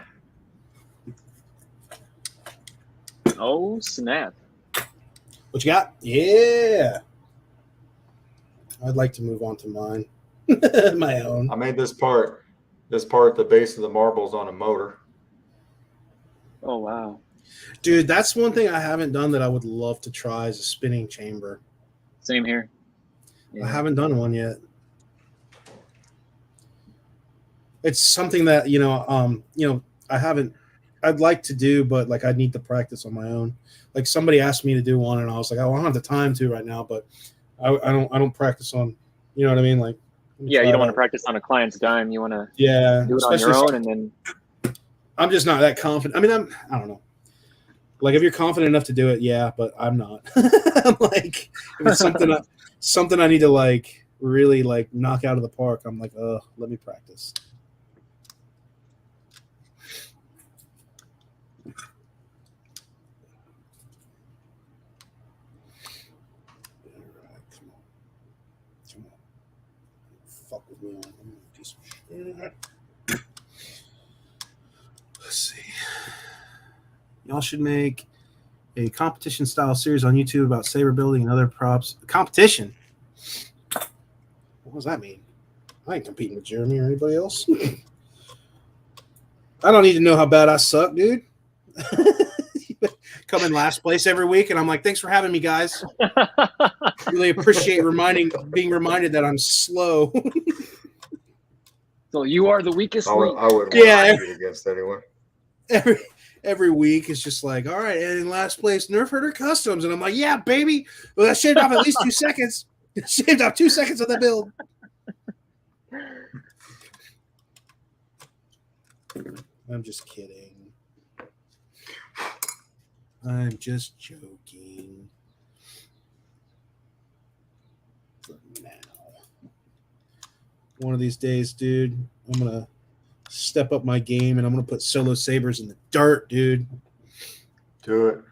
Oh snap! What you got? Yeah. I'd like to move on to mine. My own. I made this part. The base of the marble's on a motor. Oh wow. Dude, that's one thing I haven't done that I would love to try is a spinning chamber. Same here. I haven't done one yet. It's something that, I haven't, I'd like to do, but like I need to practice on my own. Like somebody asked me to do one and I was like, I don't have the time to right now, but I don't practice on, you know what I mean? Like, yeah, you don't want to practice on a client's dime. You want to do it on your own, and then I'm just not that confident. I mean, I don't know. Like if you're confident enough to do it, yeah, but I'm not. I'm like, if it's something I need to like really like knock out of the park, I'm like, let me practice. Come on. Fuck with me on a piece of shit. Let's see. Y'all should make a competition style series on YouTube about saber building and other props. Competition? What does that mean? I ain't competing with Jeremy or anybody else. I don't need to know how bad I suck, dude. Come in last place every week, and I'm like, thanks for having me, guys. Really appreciate being reminded that I'm slow. So you are the weakest link. I wouldn't want to compete against anyone. Every week it's just like, all right, and in last place, Nerf Herder Customs. And I'm like, yeah, baby. Well, I shaved off at least 2 seconds. Shaved off 2 seconds of the build. I'm just kidding. I'm just joking. For now. One of these days, dude, I'm going to step up my game and I'm going to put solo sabers in the dirt, dude. Do it.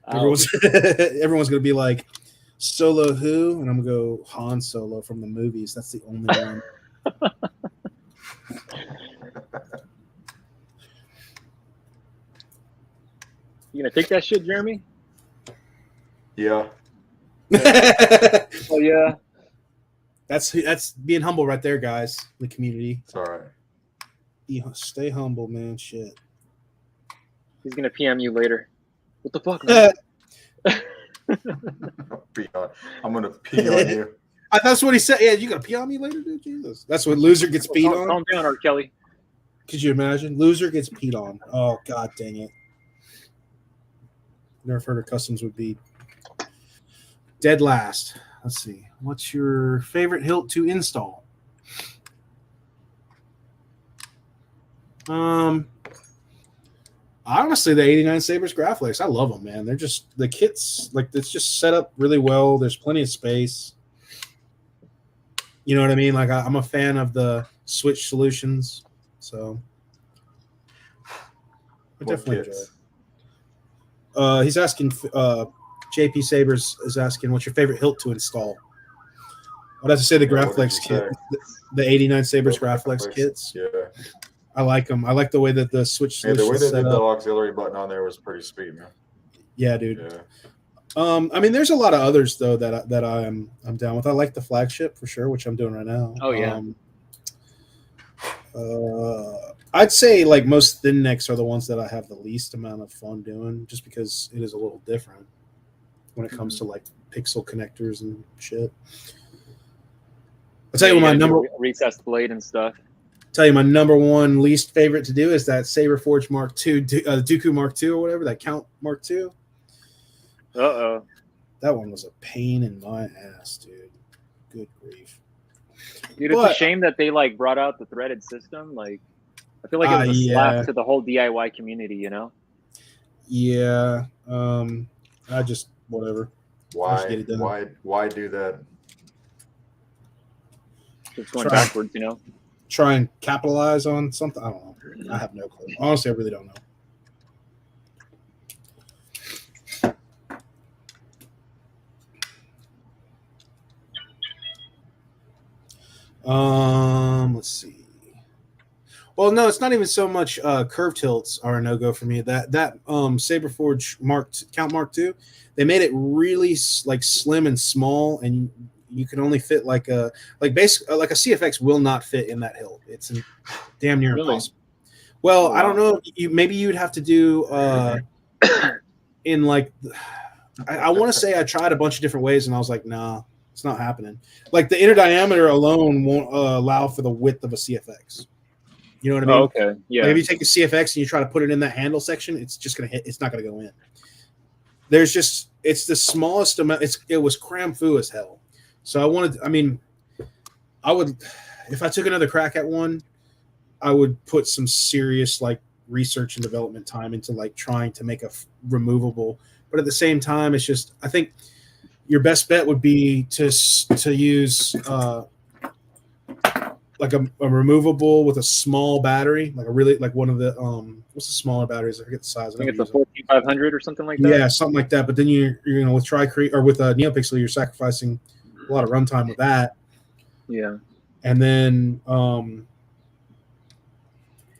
Everyone's going to be like, Solo who? And I'm going to go Han Solo from the movies. That's the only one. You gonna take that shit, Jeremy? Yeah. Oh yeah. That's being humble right there, guys. The community. It's all right. Stay humble, man. Shit. He's gonna PM you later. What the fuck, man? I'm gonna pee on you. That's what he said. Yeah, you gonna pee on me later, dude? Jesus. That's what loser gets peed on. Calm down, R. Kelly. Could you imagine? Loser gets peed on. Oh god dang it. Nerf Herder Customs would be dead last. Let's see. What's your favorite hilt to install? Honestly, the 89 Sabers Graphics. I love them, man. They're just the kits, like it's just set up really well. There's plenty of space. You know what I mean? Like I'm a fan of the Switch solutions, so I definitely enjoy it. He's asking. JP Sabers is asking, "What's your favorite hilt to install?" I'd have to say the Graphics kit, the 89 Sabers Graphics kits. Yeah. I like them. I like the way that the Switch solution the way they did the up. auxiliary button on there was pretty sweet, man. Yeah, dude. Yeah. I mean, there's a lot of others though that I'm down with. I like the flagship for sure, which I'm doing right now. Oh yeah. I'd say like most thin necks are the ones that I have the least amount of fun doing, just because it is a little different when it comes to like pixel connectors and shit. I'll tell you what my number recessed blade and stuff. Tell you my number one least favorite to do is that Saber Forge Mark II, Dooku Mark II or whatever, that Count Mark II. Uh-oh. That one was a pain in my ass, dude. Good grief. Dude, it's a shame that they like brought out the threaded system. Like, I feel like it was a slap to the whole DIY community, you know? Yeah. I just whatever. Why? Get it done. Why do that? Just going backwards, you know? Try and capitalize on something. I don't know. I have no clue. Honestly, I really don't know. Let's see. Well, no, it's not even so much curved hilts are a no-go for me. That Saber Forge Count Mark II, they made it really like slim and small, and you can only fit like a CFX will not fit in that hilt. It's damn near impossible. Well, I don't know. Maybe you'd have to do in like I want to say I tried a bunch of different ways, and I was like, nah, it's not happening. Like the inner diameter alone won't allow for the width of a CFX. You know what I mean? Oh, okay. Yeah. Like if you take a CFX and you try to put it in that handle section, it's just gonna hit. It's not gonna go in. It's the smallest amount. It was cram foo as hell. So I would, if I took another crack at one, I would put some serious like research and development time into like trying to make a removable. But at the same time, it's just I think your best bet would be to use like a removable with a small battery, like a really like one of the what's the smaller batteries? I forget the size. I think it's a 14500 or something like that. Yeah, something like that. But then you're with TriCrete or with NeoPixel, you're sacrificing a lot of runtime with that. Yeah. And then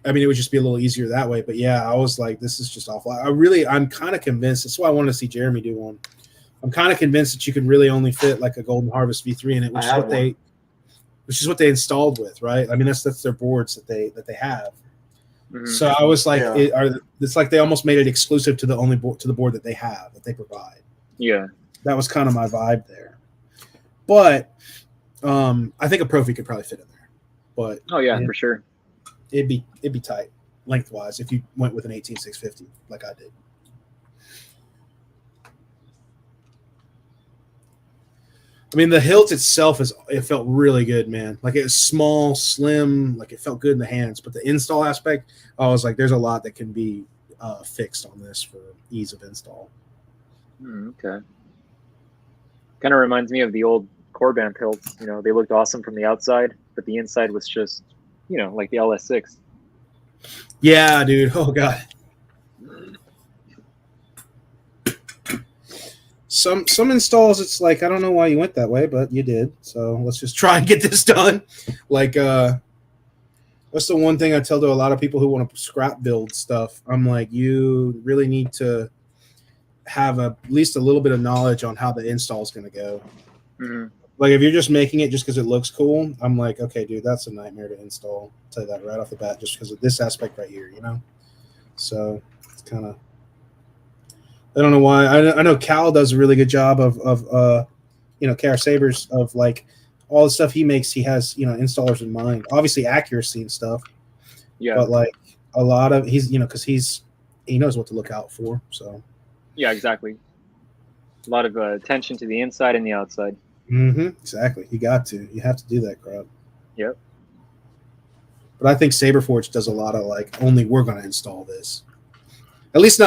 it would just be a little easier that way. But yeah, I was like, this is just awful. I'm kind of convinced. That's why I wanted to see Jeremy do one. I'm kind of convinced that you can really only fit like a Golden Harvest V3 in it, which is what they installed with, right? I mean, that's their boards that they have. Mm-hmm. So I was like, it's like they almost made it exclusive to the board that they have, that they provide. Yeah, that was kind of my vibe there. But I think a Profi could probably fit in there. But for sure, it'd be tight lengthwise if you went with an 18650 like I did. I mean, the hilt itself it felt really good, man. Like it was small, slim, like it felt good in the hands. But the install aspect, I was like, there's a lot that can be fixed on this for ease of install. Okay. Kind of reminds me of the old Corband hilts. You know, they looked awesome from the outside, but the inside was just, like the LS6. Yeah, dude. Oh god. Some installs, it's like, I don't know why you went that way, but you did. So let's just try and get this done. Like, that's the one thing I tell to a lot of people who want to scrap build stuff. I'm like, you really need to have at least a little bit of knowledge on how the install is going to go. Mm-hmm. Like, if you're just making it just because it looks cool, I'm like, okay, dude, that's a nightmare to install. I'll tell you that right off the bat, just because of this aspect right here, So it's kind of. I don't know why. I know Cal does a really good job of KR Sabers, of like all the stuff he makes. He has installers in mind. Obviously accuracy and stuff. Yeah. But like a lot of because he knows what to look out for. So. Yeah, exactly. A lot of attention to the inside and the outside. Mm-hmm. Exactly. You got to. You have to do that crap. Yep. But I think Saberforge does a lot of like only we're going to install this. At least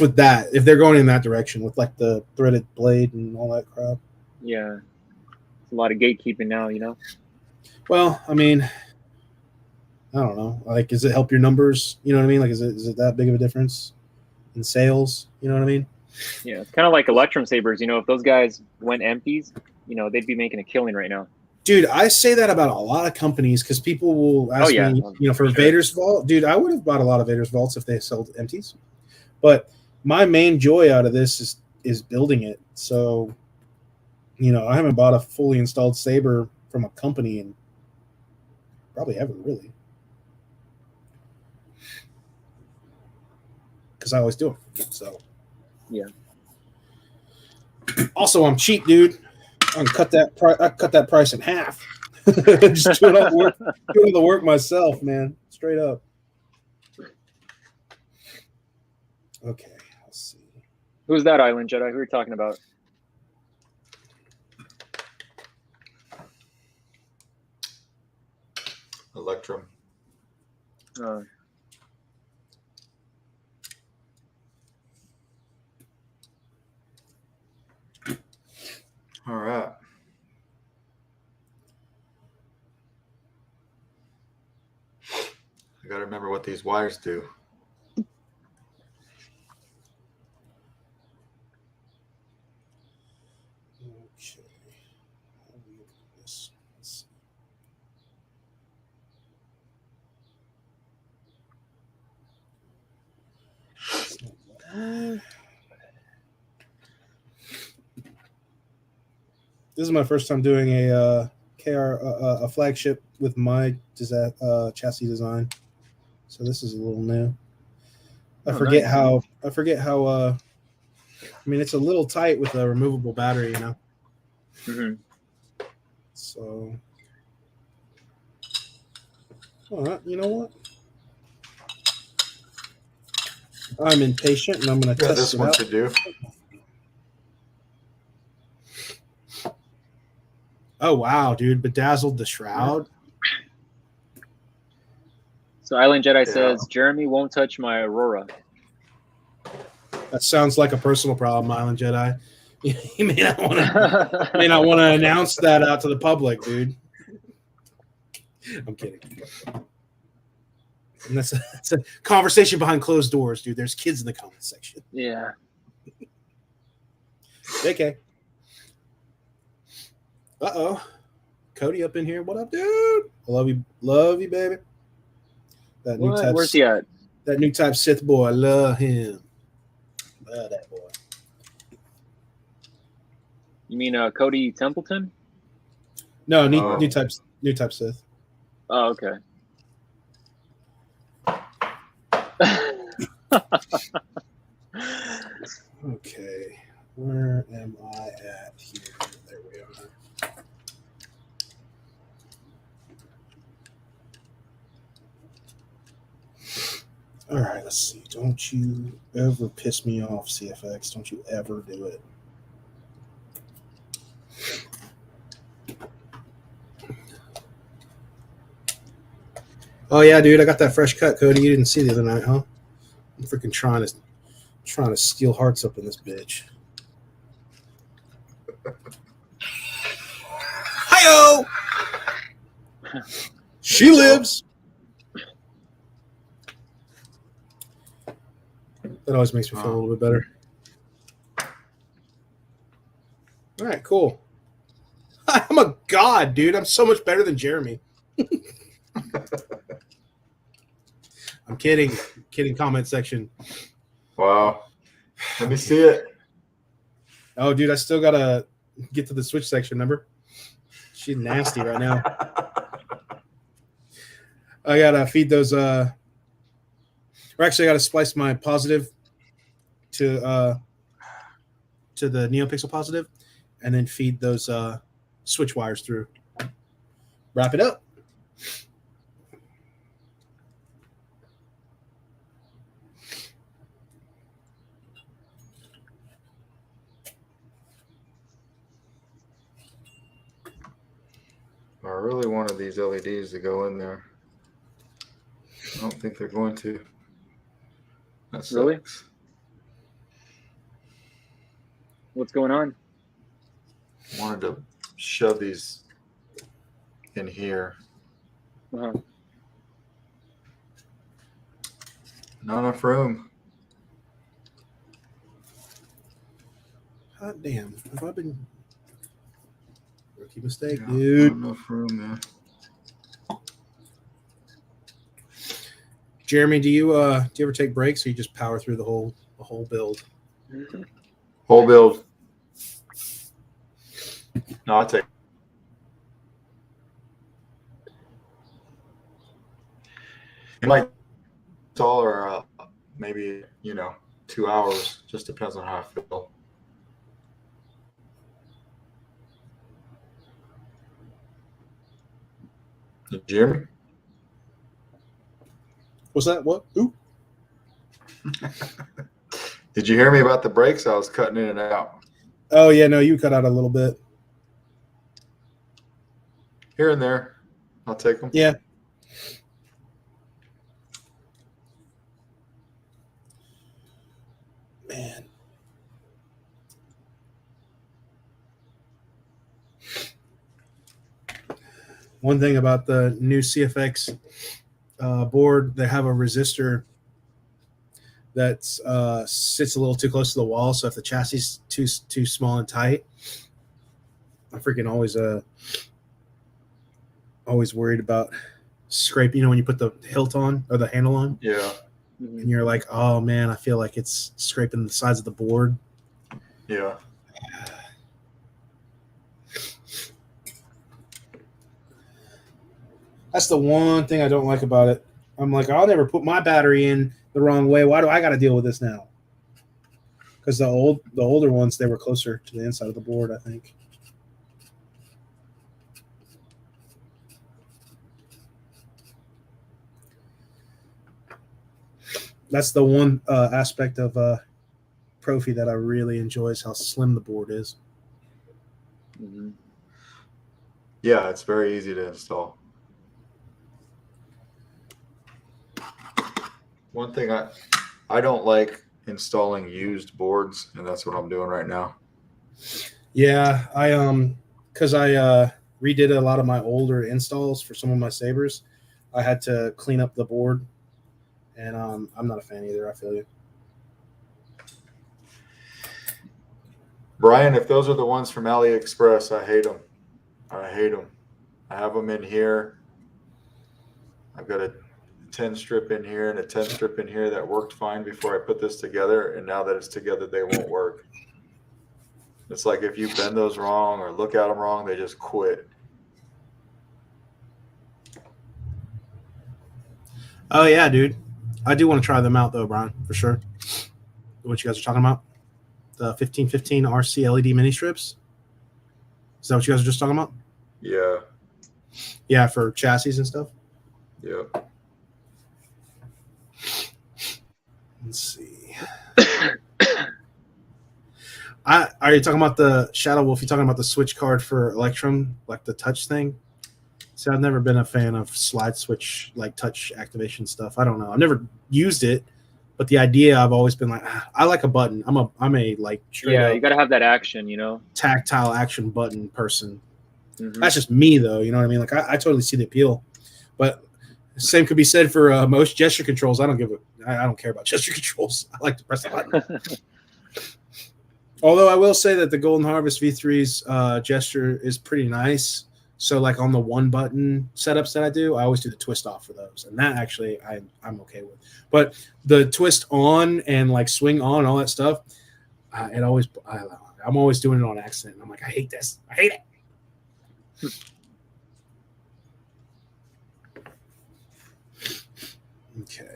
with that, if they're going in that direction with like the threaded blade and all that crap. Yeah. It's a lot of gatekeeping now, Well, I mean, I don't know. Like, does it help your numbers? You know what I mean? Like, is it that big of a difference in sales? You know what I mean? Yeah, it's kind of like Electrum Sabers. If those guys went empties, they'd be making a killing right now. Dude, I say that about a lot of companies because people will ask me, for Vader's Vault. Dude, I would have bought a lot of Vader's Vaults if they sold empties. But my main joy out of this is building it. So, I haven't bought a fully installed Saber from a company in probably ever, really. Because I always do them. So, yeah. Also, I'm cheap, dude. I can cut that price in half. Just doing all the work myself, man. Straight up. Okay, let's see. Who's that Island Jedi? Who are you talking about? Electrum. All right. I got to remember what these wires do. Okay. How do we open this? Let's see. It's not that. This is my first time doing a KR a flagship with my chassis design, so this is a little new. I forget nice. how. I mean, it's a little tight with a removable battery, you know. Mm-hmm. So, all right, you know what? I'm impatient, and I'm going to test this it one out. should do. Oh wow, dude! Bedazzled the shroud. So Island Jedi says Jeremy won't touch my Aurora. That sounds like a personal problem, Island Jedi. You may not want to announce that out to the public, dude. I'm kidding. And that's a conversation behind closed doors, dude. There's kids in the comment section. Yeah. Okay. Uh-oh. Cody up in here. What up, dude? I love you, baby. That new type. Where's he at? That new type Sith boy. I love him. Love that boy. You mean Cody Templeton? No, new type Sith. Oh, okay. Okay. Where am I at here? There we are. All right, let's see. Don't you ever piss me off, CFX. Don't you ever do it. Oh yeah, dude, I got that fresh cut, Cody. You didn't see the other night, huh? I'm freaking trying to steal hearts up in this bitch. Hi-yo! She lives. That always makes me feel a little bit better. All right, cool. I'm a god, dude. I'm so much better than Jeremy. I'm kidding. Kidding comment section. Wow. Let me see it. Oh, dude, I still got to get to the Switch section, remember? She's nasty right now. I got to feed those or actually I got to splice my positive to the NeoPixel positive and then feed those switch wires through. Wrap it up. I really wanted these LEDs to go in there. I don't think they're going to. That sucks. Really? What's going on? I wanted to shove these in here. Uh-huh. Not enough room. Hot damn. Have I been rookie mistake, Yeah, dude? not enough room there. Jeremy, do you ever take breaks or you just power through the whole build? Whole build. No, I'll take. It might taller, maybe 2 hours. Just depends on how I feel. Did you hear me? What's that? What? Ooh. Did you hear me about the breaks? I was cutting in and out. Oh yeah, no, you cut out a little bit. Here and there. I'll take them. Yeah. Man. One thing about the new CFX board, they have a resistor that sits a little too close to the wall. So if the chassis is too small and tight, I freaking always worried about scrape. You know, when you put the hilt on or the handle on, Yeah. and you're like, oh man, I feel like it's scraping the sides of the board. Yeah. That's the one thing I don't like about it. I'm like, I'll never put my battery in the wrong way. Why do I got to deal with this now? Because the older ones, they were closer to the inside of the board, I think. That's the one aspect of Profi that I really enjoy is how slim the board is. Mm-hmm. Yeah, it's very easy to install. One thing I don't like installing used boards, and that's what I'm doing right now. Yeah, because I redid a lot of my older installs for some of my Sabers. I had to clean up the board, and I'm not a fan either. I feel you. Brian, if those are the ones from AliExpress, I hate them. I have them in here. I've got a 10 strip in here and a 10 strip in here that worked fine before I put this together, and now that it's together, they won't work. It's like if you bend those wrong or look at them wrong, they just quit. Oh yeah, dude. I do want to try them out though, Brian, for sure. What you guys are talking about? The 1515 RC LED mini strips. Is that what you guys are just talking about? Yeah. Yeah, for chassis and stuff. Yep. Let's see. Are you talking about the Shadow Wolf? You talking about the switch card for Electrum, like the touch thing? See, I've never been a fan of slide switch, like touch activation stuff. I don't know. I've never used it, but the idea, I've always been like, I like a button. I'm a like straight Yeah, up you got to have that action, you know? tactile action button person. Mm-hmm. That's just me, though. You know what I mean? Like I totally see the appeal, but same could be said for most gesture controls. I don't care about gesture controls. I like to press the button. Although I will say that the Golden Harvest V3's gesture is pretty nice. So like on the one button setups that I do, I always do the twist off for those, and that actually I'm okay with. But the twist on and like swing on and all that stuff, I'm always doing it on accident. I'm like, I hate this. I hate it. Okay.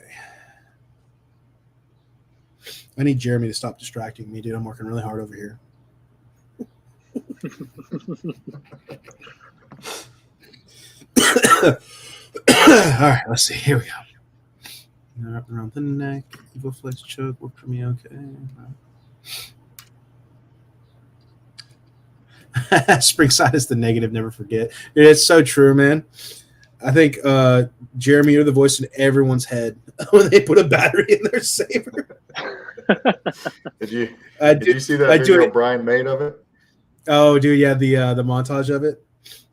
I need Jeremy to stop distracting me, dude. I'm working really hard over here. All right, let's see. Here we go. Wrap around the neck. Evil Flex choke. Work for me. Okay. Springside is the negative. Never forget. Dude, it's so true, man. I think Jeremy, you're the voice in everyone's head when they put a battery in their Saber. Did you see that video Brian made of it? Oh, dude, yeah, the montage of it.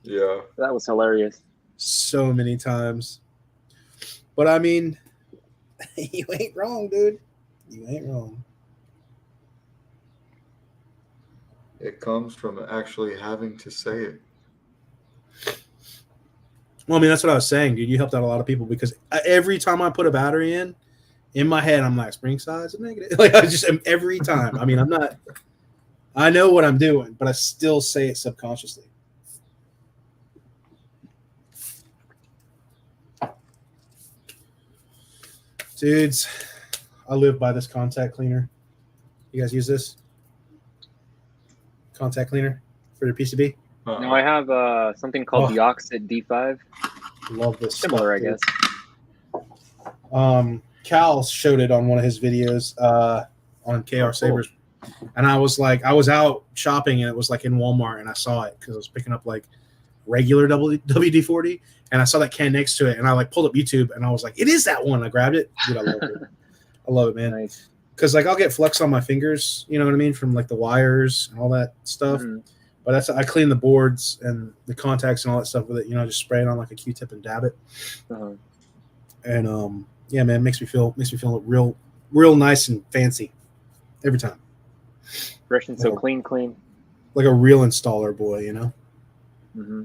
Yeah, that was hilarious. So many times. But I mean, you ain't wrong, dude. You ain't wrong. It comes from actually having to say it. Well, I mean, that's what I was saying, dude. You helped out a lot of people because every time I put a battery in my head, I'm like, spring size and negative. Like, I just am every time. I mean, I know what I'm doing, but I still say it subconsciously. Dudes, I live by this contact cleaner. You guys use this? Contact cleaner for your PCB? No, I have something called the Oxid D5. Love this. Similar, stuff, I guess. Cal showed it on one of his videos on KR Sabers. And I was out shopping and it was like in Walmart and I saw it because I was picking up like regular WD-40 and I saw that can next to it and I like pulled up YouTube and I was like, it is that one. I grabbed it. Dude, I love it. I love it, man. Nice. because like I'll get flux on my fingers, you know what I mean, from like the wires and all that stuff. Mhm. But I clean the boards and the contacts and all that stuff with it. You know, just spray it on like a Q-tip and dab it. Uh-huh. And yeah, man, it makes me feel real nice and fancy every time. Fresh and so Oh. clean. Like a real installer boy, you know. Mm-hmm.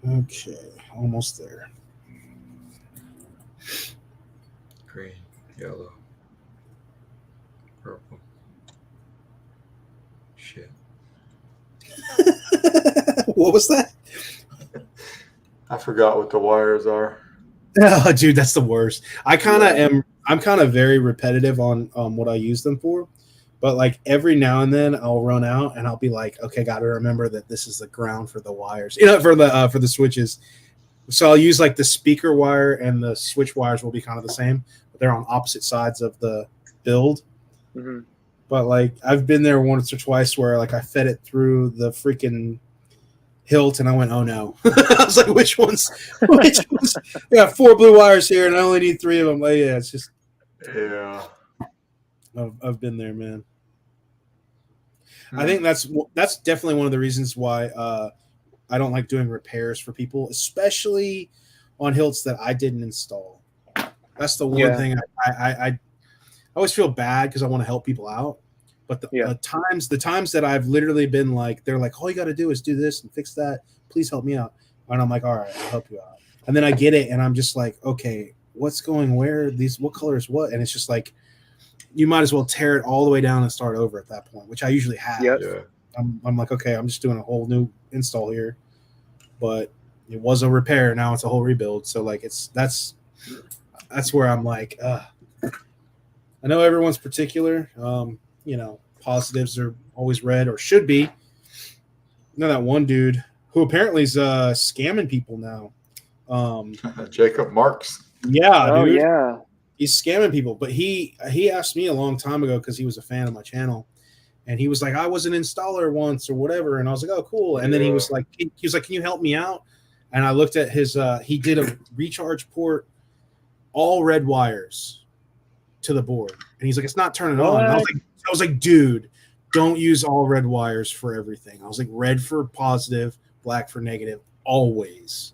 Okay, almost there. Green, yellow, purple. Shit. What was that? I forgot what the wires are. Oh, dude, that's the worst. I'm kind of very repetitive on what I use them for, but like every now and then I'll run out and I'll be like, okay, got to remember that this is the ground for the wires, you know, for the switches. So I'll use like the speaker wire and the switch wires will be kind of the same, but they're on opposite sides of the build. Mm-hmm. But like I've been there once or twice where like I fed it through the freaking Hilt and I went, oh no. I was like, which ones? I got 4 blue wires here and I only need 3 of them. Like, yeah, it's just Yeah. I've been there, man. I think that's definitely one of the reasons why I don't like doing repairs for people, especially on Hilts that I didn't install. That's the one thing I always feel bad because I want to help people out. But the times that I've literally been like, they're like, all you got to do is do this and fix that. Please help me out. And I'm like, all right, I'll help you out. And then I get it, and I'm just like, okay, what's going where? What color is what? And it's just like, you might as well tear it all the way down and start over at that point, which I usually have. Yep. Yeah. I'm like, okay, I'm just doing a whole new install here. But it was a repair. Now it's a whole rebuild. So like that's where I'm like, I know everyone's particular. You know, positives are always red or should be. You know that one dude who apparently is scamming people now. Jacob Marks. Yeah, Oh dude. yeah. He's scamming people. But he asked me a long time ago because he was a fan of my channel. And he was like, I was an installer once or whatever. And I was like, oh, cool. And then he was like, can you help me out? And I looked at his, he did a recharge port, all red wires to the board. And he's like, it's not turning on. And I was like, dude, don't use all red wires for everything. I was like, red for positive, black for negative, always.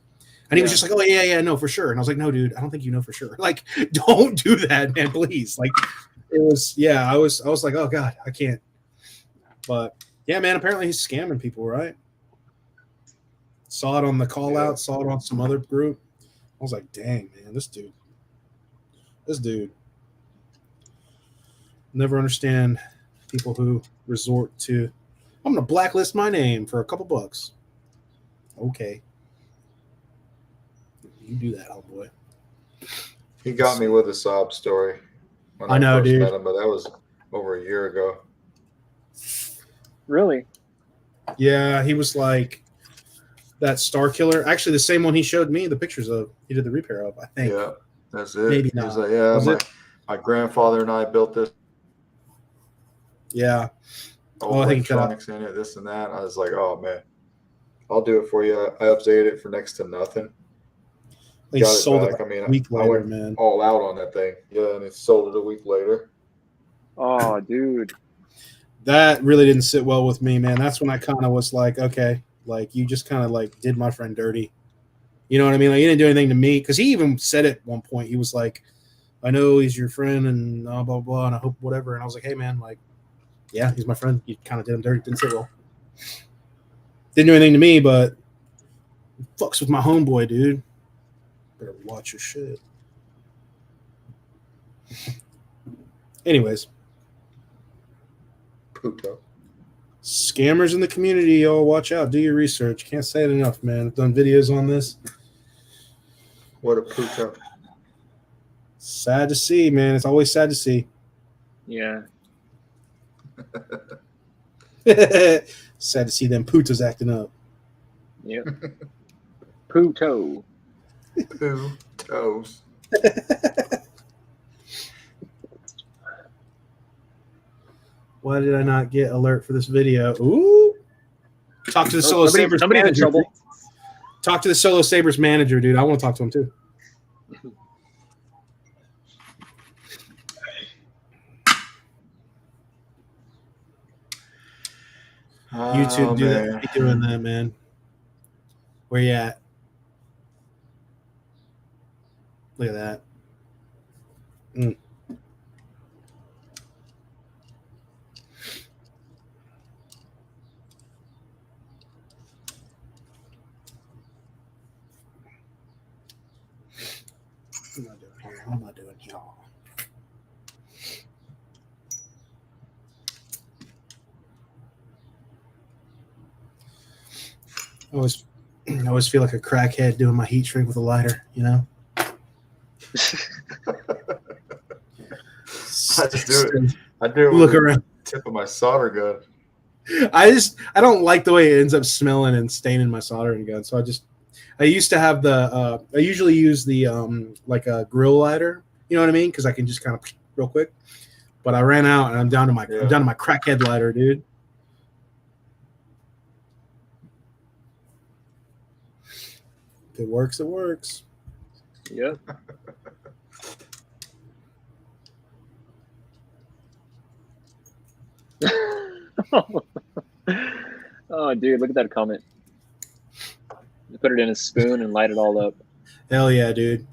And he was just like, oh, yeah, no, for sure. And I was like, no, dude, I don't think you know for sure. Like, don't do that, man, please. Like, it was, I was like, oh, God, I can't. But, yeah, man, apparently he's scamming people, right? Saw it on the call out, saw it on some other group. I was like, dang, man, this dude. Never understand people who resort to, I'm going to blacklist my name for a couple bucks. Okay. You do that, homeboy. He got me with a sob story when I know, first dude. met him, but that was over a year ago. Really? Yeah, he was like that Star Killer. Actually, the same one he showed me the pictures of. He did the repair of, I think. Yeah, that's it. Maybe he was not. like, yeah, Was my grandfather and I built this. Yeah. All I think electronics in it, this and that. I was like, oh man, I'll do it for you. I updated it for next to nothing. He sold it like a week I later, went man. all out on that thing. Yeah, and it sold it a week later. Oh, dude. That really didn't sit well with me, man. That's when I kind of was like, okay, like you just kind of like did my friend dirty. You know what I mean? Like you didn't do anything to me because he even said at one point, he was like, I know he's your friend and blah, blah, blah, and I hope whatever. And I was like, hey, man, like, yeah, he's my friend. You kind of did him dirty. Didn't sit well. Didn't do anything to me, but fucks with my homeboy, dude. Better watch your shit. Anyways. Puto. Scammers in the community, y'all watch out. Do your research. Can't say it enough, man. I've done videos on this. What a puto. Sad to see, man. It's always sad to see. Yeah. Sad to see them putos acting up. Yep. Puto. Putos. Why did I not get alert for this video? Ooh. Talk to the solo Saber somebody in manager. trouble. Talk to the Solo Sabers manager, dude. I want to talk to him too. YouTube, do that. Be doing that, man. Where you at? Look at that. What am I doing here? What am I doing here? I always feel like a crackhead doing my heat shrink with a lighter, you know? I just do it. I do it with the tip of my solder gun. I don't like the way it ends up smelling and staining my soldering gun. So I used to have I usually use the like a grill lighter, you know what I mean? Because I can just kind of real quick. But I ran out and I'm down to my crackhead lighter, dude. If it works, it works. Yep. Oh, dude, look at that comment. You put it in a spoon and light it all up. Hell yeah, dude.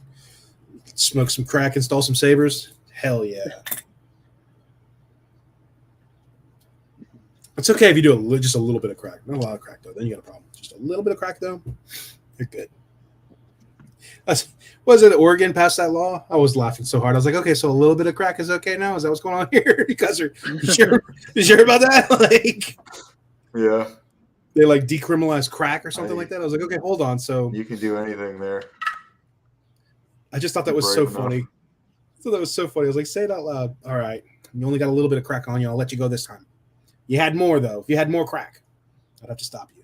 Smoke some crack, install some sabers. Hell yeah. It's okay if you do just a little bit of crack. Not a lot of crack, though. Then you got a problem. Just a little bit of crack, though, you're good. Was it Oregon passed that law? I was laughing so hard. I was like, okay, so a little bit of crack is okay now? Is that what's going on here? You guys are sure about that? Like, yeah. They like decriminalized crack or something like that. I was like, okay, hold on. So you can do anything there. I just thought that was so funny. I thought that was so funny. I was like, say it out loud. All right. You only got a little bit of crack on you. I'll let you go this time. You had more, though. If you had more crack, I'd have to stop you.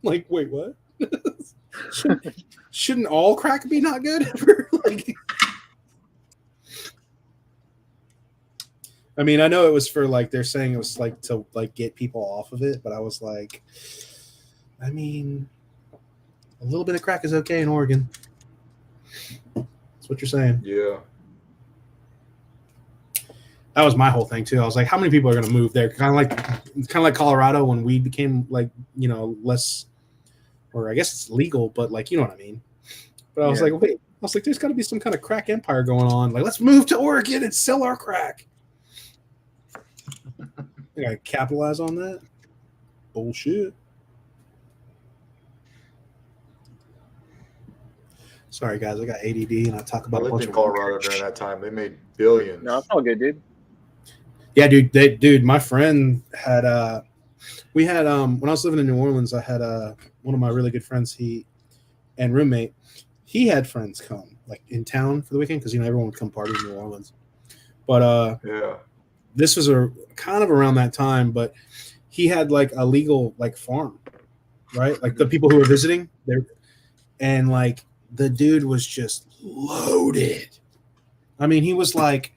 Like, wait, what? Shouldn't all crack be not good ever? Like, I mean, I know it was for like they're saying it was like to like get people off of it, but I was like, I mean, a little bit of crack is okay in Oregon. That's what you're saying. Yeah. That was my whole thing too. I was like, how many people are going to move there? Kind of like Colorado when weed became like, you know, less, or I guess it's legal, but like, you know what I mean? But I was like, wait, I was like, there's got to be some kind of crack empire going on. Like, let's move to Oregon and sell our crack. I got to capitalize on that. Bullshit. Sorry, guys. I got ADD and I talk about I lived in Colorado during that time. They made billions. No, it's all good, dude. Yeah, dude. My friend had we had when I was living in New Orleans, I had one of my really good friends, and roommate, he had friends come like in town for the weekend because, you know, everyone would come party in New Orleans. But yeah, this was a kind of around that time, but he had like a legal like farm, right? Like the people who were visiting there, and like the dude was just loaded. I mean, he was like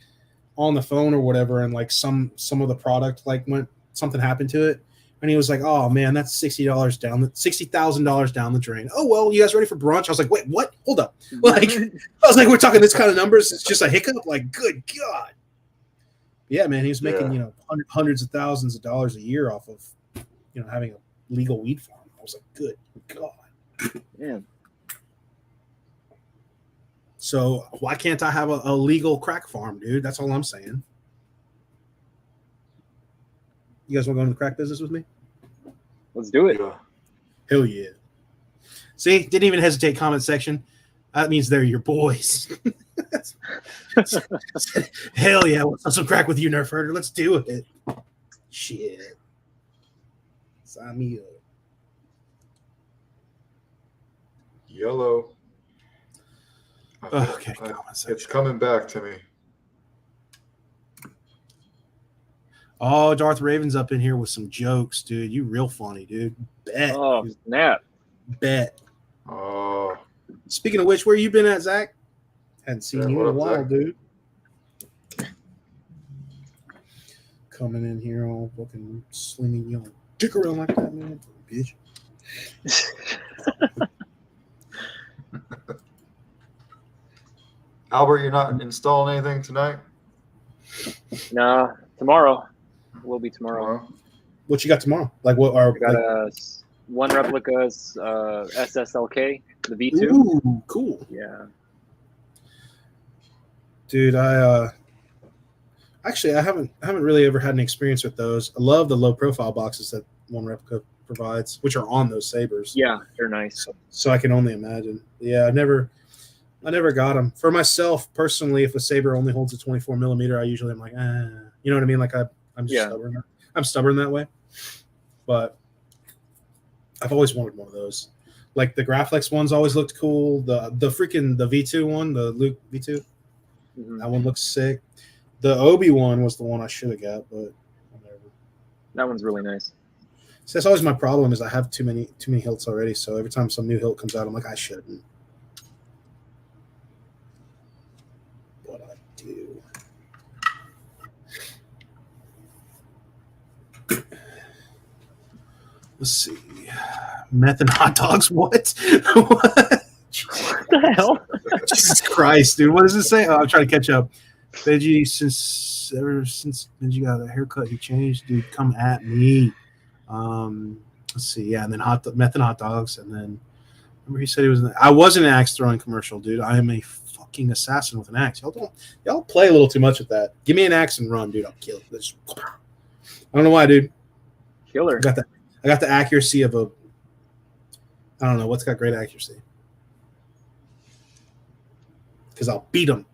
on the phone or whatever, and like some of the product like something happened to it, and he was like, "Oh man, that's $60,000 down the drain." Oh well, you guys ready for brunch? I was like, "Wait, what? Hold up!" Like, I was like, "We're talking this kind of numbers? It's just a hiccup?" Like, good God. Yeah, man, he was making, you know, hundreds of thousands of dollars a year off of, you know, having a legal weed farm. I was like, good God. Yeah. So why can't I have a legal crack farm, dude? That's all I'm saying. You guys want to go into the crack business with me? Let's do it. Yeah. Hell yeah. See, didn't even hesitate. Comment section. That means they're your boys. Hell yeah. What's some crack with you, Nerf herder? Let's do it. Shit. Sign me up. Yellow. Okay. It's coming back to me. Oh, Darth Raven's up in here with some jokes, dude. You real funny, dude. Bet. Oh, snap. Bet. Oh. Speaking of which, where you been at, Zach? Hadn't seen you in a up, while, Zach? dude. Coming in here all fucking slinging, you know, dick around like that, man. Bitch. Albert, you're not installing anything tonight? Nah, tomorrow. Will be tomorrow. Tomorrow? What you got tomorrow? Like what are I got like, one replica SSLK, the V2. ooh, cool. Yeah. Dude, I actually I haven't really ever had an experience with those. I love the low profile boxes that One Replica provides, which are on those Sabers. Yeah, they're nice. So I can only imagine. Yeah, I never got them. For myself personally, if a Saber only holds a 24 millimeter, I usually am like, you know what I mean? Like I'm just stubborn. I'm stubborn that way. But I've always wanted one of those. Like the Graflex ones always looked cool. The V2 one, the Luke V2, that one looks sick. The Obi one was the one I should have got, but whatever. That one's really nice. So that's always my problem is I have too many hilts already. So every time some new hilt comes out, I'm like, I shouldn't. But I do. Let's see. Meth and hot dogs. What? What? What the hell? Jesus Christ, dude. What does it say? Oh, I'm trying to catch up. Veggie, ever since Benji got a haircut, he changed. Dude, come at me. Let's see. Yeah, and then meth and hot dogs. And then remember he said he was I was in an axe throwing commercial, dude. I am a fucking assassin with an axe. Y'all play a little too much with that. Give me an axe and run, dude. I'll kill it. I don't know why, dude. Killer. I got the accuracy of a. I don't know what's got great accuracy. Because I'll beat them.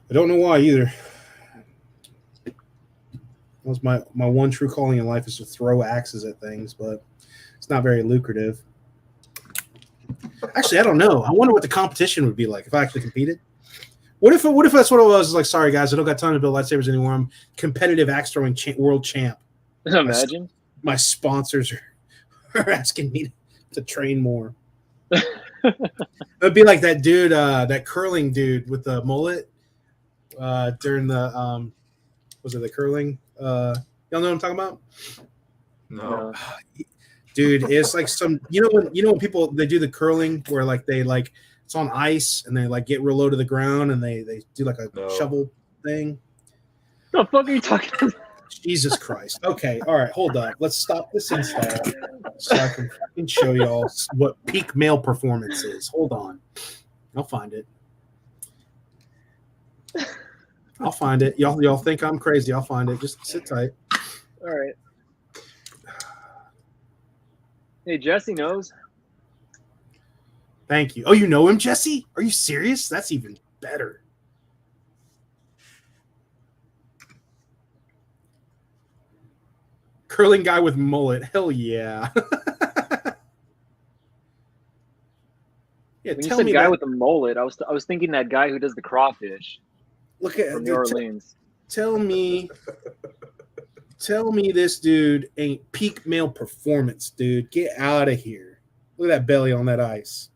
I don't know why either. That was my one true calling in life is to throw axes at things, but it's not very lucrative. Actually, I don't know. I wonder what the competition would be like if I actually competed. What if that's what it was? Like, sorry guys, I don't got time to build lightsabers anymore. I'm competitive axe throwing world champ. Imagine. My sponsors are asking me to train more. It'd be like that dude, that curling dude with the mullet during the was it the curling? Y'all know what I'm talking about? No. Dude, it's like some when people they do the curling where like they like it's on ice and they like get real low to the ground and they do like a shovel thing. The fuck are you talking about? Jesus Christ. Okay, all right, hold up. Let's stop this install so I can fucking show y'all what peak male performance is. Hold on. I'll find it. Y'all think I'm crazy. I'll find it. Just sit tight. All right. Hey, Jesse knows. Thank you. Oh, you know him, Jesse? Are you serious? That's even better. Curling guy with mullet. Hell yeah. Yeah, when you said guy with a mullet, I was thinking that guy who does the crawfish. Look at from New Orleans. Tell me this dude ain't peak male performance, dude. Get out of here. Look at that belly on that ice.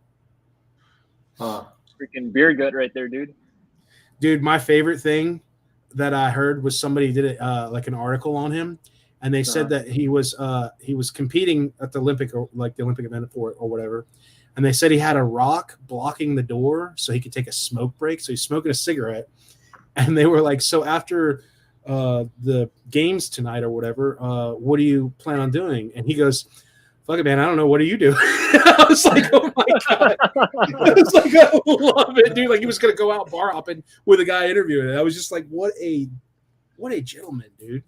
Huh. Freaking beer gut right there, dude. Dude, my favorite thing that I heard was somebody did it like an article on him, and they said that he was competing at the Olympic or like the Olympic event or whatever. And they said he had a rock blocking the door so he could take a smoke break. So he's smoking a cigarette. And they were like, so after the games tonight or whatever, what do you plan on doing? And he goes, fuck it, man, I don't know. What do you do? I was like, oh my God. I was like, I love it, dude. Like he was going to go out bar hopping with a guy interviewing it. I was just like, what a gentleman, dude.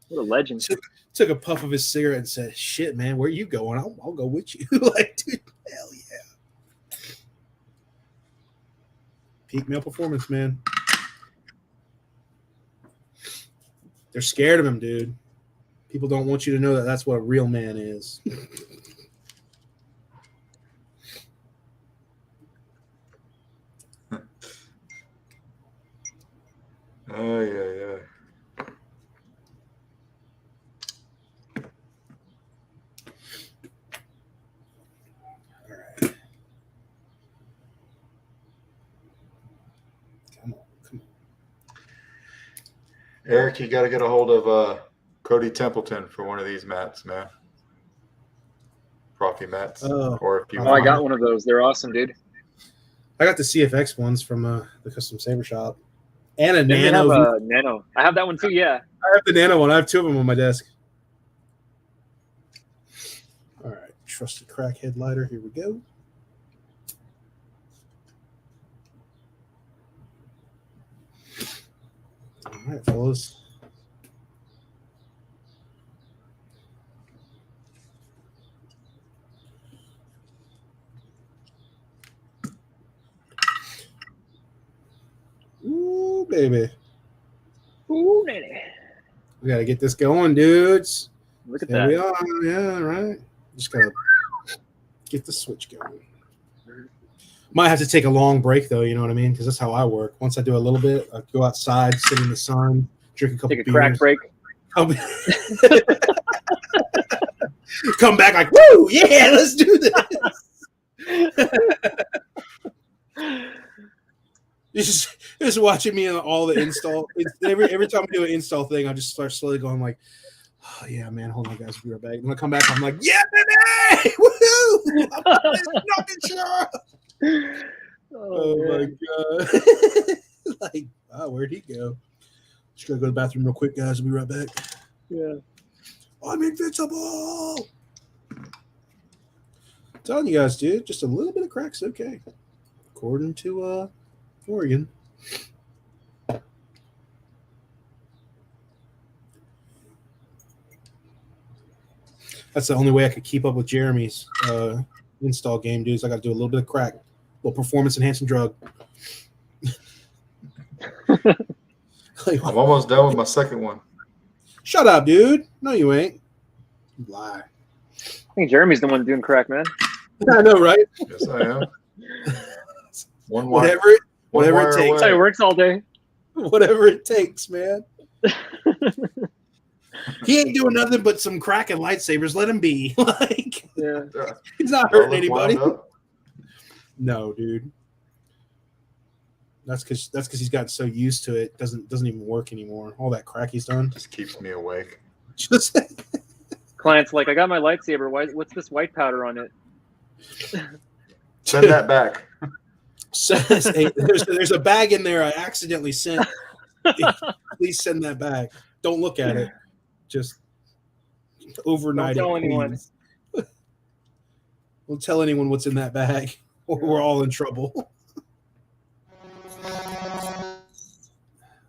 What a legend. Took a puff of his cigarette and said, shit, man, where are you going? I'll go with you. Like, dude, hell yeah. Peak male performance, man. They're scared of him, dude. People don't want you to know that that's what a real man is. Oh, yeah. Eric, you got to get a hold of Cody Templeton for one of these mats, man. Profi mats. I got one of those. They're awesome, dude. I got the CFX ones from the custom Saber shop, and a Then they Nano. have a Nano. I have that one too. Yeah. I have the Nano one. I have 2 of them on my desk. All right, trusted crackhead lighter. Here we go. All right, fellas. Ooh, baby. Ooh, nanny. We got to get this going, dudes. Look at There that. we are. Yeah, right. Just got to get the switch going. Might have to take a long break, though, you know what I mean? Because that's how I work. Once I do a little bit, I go outside, sit in the sun, drink a couple Take a beers. crack break. Come back like, woo, yeah, let's do this. Just watching me on all the install. Every time I do an install thing, I just start slowly going like, oh yeah, man, hold on, guys, we'll be right back. When I come back, I'm like, yeah, baby, woohoo! Oh my god! Like, oh, where'd he go? Just gotta go to the bathroom real quick, guys. We'll be right back. Yeah. I'm invincible. I'm telling you guys, dude, just a little bit of crack's okay, according to Oregon. That's the only way I could keep up with Jeremy's install game, dudes. I got to do a little bit of crack, a little performance enhancing drug. I'm almost done with my second one. Shut up, dude. No, you ain't. You lie. I think Jeremy's the one doing crack, man. I know, right? Yes, I am. Whatever it takes. That's how he works all day. Whatever it takes, man. He ain't doing nothing but some crack and lightsabers. Let him be. Like, Yeah. he's not hurting anybody. No, dude. That's because he's gotten so used to it. Doesn't even work anymore. All that crack he's done Just keeps me awake. just Client's like, I got my lightsaber. What's this white powder on it? Send that back. says, hey, there's a bag in there I accidentally sent. Please send that back. Don't look at it. Just overnight. Don't tell it, anyone. Don't tell anyone what's in that bag, or we're all in trouble.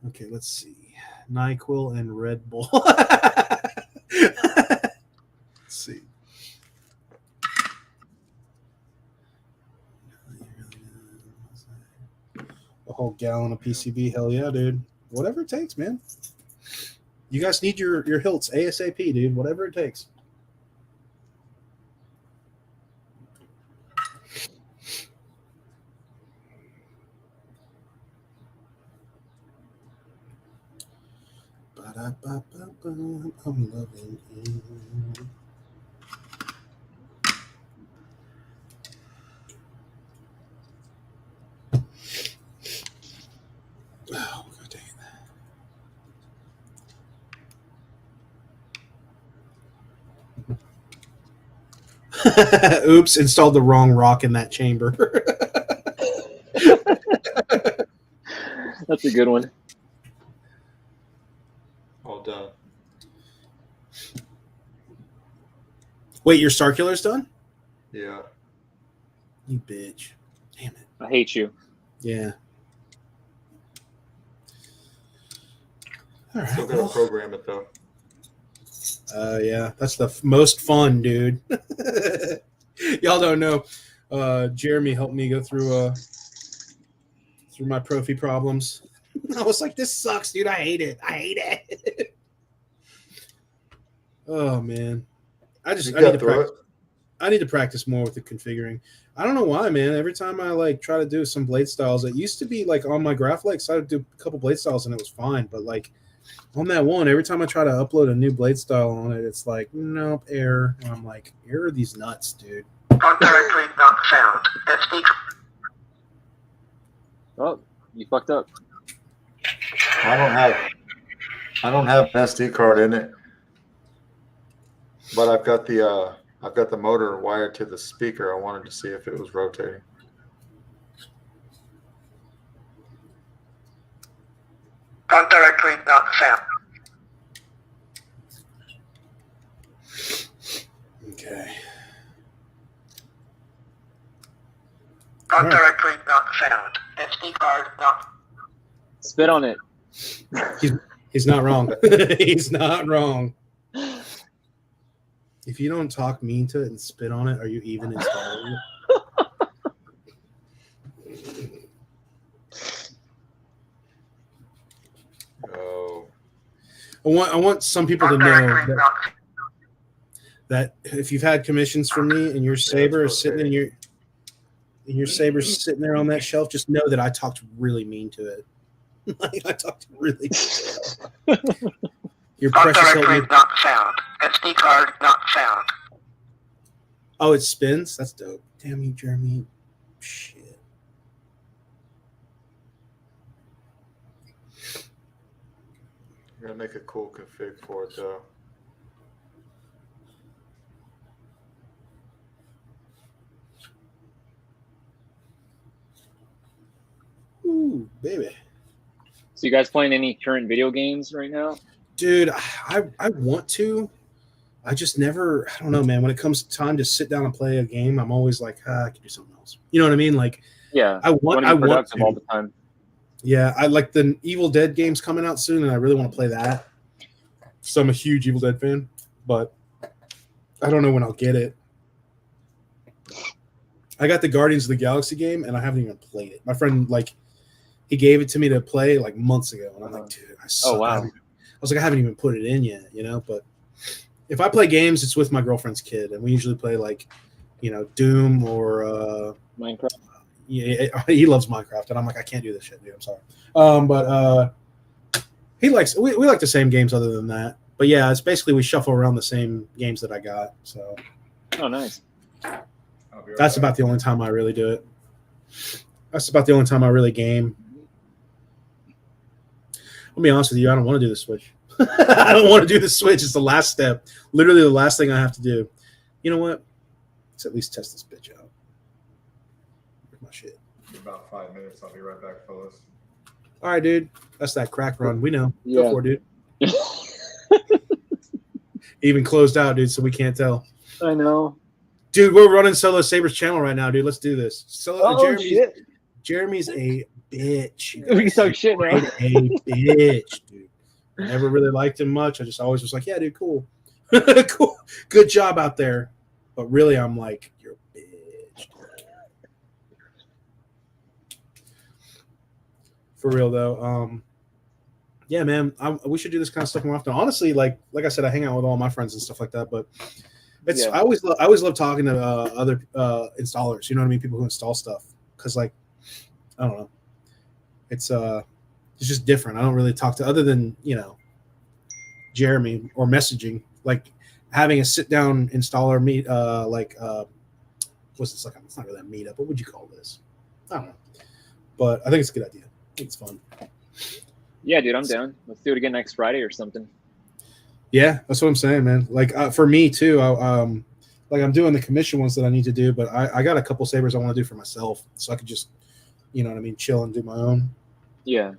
Okay, let's see. NyQuil and Red Bull. Let's see. A whole gallon of PCB. Hell yeah, dude. Whatever it takes, man. You guys need your Hilts ASAP, dude. Whatever it takes. I'm loving you. Oh, God dang it. Oops, installed the wrong rock in that chamber. That's a good one. All done. Wait, your Starkiller's done? Yeah. You bitch. Damn it. I hate you. Yeah. All right. Still gotta program it though. Yeah, that's the most fun, dude. Y'all don't know. Jeremy helped me go through my Profi problems. I was like, this sucks, dude. I hate it. Oh man. I need to practice more with the configuring. I don't know why, man. Every time I like try to do some blade styles, it used to be like on my Graphics, I would do a couple blade styles and it was fine. But like on that one, every time I try to upload a new blade style on it, it's like, nope, error. And I'm like, error these nuts, dude. Directory not found. SD. Oh, you fucked up. I don't have an SD card in it, but I've got the motor wired to the speaker. I wanted to see if it was rotating. On directory not found. Okay. On Alright. directory not found. SD card not. Spit on it. He's not wrong. He's not wrong. If you don't talk mean to it and spit on it, are you even installing it? Oh, I want some people to On know directory not. that if you've had commissions from me and your Saber is sitting in your Saber's sitting there on that shelf, just know that I talked really mean to it. Like, I talked really mean. Your On precious directory Hilt. not found. SD card not found. Oh, it spins? That's dope. Damn you, Jeremy. Shit. you're gonna make a cool config for it though. Ooh, baby. So you guys playing any current video games right now? Dude, I want to. I just never, I don't know, man. When it comes time to sit down and play a game, I'm always like, I can do something else. You know what I mean? Like, Yeah. I want productive to. all the time. Yeah, I like the Evil Dead game's coming out soon, and I really want to play that. So I'm a huge Evil Dead fan, but I don't know when I'll get it. I got the Guardians of the Galaxy game, and I haven't even played it. My friend, like, he gave it to me to play like months ago, and I'm like, dude, I suck. Oh, wow. I was like, I haven't even put it in yet, you know. But if I play games, it's with my girlfriend's kid, and we usually play like, you know, Doom or Minecraft. yeah, he loves Minecraft, and I'm like, I can't do this shit, dude. I'm sorry. But he likes we like the same games other than that. But yeah, it's basically we shuffle around the same games that I got. So Oh, nice. that's about the only time I really do it. That's about the only time I really game. I'll be honest with you, I don't want to do the Switch. I don't want to do the Switch. It's the last step. Literally the last thing I have to do. You know what? Let's at least test this bitch out. Where's my shit? In about 5 minutes, I'll be right back, fellas. All right, dude. That's that crack run. We know. Yeah. Go for it, dude. Even closed out, dude, so we can't tell. I know. Dude, we're running Solo Saber's channel right now, dude. Let's do this. Jeremy's a bitch. We can talk shit now. A bitch, dude. I never really liked him much. I just always was like, yeah, dude, cool. Cool. Good job out there. But really, I'm like, you're a bitch. For real, though. Yeah, man, we should do this kind of stuff more often. Honestly, like I said, I hang out with all my friends and stuff like that, but it's Yeah. I always love talking to other installers. You know what I mean? People who install stuff, because like I don't know, it's just different. I don't really talk to other than Jeremy or messaging, like having a sit down installer meet what's this like? It's not really a meetup. What would you call this? I don't know, but I think it's a good idea. I think it's fun. Yeah, dude, I'm down. Let's do it again next Friday or something. Yeah, that's what I'm saying, man. Like for me too, like I'm doing the commission ones that I need to do, but I got a couple Sabers I want to do for myself, so I could just, you know what I mean, chill and do my own. Yeah.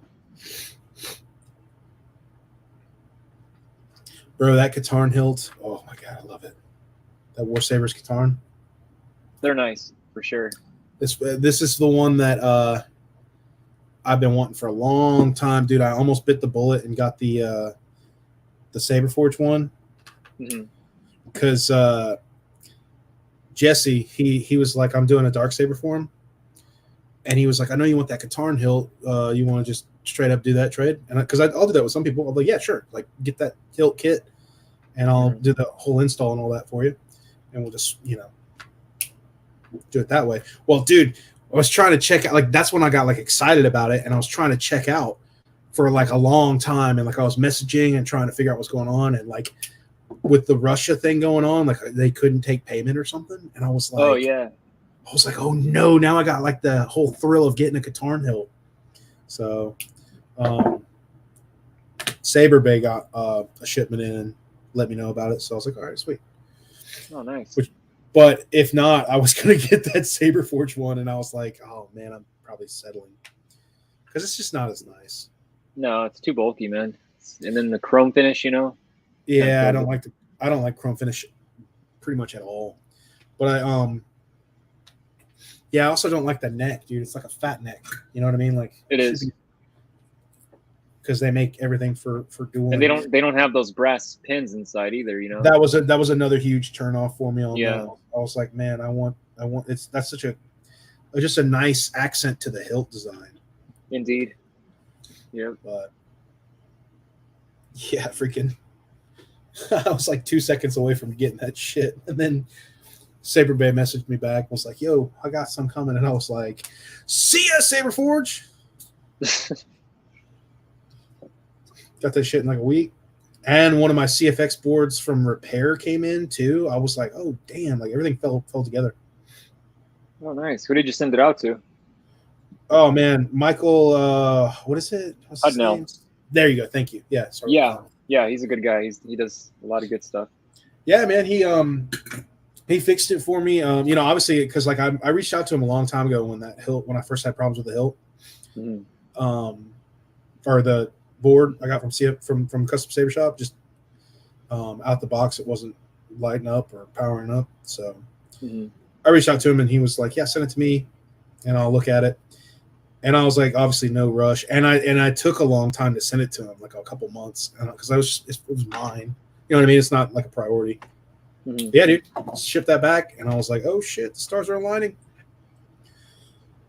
Bro, that Katarn hilt, oh my god, I love it. That War Sabers Katarn. They're nice, for sure. This is the one that I've been wanting for a long time, dude. I almost bit the bullet and got the Saberforge one, because Jesse he was like, I'm doing a dark saber for him, and he was like, I know you want that Katarn hilt. You want to just straight up do that trade? And because I'll do that with some people. I'm like, yeah, sure. Like, get that hilt kit, and I'll do the whole install and all that for you, and we'll just do it that way. Well, dude, I was trying to check out. Like, that's when I got like excited about it, and I was trying to check out for like a long time, and like I was messaging and trying to figure out what's going on, and like with the Russia thing going on, like they couldn't take payment or something, and I was like, Oh yeah. I was like, oh no, now I got like the whole thrill of getting a Katarn hilt. So Saber Bay got a shipment in and let me know about it, so I was like, all right, sweet. Oh, nice. But if not, I was gonna get that Saberforge one, and I was like, oh man, I'm probably settling because it's just not as nice. No, it's too bulky, man. And then the chrome finish, you know. Yeah, I don't like chrome finish pretty much at all. But I also don't like the neck, dude. It's like a fat neck. You know what I mean? Like It is. Because they make everything for dueling. And they don't have those brass pins inside either, you know. That was another huge turnoff for me on Yeah. that. I was like, man, I want that's such just a nice accent to the hilt design. Indeed. Yep. But yeah, freaking I was like 2 seconds away from getting that shit. And then Saber Bay messaged me back and was like, yo, I got some coming. And I was like, see ya, Saber Forge. Got that shit in like a week. And one of my CFX boards from repair came in too. I was like, oh damn, like everything fell together. Oh, nice. Who did you send it out to? Oh man, Michael, what is it? What's his Hudnell. name? There you go. Thank you. Yeah. Sorry. Yeah, he's a good guy. He does a lot of good stuff. Yeah, man. He fixed it for me. Obviously because like I reached out to him a long time ago when I first had problems with the hilt. Mm-hmm. Or the board I got from Custom Saber Shop, just out the box it wasn't lighting up or powering up. So I reached out to him and he was like, yeah, send it to me and I'll look at it. And I was like, obviously no rush. And I took a long time to send it to him, like a couple months, because it was mine. You know what I mean? It's not like a priority. Mm-hmm. Yeah, dude, ship that back. And I was like, oh shit, the stars are aligning.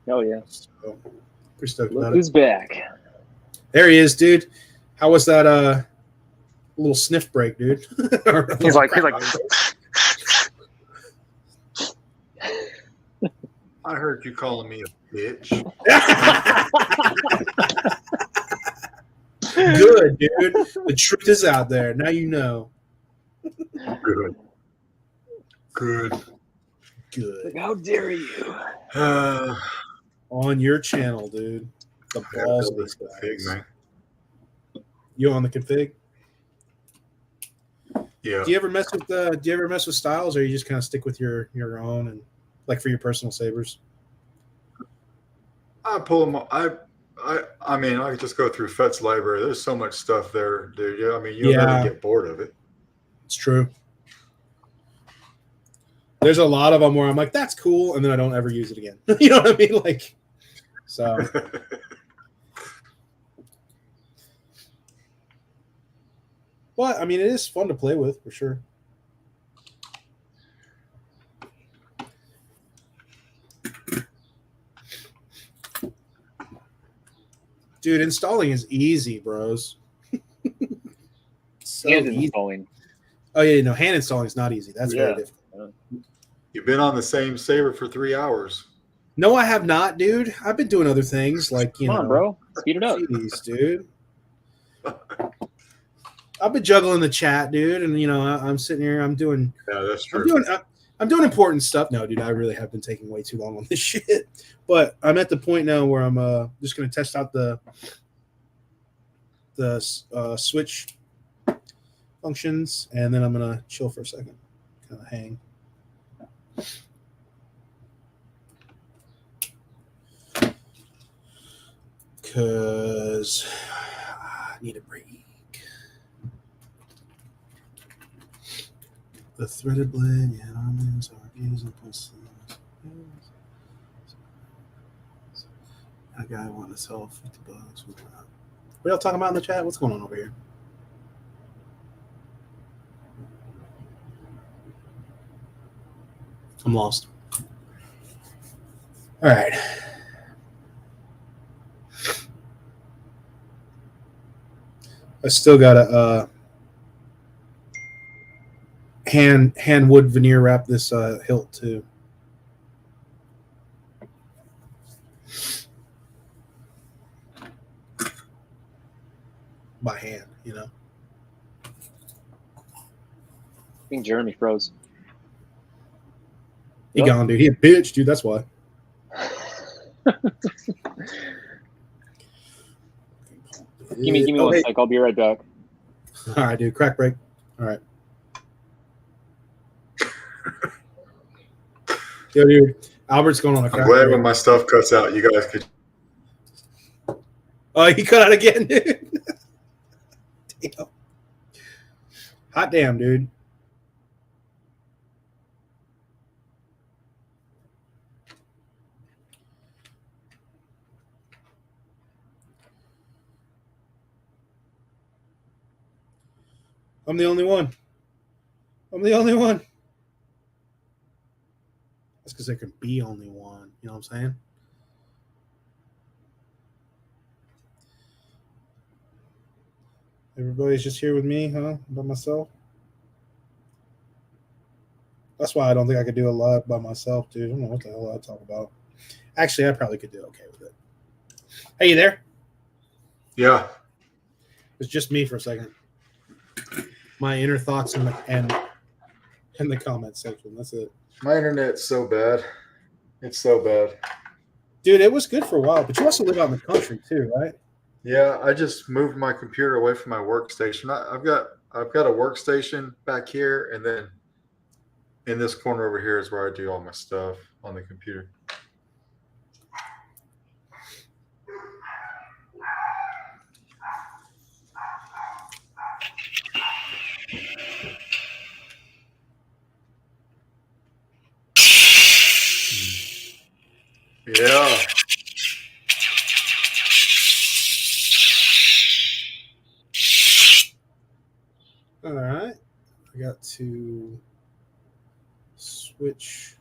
Oh yeah. So, pretty stoked Look about who's it. back. There he is, dude. How was that little sniff break, dude? He's like I heard you calling me a bitch. Good, dude. The truth is out there. Now you know. Good. like, how dare you? On your channel, dude. The balls of these guys. Man. You on the config? Yeah. Do you ever mess with styles, or you just kind of stick with your own and like for your personal sabers? I pull them. I mean, I just go through Fett's library. There's so much stuff there, dude. Yeah, I mean, you'll never get bored of it. It's true. There's a lot of them where I'm like, that's cool, and then I don't ever use it again. You know what I mean? Like, so. But I mean, it is fun to play with for sure. Dude, installing is easy, bros. So Hand easy. installing. Oh yeah, no, hand installing is not easy. That's very difficult. You've been on the same Saber for 3 hours. No, I have not, dude. I've been doing other things like Come on, bro. Speed it up. Jeez, dude. I've been juggling the chat, dude, and I'm sitting here. I'm doing. Yeah, that's true. I'm doing important stuff. No, dude, I really have been taking way too long on this shit. But I'm at the point now where I'm just going to test out the switch functions, and then I'm going to chill for a second, kind of hang. Because I need a break. The threaded blade, yeah, arms, RPs, and plus. That guy wanted to sell $50. What y'all talking about in the chat? What's going on over here? I'm lost. All right. I still got a hand wood veneer wrap this hilt too. By hand, I think Jeremy froze. He gone, dude. He a bitch, dude. That's why. Give me 1 sec. I'll be right back. All right, dude. Crack break. All right. Yo, dude. Albert's going on a crack I'm glad break. when my stuff cuts out, you guys could. Oh, he cut out again, dude. Damn. Hot damn, dude. I'm the only one. I'm the only one. That's because there can be only one. You know what I'm saying? Everybody's just here with me, huh? By myself? That's why I don't think I could do a lot by myself, dude. I don't know what the hell I talk about. Actually, I probably could do okay with it. Hey, you there? Yeah. It's just me for a second. My inner thoughts in the comment section. That's it. My internet's so bad. It's so bad. Dude, it was good for a while, but you also live out in the country too, right? Yeah, I just moved my computer away from my workstation. I've got a workstation back here, and then in this corner over here is where I do all my stuff on the computer. Yeah. All right. I got to switch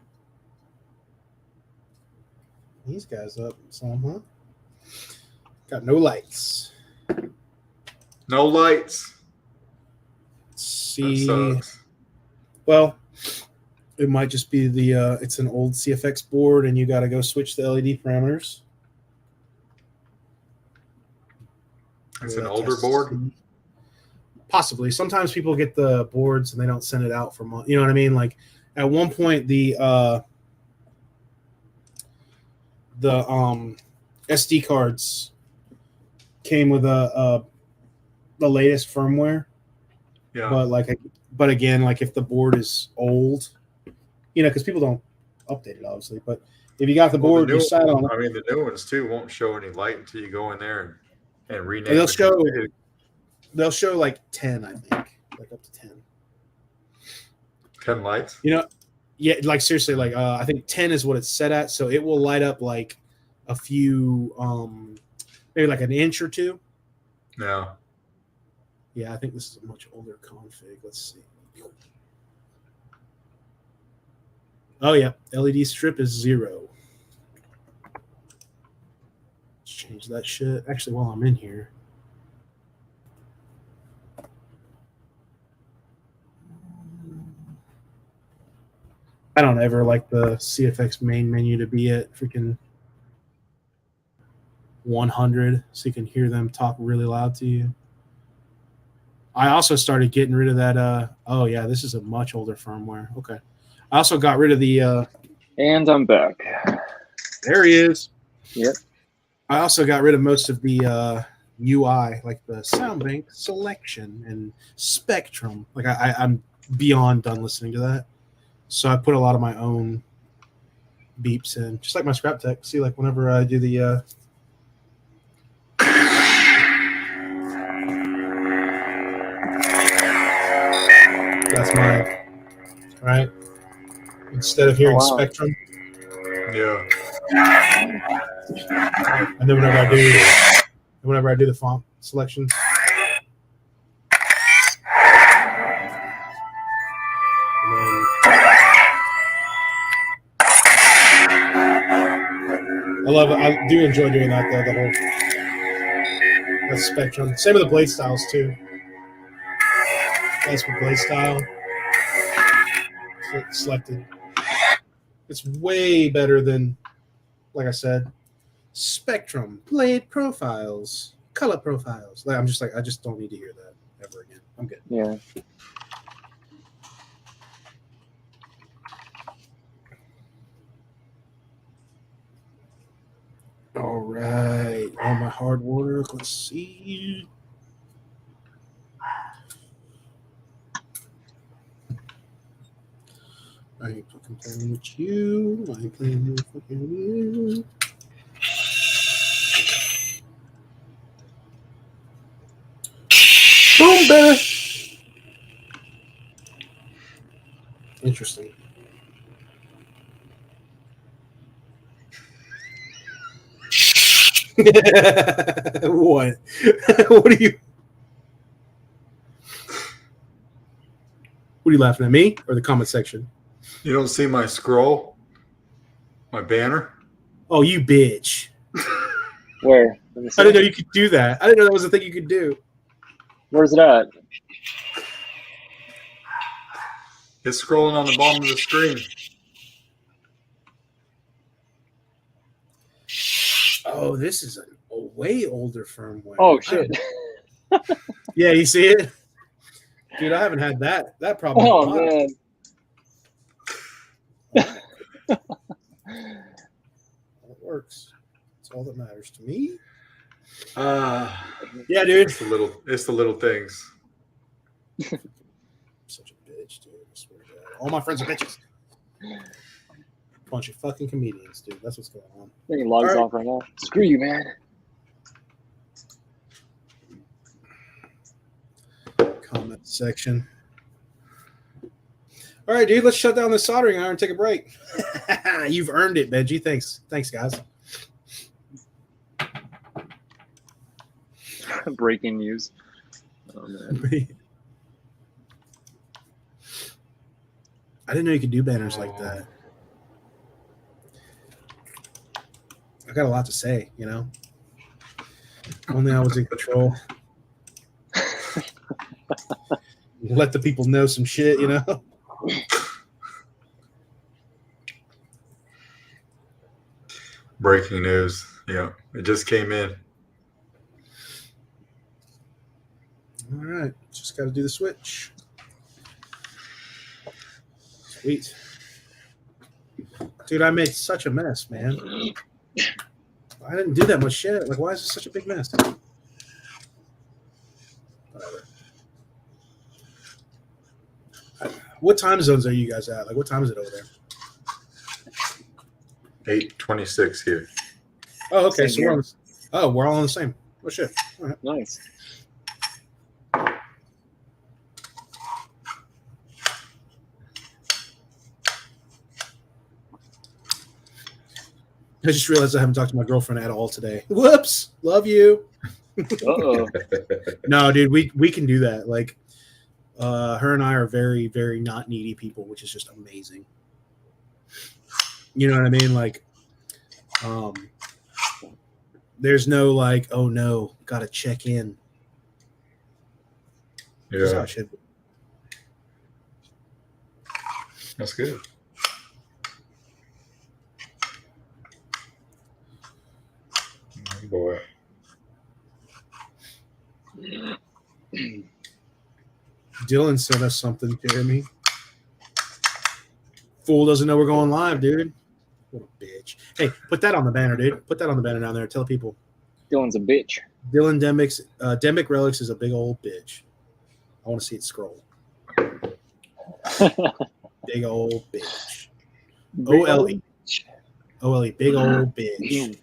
these guys up some, huh? Got no lights. No lights. Let's That see. sucks. Well, it might just be it's an old CFX board and you got to go switch the LED parameters. It's an older board? Possibly. Sometimes people get the boards and they don't send it out for months. You know what I mean? Like at one point, the SD cards came with the latest firmware. Yeah. But again, like if the board is old, because people don't update it, obviously. But if you got the board, you sat on it. I mean, the new ones too won't show any light until you go in there and rename. They'll show like 10, I think, like up to 10. 10 lights. Yeah, like seriously, like I think 10 is what it's set at, so it will light up like a few, maybe like an inch or two. Yeah. Yeah, I think this is a much older config. Let's see. Oh yeah, LED strip is 0. Let's change that shit. Actually, while I'm in here. I don't ever like the CFX main menu to be at freaking 100 so you can hear them talk really loud to you. I also started getting rid of that. Oh, yeah, this is a much older firmware. Okay. I also got rid of the. And I'm back. There he is. Yep. I also got rid of most of the UI, like the sound bank selection and spectrum. Like I'm beyond done listening to that. So I put a lot of my own beeps in, just like my scrap tech. See, like whenever I do the that's my right. Instead of hearing spectrum. Yeah. And then whenever I do the font selection. I love it. I do enjoy doing that, though, the whole spectrum. Same with the blade styles, too. That's with blade style. Selected. It's way better than, like I said, spectrum, blade profiles, color profiles. Like, I just don't need to hear that ever again. I'm good. Yeah. All right, all my hard work. Let's see. I ain't fucking playing with you. I ain't playing with fucking you. Boom, baby. Interesting. What? What are you? What are you laughing at, me or the comment section? You don't see my scroll, my banner? Oh, you bitch! Where? I didn't know you could do that. I didn't know that was a thing you could do. Where's it at? It's scrolling on the bottom of the screen. Oh, this is a way older firmware. Oh shit! Yeah, you see it, dude. I haven't had that problem. Oh man. It works. That's all that matters to me. Yeah, dude. It's the little things. Such a bitch, dude. I swear to God. All my friends are bitches. Bunch of fucking comedians, dude. That's what's going on. I think he logs All right. off right now. Screw you, man. Comment section. All right, dude. Let's shut down this soldering iron and take a break. You've earned it, Benji. Thanks, guys. Breaking news. Oh man. I didn't know you could do banners like that. I got a lot to say, you know. Only I was in control. Let the people know some shit, you know. Breaking news. Yeah, it just came in. All right, just got to do the switch. Sweet. Dude, I made such a mess, man. I didn't do that much shit. Like, why is this such a big mess? Whatever. What time zones are you guys at? Like, what time is it over there? 8:26 here. Oh, okay. Same So here. we're all on the same. Oh, shit. All right. Nice. I just realized I haven't talked to my girlfriend at all today. Whoops. Love you. Uh-oh. No, dude, we can do that. Like, her and I are very, very not needy people, which is just amazing. You know what I mean? Like, there's no like, oh no, gotta check in. That's how Yeah, it should be. that's good. Oh, boy. Dylan sent us something, Jeremy. Fool doesn't know we're going live, dude. What a bitch. Hey, put that on the banner, dude. Put that on the banner down there. Tell people. Dylan's a bitch. Dylan Demic Relics is a big old bitch. I want to see it scroll. Big old bitch. OLE. OLE. Big old bitch.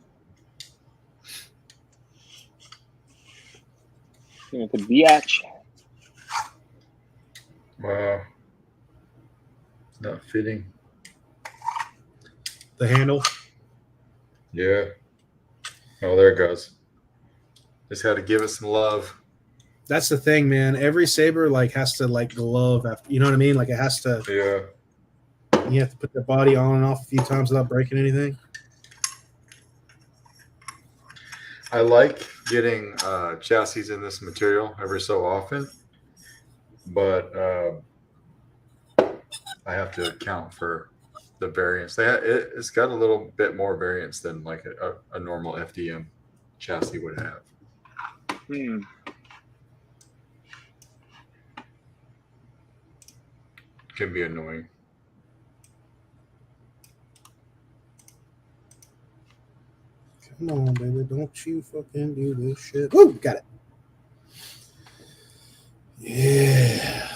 Gonna put biatch. Wow. Not fitting. The handle. Yeah. Oh, there it goes. Just had to give it some love. That's the thing, man. Every Saber like has to like glove after. You know what I mean? Like it has to. Yeah. You have to put the body on and off a few times without breaking anything. I like getting chassis in this material every so often, but I have to account for the variance. It's got a little bit more variance than like a normal FDM chassis would have. Hmm. Can be annoying. Come on, baby. Don't you fucking do this shit. Woo! Got it. Yeah.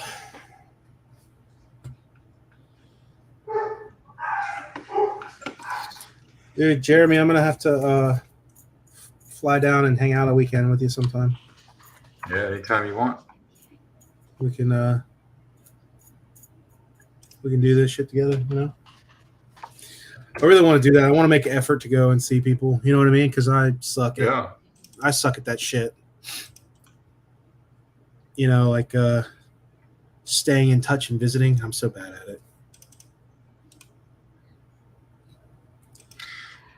Dude, Jeremy, I'm going to have to fly down and hang out a weekend with you sometime. Yeah, anytime you want. we can do this shit together. You know, I really want to do that. I want to make an effort to go and see people. You know what I mean? Because I suck at that shit. You know, like staying in touch and visiting. I'm so bad at it.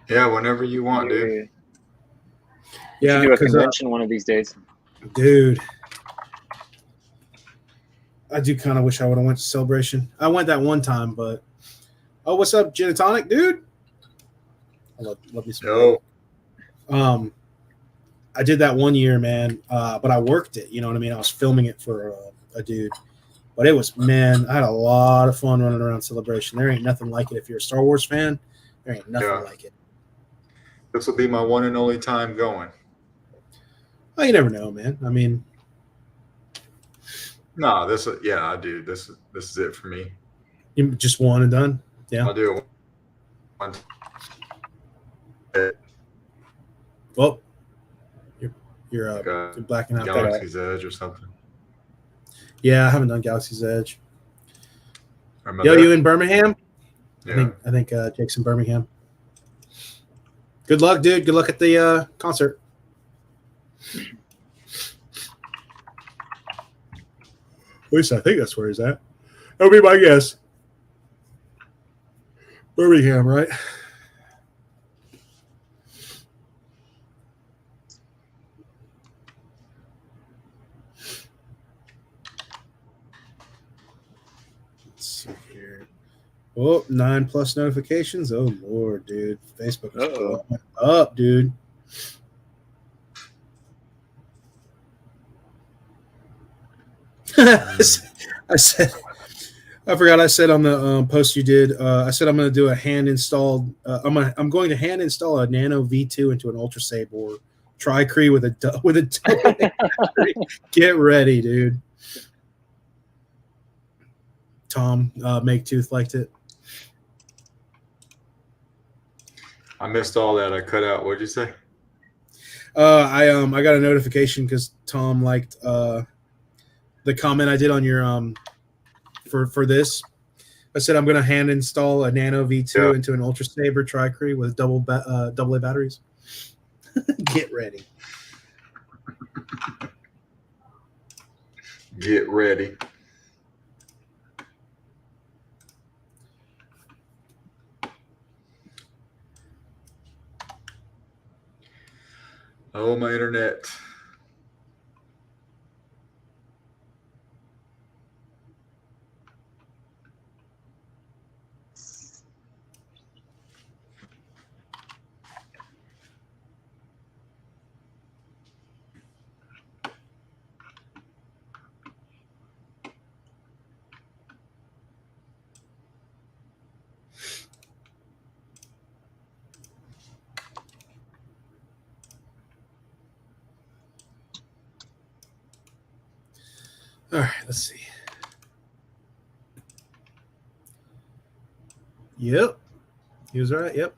Yeah, whenever you want, dude. You Yeah, should do a convention one of these days. Dude. I do kind of wish I would have went to Celebration. I went that one time, but what's up, Gin and Tonic, dude? I love you some. No. I did that one year, man, but I worked it. You know what I mean? I was filming it for a dude, but it was, man, I had a lot of fun running around Celebration. There ain't nothing like it. If you're a Star Wars fan, there ain't nothing like it. This will be my one and only time going. Oh, you never know, man. I mean, no, I do. This is it for me. You just one and done? Yeah. I'll do it one. Well, you're blacking out. Galaxy's Edge or something. Yeah, I haven't done Galaxy's Edge. Yo, you in Birmingham? Yeah. I think Jake's in Birmingham. Good luck, dude. Good luck at the concert. At least I think that's where he's at. That'll be my guess. Birmingham, right? Let's see here. Oh, 9+ notifications. Oh, Lord, dude. Facebook is blowing up, dude. I forgot I said on the post you did, I said I'm going to do a hand installed. I'm going to hand install a Nano V2 into an Ultra Saber Tri-Cree with a double battery. Get ready, dude. Tom Maketooth liked it. I missed all that. I cut out. What'd you say? I got a notification because Tom liked the comment I did on your for this. I said I'm going to hand install a Nano V2 into an Ultra Saber Tri-Cree with double A batteries. Get ready. Get ready. Oh, my internet. All right, let's see. Yep. He was all right. Yep.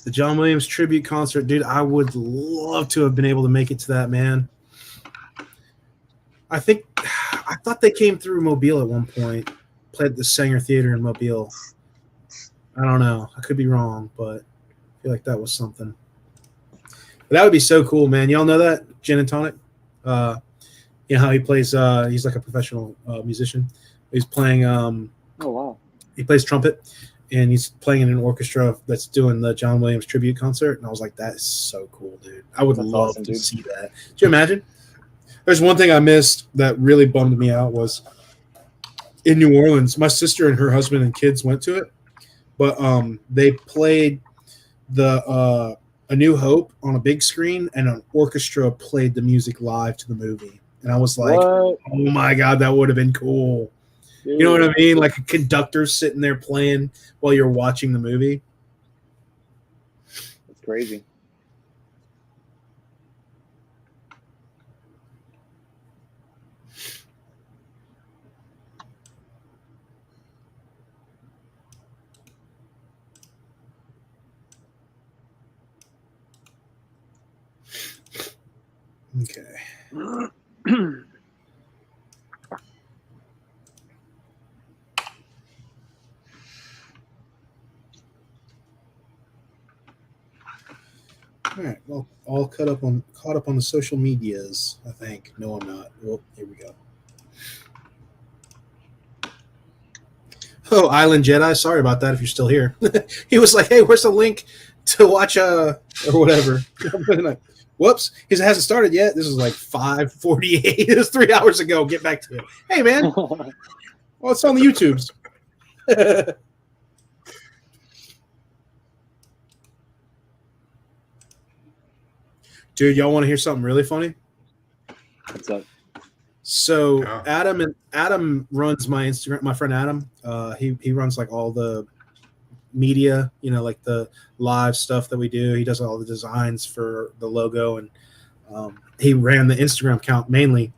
The John Williams tribute concert, dude. I would love to have been able to make it to that, man. I thought they came through Mobile at one point, played at the Sanger Theater in Mobile. I don't know. I could be wrong, but I feel like that was something. But that would be so cool, man. Y'all know that? Gin and Tonic? You know how he plays, he's like a professional musician. He's playing, oh, wow. He plays trumpet, and he's playing in an orchestra that's doing the John Williams tribute concert. And I was like, that is so cool, dude. I would love awesome, to dude. see that. Could you imagine? There's one thing I missed that really bummed me out was in New Orleans, my sister and her husband and kids went to it, but they played the A New Hope on a big screen, and an orchestra played the music live to the movie. And I was like, What? oh my God, that would have been cool. Dude. You know what I mean? Like a conductor sitting there playing while you're watching the movie. That's crazy. Okay. caught up on the social medias. I think. No, I'm not. Oh, here we go. Oh, Island Jedi. Sorry about that. If you're still here, he was like, "Hey, where's the link to watch or whatever?" Whoops, he hasn't started yet. This is like 5:48. It was 3 hours ago. Get back to him. Hey, man. Well, it's on the YouTubes. Dude, y'all want to hear something really funny? What's up? So Yeah. Adam runs my Instagram. My friend Adam, he runs like all the media, like the live stuff that we do. He does all the designs for the logo, and he ran the Instagram account mainly.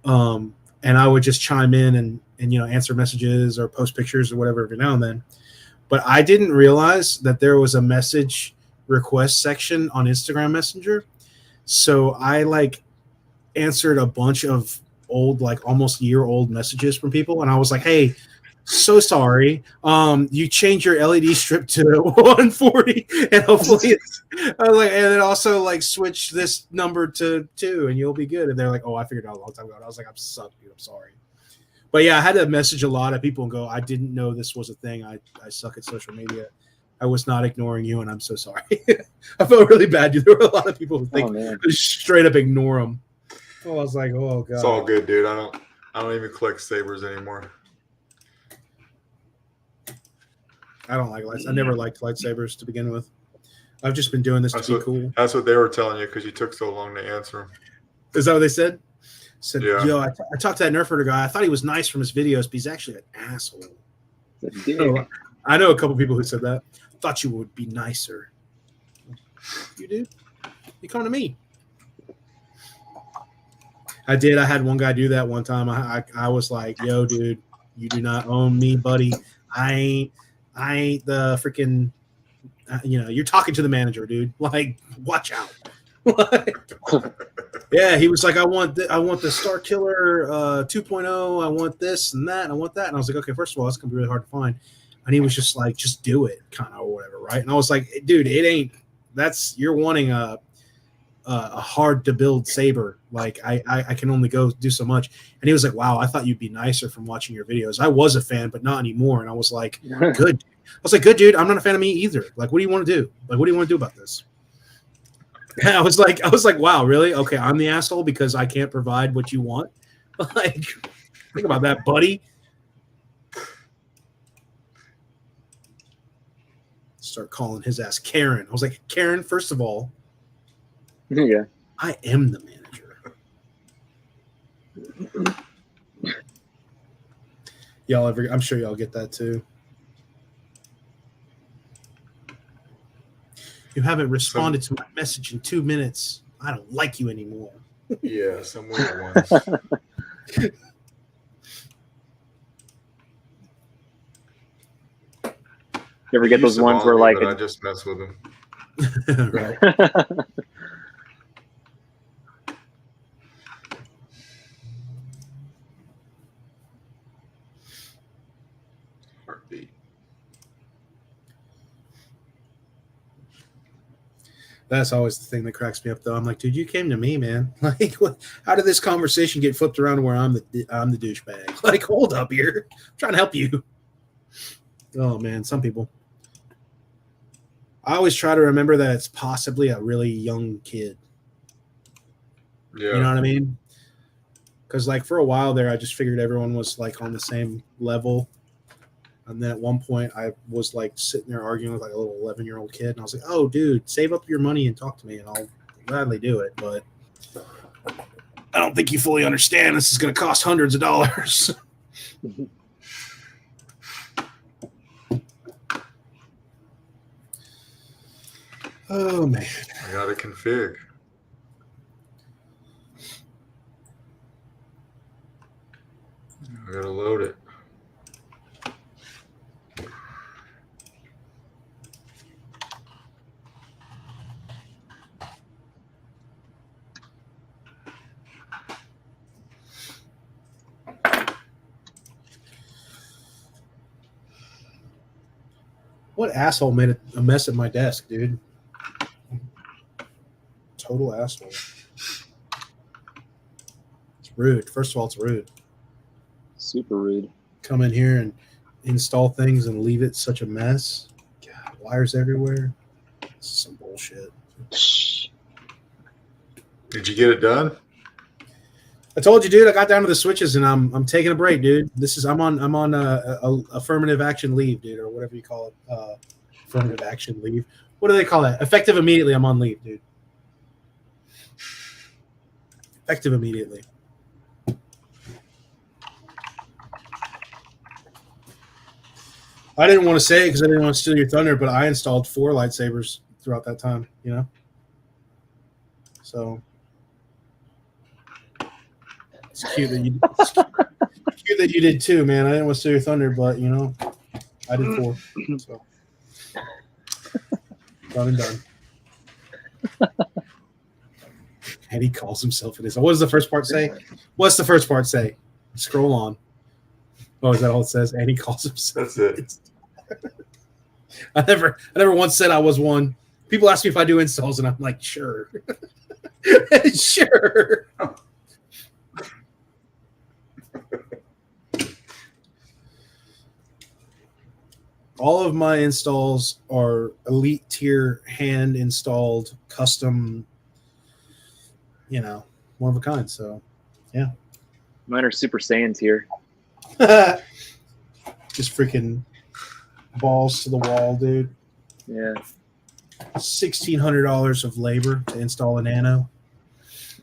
And I would just chime in and answer messages or post pictures or whatever every now and then. But I didn't realize that there was a message request section on Instagram Messenger. So I answered a bunch of old, almost year-old messages from people, and I was like, "Hey, so sorry. You changed your LED strip to 140, and hopefully it's I was like, and then also switch this number to 2, and you'll be good." And they're like, "Oh, I figured it out a long time ago." And I was like, "I'm dude. I'm sorry." But yeah, I had to message a lot of people and go, "I didn't know this was a thing. I suck at social media. I was not ignoring you, and I'm so sorry." I felt really bad. Dude. There were a lot of people who think just straight up ignore them. I was like, "Oh god." It's all good, dude. I don't even collect sabers anymore. I don't like lights. I never liked lightsabers to begin with. I've just been doing this to be cool. That's what they were telling you because you took so long to answer them. Is that what they said? Said, yeah. Yo, I talked to that Nerfer guy. I thought he was nice from his videos, but he's actually an asshole. So, I know a couple people who said that. Thought you would be nicer. You do? You come to me. I did. I had one guy do that one time. I was like, "Yo, dude, you do not own me, buddy. I ain't the freaking, you're talking to the manager, dude. Watch out." Yeah, he was like, I want the Star Killer 2.0. I want this and that, and I want that. And I was like, okay, first of all, that's gonna be really hard to find. And he was just like, just do it, kind of, or whatever, right? And I was like, dude, it ain't. You're wanting a hard to build saber. I can only go do so much. And he was like, wow, I thought you'd be nicer from watching your videos. I was a fan, but not anymore. And I was like, good. I was like, good, dude. I'm not a fan of me either. What do you want to do? What do you want to do about this? And I was like, wow, really? Okay, I'm the asshole because I can't provide what you want. Think about that, buddy. Start calling his ass Karen. I was like, Karen, first of all, yeah, I am the manager. I'm sure y'all get that too. You haven't responded to my message in 2 minutes. I don't like you anymore. Yeah, some weird ones. You ever get those ones where I just mess with them. Right. Heartbeat. That's always the thing that cracks me up, though. I'm like, dude, you came to me, man. How did this conversation get flipped around to where I'm the douchebag? Hold up here. I'm trying to help you. Oh man, some people. I always try to remember that it's possibly a really young kid. Yeah. You know what I mean? Because for a while there, I just figured everyone was on the same level. And then at one point, I was sitting there arguing with a little 11-year-old kid, and I was like, "Oh, dude, save up your money and talk to me, and I'll gladly do it." But I don't think you fully understand. This is going to cost hundreds of dollars. Oh man, I got to config. I got to load it. what asshole made a mess at my desk, dude? total asshole. It's rude. First of all, it's rude. Super rude. Come in here and install things and leave it such a mess. God, wires everywhere. This is some bullshit. Did you get it done? I told you, dude. I got down to the switches and I'm taking a break, dude. I'm on a affirmative action leave, dude, or whatever you call it. Affirmative action leave. What do they call that? Effective immediately. I'm on leave, dude. Effective immediately. I didn't want to say it because I didn't want to steal your thunder, but I installed 4 lightsabers throughout that time, you know? So it's cute that you did too, man. I didn't want to steal your thunder, but you know, I did 4. So done and done. And he calls himself an install. What does the first part say? What's the first part say? Scroll on. Oh, is that all it says? And he calls himself. That's it. I never once said I was one. People ask me if I do installs, and I'm like, sure. Sure. All of my installs are elite tier, hand installed, custom, you know, one of a kind. So, yeah. Mine are Super Saiyans here. Just freaking balls to the wall, dude. Yeah. $1,600 of labor to install a Nano.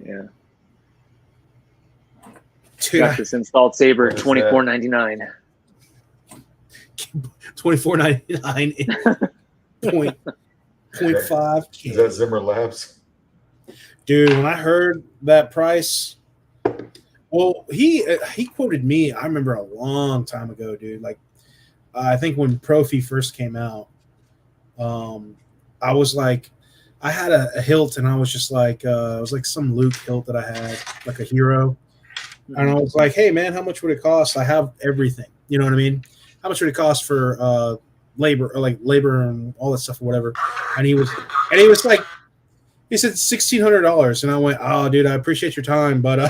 Yeah. Dude, Got this installed Saber, What is that? $24.99. $24.99 point 0.5K. Is that Zimmer Labs? Dude, when I heard that price, well, he quoted me. I remember a long time ago, dude. Like, I think when Profi first came out, I was like, I had a hilt, and I was just like, it was like some Luke hilt that I had, like a hero. And I was like, hey, man, how much would it cost? I have everything. You know what I mean? How much would it cost for labor and all that stuff or whatever? And he was like, he said $1,600. And I went, oh, dude, I appreciate your time. But I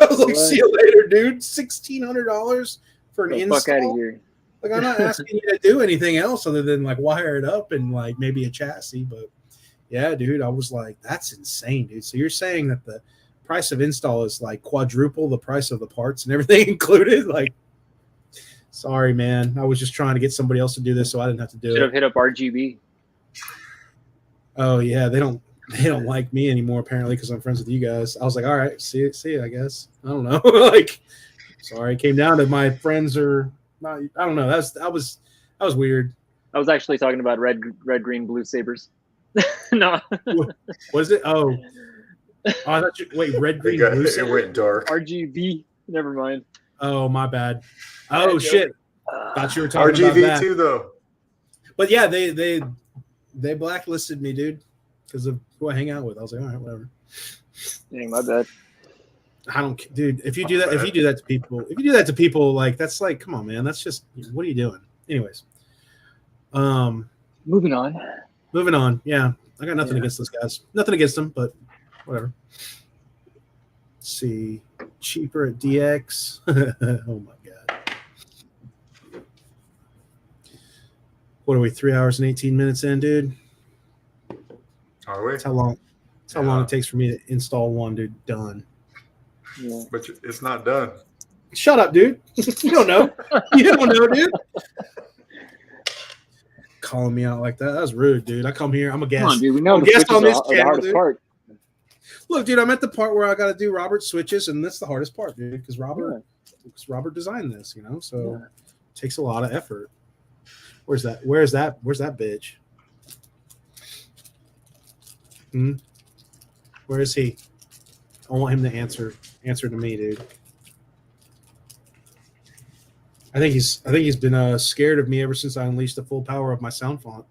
was like, see you later, dude. $1,600 for an install? Fuck out of here. Like, I'm not asking you to do anything else other than like wire it up and like maybe a chassis. But yeah, dude, I was like, that's insane, dude. So you're saying that the price of install is like quadruple the price of the parts and everything included? Like, sorry, man. I was just trying to get somebody else to do this so I didn't have to do it. Should have hit up RGB. Oh yeah, they don't like me anymore apparently because I'm friends with you guys. I was like, all right, see you, I guess. I don't know. Like, sorry, it came down to my friends are not. I don't know. That was weird. I was actually talking about red, green, blue Sabers. No. Was it? Oh, I thought you, wait, red, green, blue. It went dark. RGB. Never mind. Oh, my bad. Oh shit. Thought you were talking about RGB that. too, though. But yeah, they blacklisted me, dude, because of who I hang out with. I was like, all right, whatever. Dang, my bad. I don't, dude. If you do that to people, like that's like, come on, man. That's just, what are you doing? Anyways, Moving on. Yeah, I got nothing against those guys. Nothing against them, but whatever. Let's see, cheaper at DX. Oh my god. What are we? 3 hours and 18 minutes in, dude. Are we? That's how long it takes for me to install one, dude. Done. Yeah. But it's not done. Shut up, dude. You don't know. You don't know, dude. Calling me out like that. That was rude, dude. I come here. I'm a guest. Come on, dude. We know the guest switches on this are the channel, hardest dude. part. Look, dude, I'm at the part where I got to do Robert's switches, and that's the hardest part, dude, because Robert designed this, you know, so it takes a lot of effort. Where's that bitch? Where is he? I want him to answer to me, dude. I think he's been scared of me ever since I unleashed the full power of my sound font.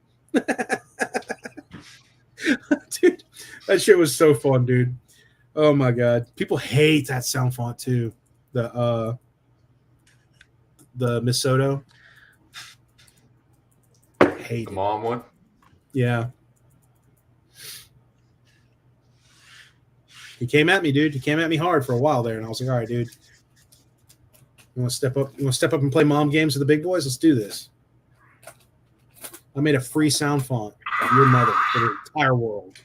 Dude, that shit was so fun, dude. Oh my god, people hate that sound font too. The Misoto. Hate The it. mom one. Yeah. He came at me, dude. He came at me hard for a while there, and I was like, all right, dude. You want to step up? You want to step up and play mom games with the big boys? Let's do this. I made a free sound font of your mother for the entire world.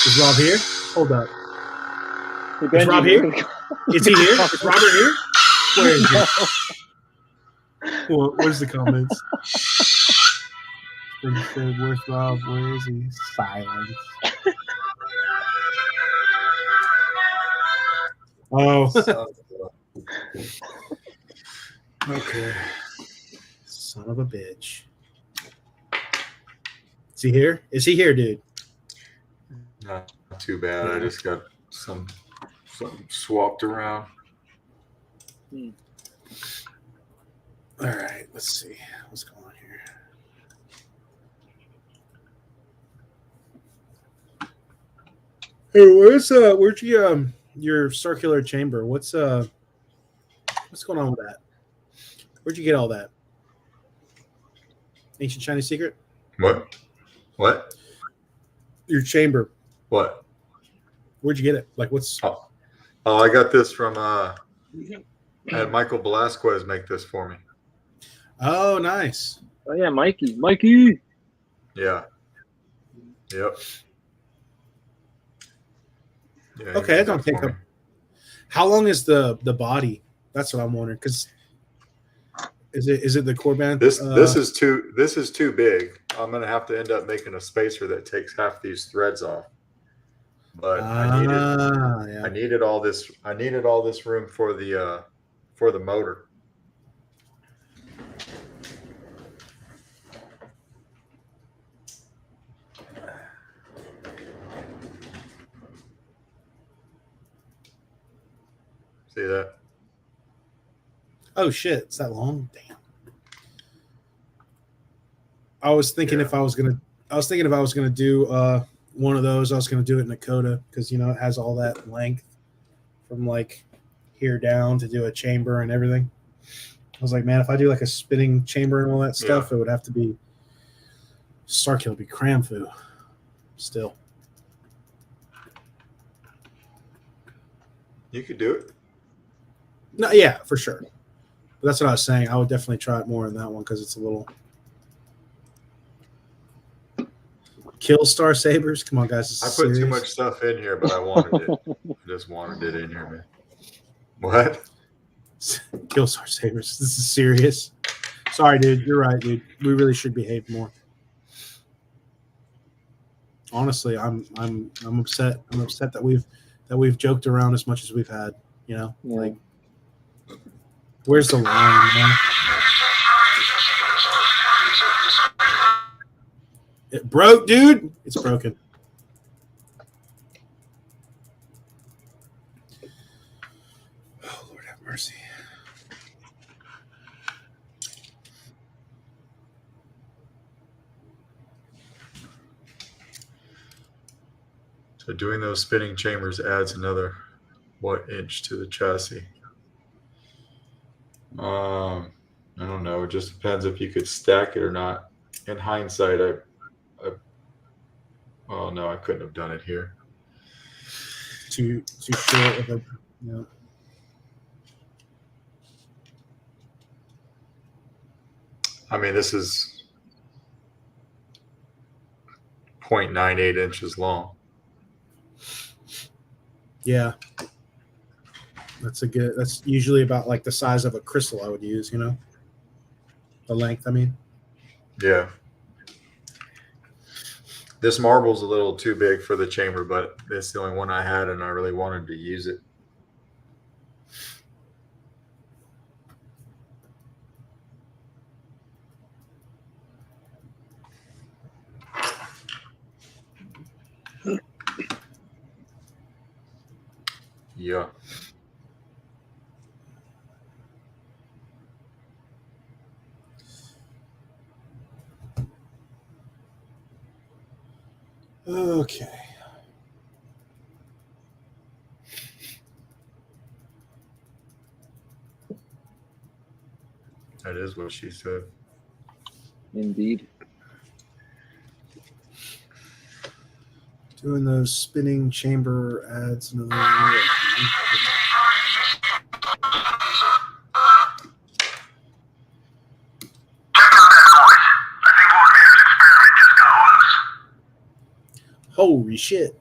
Is Rob here? Hold up. Hey, Is Rob here? Is he here? Is Robert here? Where is he? Where's the comments? Where's Rob? Where is he? Silence. Oh. Okay. Son of a bitch. Is he here? Is he here, dude? Not too bad. I just got some swapped around. All right, let's see what's going on here. Hey, where's your circular chamber? What's going on with that? Where'd you get all that? Ancient Chinese secret? What? Your chamber. What? Where'd you get it? Like, what's? Oh, I got this from I had Michael Velasquez make this for me. Oh, nice. Oh yeah, Mikey. Yeah. Yep. Yeah, Okay, that don't take up. How long is the body? That's what I'm wondering. Because is it the core band? This is too big. I'm gonna have to end up making a spacer that takes half these threads off. But I needed all this room for the motor. See that? Oh shit! It's that long. Damn. I was thinking if I was gonna do one of those, I was gonna do it in a coda because it has all that length from like here down to do a chamber and everything. I was like, man, if I do like a spinning chamber and all that stuff, it would have to be Starkill would be cram foo. Still, you could do it. No, yeah, for sure. But that's what I was saying. I would definitely try it more in that one because it's a little. Kill Star Sabers. Come on, guys. I put too much stuff in here, but I wanted it. I just wanted it in here, man. What? Kill Star Sabers. This is serious. Sorry, dude. You're right, dude. We really should behave more. Honestly, I'm upset. I'm upset that we've joked around as much as we've had. Like, where's the line, man? It broke, dude. It's broken. Oh, Lord have mercy. So doing those spinning chambers adds another inch to the chassis. I don't know. It just depends if you could stack it or not. In hindsight, no, I couldn't have done it here. Too short of a. I mean, this is 0.98 inches long. Yeah. That's usually about like the size of a crystal I would use, the length, I mean. Yeah. This marble's a little too big for the chamber, but it's the only one I had and I really wanted to use it. Yeah. Okay. That is what she said. Indeed. Doing those spinning chamber ads. And holy shit.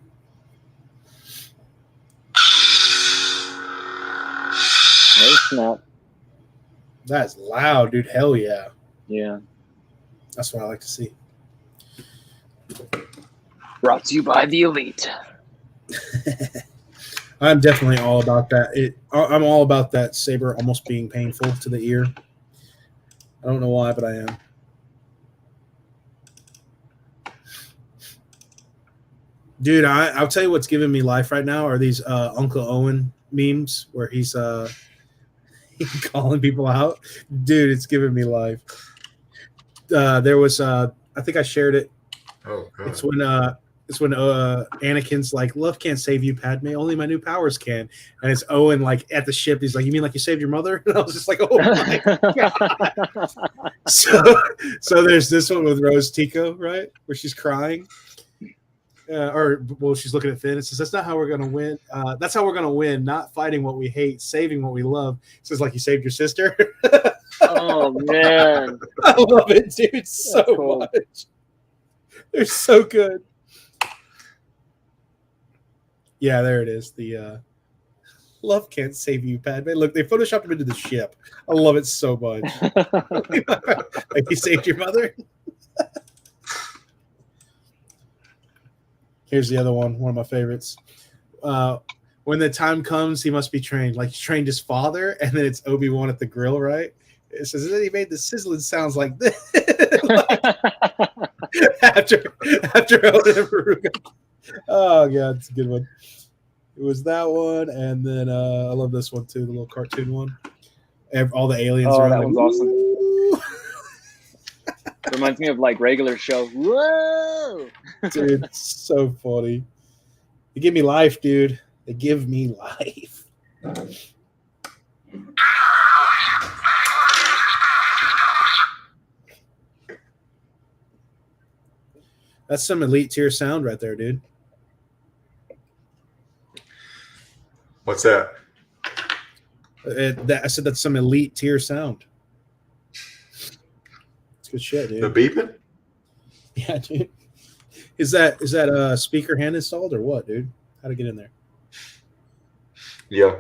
No snap. That's loud, dude. Hell yeah. Yeah. That's what I like to see. Brought to you by the Elite. I'm definitely all about that. I'm all about that Saber almost being painful to the ear. I don't know why, but I am. Dude, I'll tell you what's giving me life right now are these Uncle Owen memes where he's calling people out. Dude, it's giving me life. There was I think I shared it. Oh god. It's when Anakin's like, love can't save you, Padme, only my new powers can. And it's Owen like at the ship. He's like, you mean like you saved your mother? And I was just like, oh my god. So there's this one with Rose Tico, right? Where she's crying. She's looking at Finn and says, that's not how we're going to win. That's how we're going to win, not fighting what we hate, saving what we love. Says like you saved your sister. Oh, man. I love it, dude, so cool. much. They're so good. Yeah, there it is. The love can't save you, Padme. Look, they photoshopped him into the ship. I love it so much. Like you saved your mother. Here's the other one of my favorites. When the time comes, he must be trained. Like he trained his father, and then it's Obi-Wan at the grill, right? It says, and then he made the sizzling sounds like this. after Owen and Veruca. Oh god, it's a good one. It was that one, and then I love this one too, the little cartoon one. All the aliens Oh, around. that was awesome. Reminds me of like regular show. Whoa! Dude, it's so funny. They give me life, dude. They give me life. That's some elite tier sound right there, dude. What's that? I said that's some elite tier sound. It's good shit, dude. The beeping? Yeah, dude. Is that a speaker hand installed or what, dude? How'd it get in there? Yeah.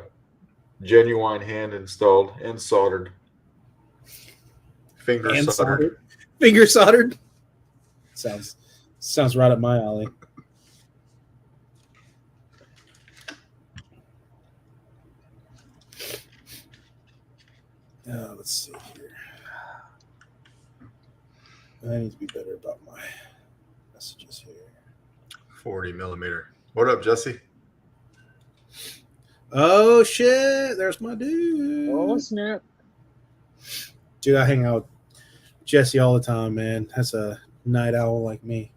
Genuine hand installed and soldered. Finger Hand soldered. Finger soldered? Sounds right up my alley. Let's see here. I need to be better about my messages here. 40 millimeter. What up, Jesse? Oh shit! There's my dude. Oh snap! Dude, I hang out with Jesse all the time, man. That's a night owl like me.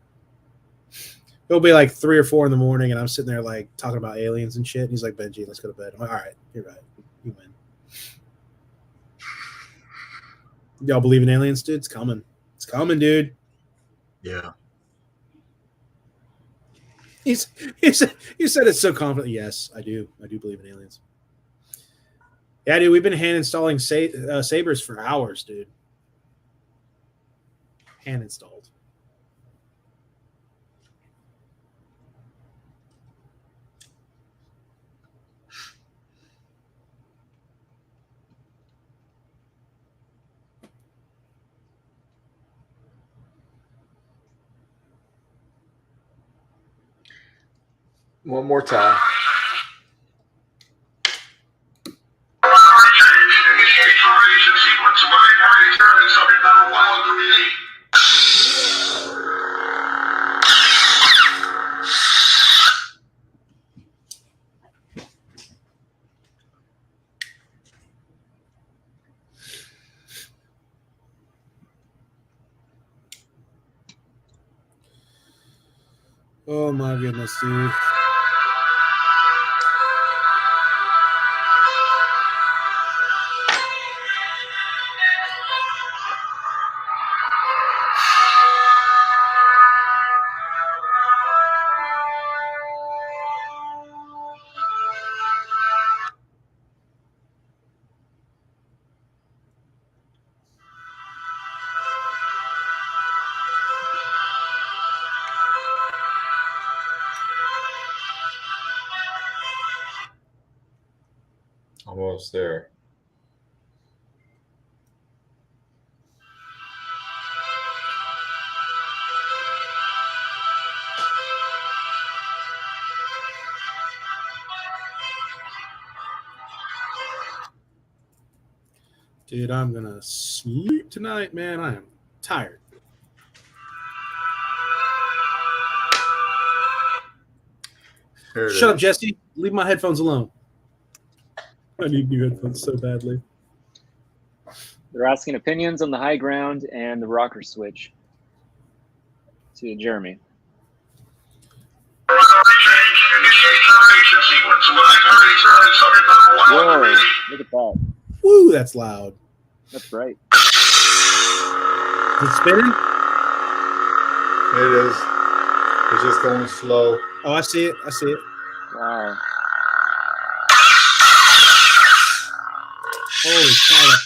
It'll be like 3 or 4 in the morning, and I'm sitting there like talking about aliens and shit. And he's like, Benji, let's go to bed. I'm like, all right, you're right. You win. Y'all believe in aliens, dude? It's coming. It's coming, dude. Yeah. You said it so confidently. Yes, I do. I do believe in aliens. Yeah, dude, we've been hand installing sabers for hours, dude. Hand installed. One more time. Oh my goodness, dude. Almost there. Dude, I'm gonna sleep tonight, man. I am tired. Here it Shut up, is. Jesse. Leave my headphones alone. I need new headphones so badly. They're asking opinions on the high ground and the rocker switch to Jeremy. Whoa, look at that. Woo, that's loud. That's right. Is it spinning? It is. It's just going slow. Oh, I see it. I see it. Wow. Holy cow.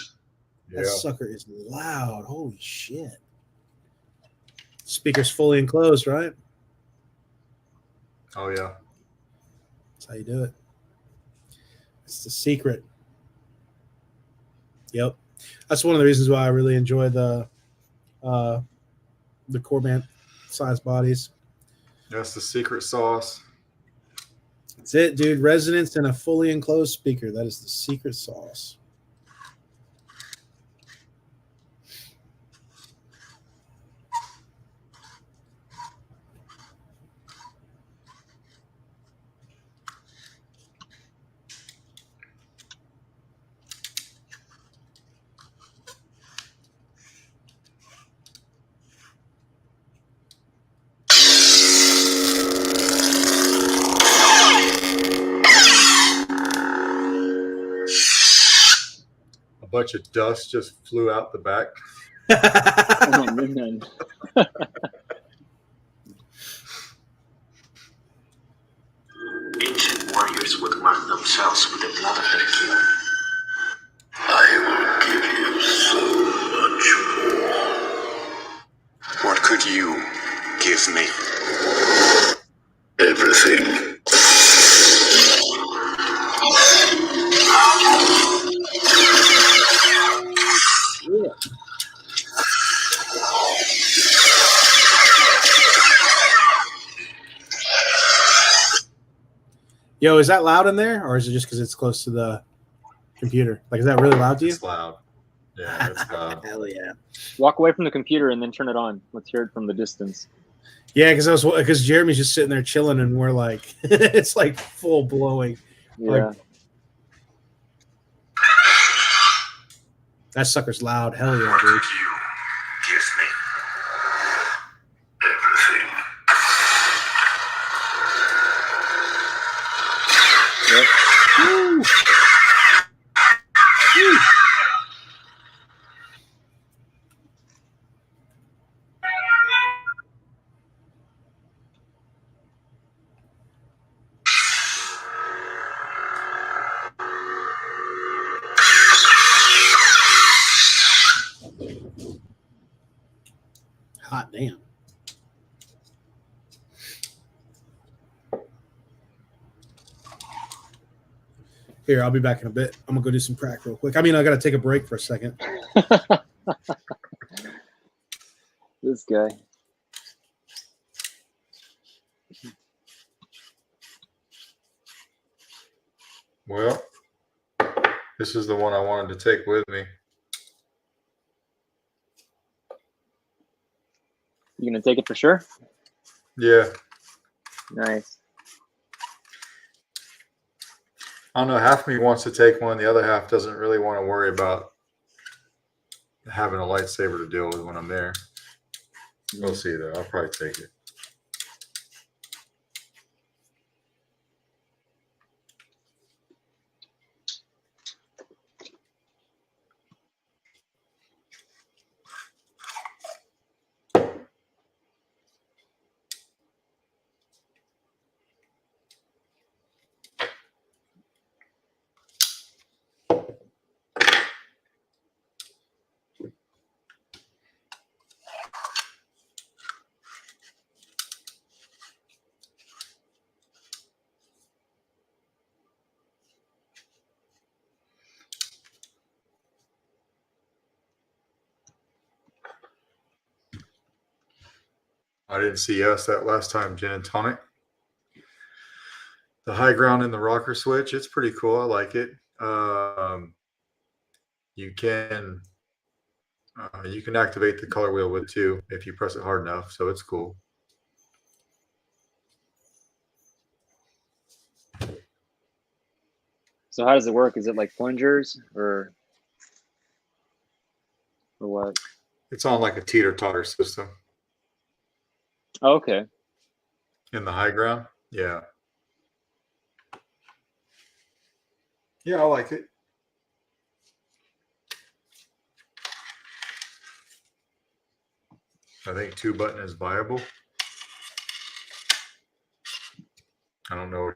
That Yeah. sucker is loud. Holy shit. Speaker's fully enclosed, right? Oh, yeah. That's how you do it. It's the secret. Yep. That's one of the reasons why I really enjoy the Corbant size bodies. That's the secret sauce. That's it, dude. Resonance and a fully enclosed speaker. That is the secret sauce. A bunch of dust just flew out the back. Oh, man. Ancient warriors would mark themselves with the blood of their king. I will give you so much more. What could you give me? Everything. Yeah. Yo, is that loud in there, or is it just because it's close to the computer? Like, is that really loud to you? It's loud. Yeah, it's loud. Hell yeah. Walk away from the computer and then turn it on. Let's hear it from the distance. Yeah, because Jeremy's just sitting there chilling, and we're like, it's like full blowing. Yeah. That sucker's loud. Hell yeah, dude. You give me everything. Yep. Woo. Woo. Hot damn. Here, I'll be back in a bit. I'm gonna go do some crack real quick. I mean, I gotta take a break for a second. This guy. Well, this is the one I wanted to take with me. You gonna take it for sure? Yeah. Nice. I don't know. Half of me wants to take one. The other half doesn't really want to worry about having a lightsaber to deal with when I'm there. We'll see, though. I'll probably take it. I didn't see us that last time, gin and tonic. The high ground in the rocker switch, it's pretty cool. I like it. You can activate the color wheel with too if you press it hard enough, so it's cool. So how does it work? Is it like plungers or what? It's on like a teeter-totter system. Oh, okay. In the high ground? Yeah. Yeah, I like it. I think 2-button is viable. I don't know.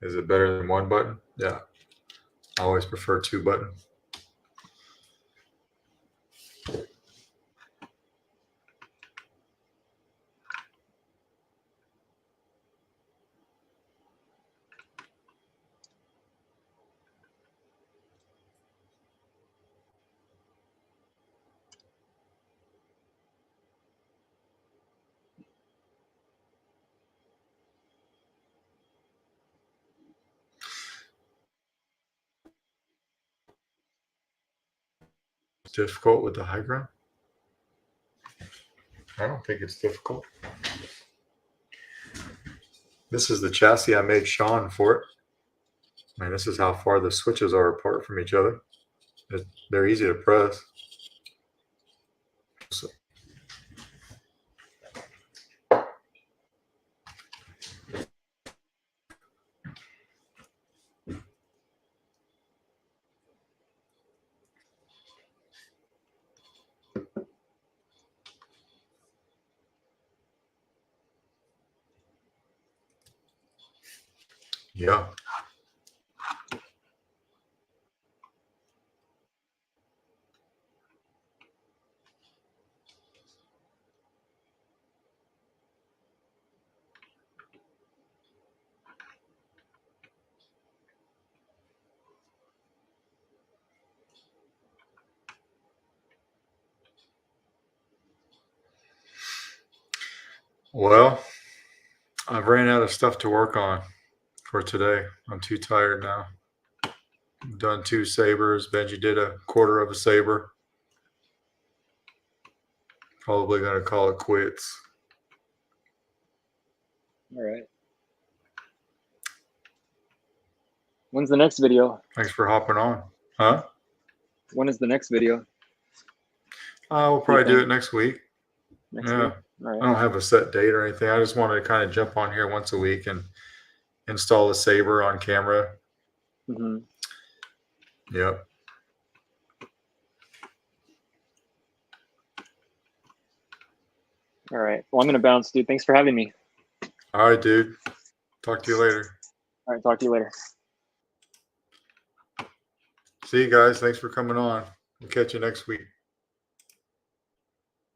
Is it better than 1-button? Yeah. I always prefer 2-button. Difficult with the high ground? I don't think it's difficult. This is the chassis I made Sean for it. Man, this is how far the switches are apart from each other. They're easy to press. So, yeah. Well, I've ran out of stuff to work on for today. I'm too tired now. I've done 2 sabers. Benji did a quarter of a saber. Probably going to call it quits. All right. When's the next video? Thanks for hopping on. Huh? When is the next video? We'll probably do it next week. Next Yeah. week? All right. I don't have a set date or anything. I just wanted to kind of jump on here once a week and install a saber on camera. Mm-hmm. Yep. All right. Well, I'm going to bounce, dude. Thanks for having me. All right, dude. Talk to you later. All right. Talk to you later. See you guys. Thanks for coming on. We'll catch you next week.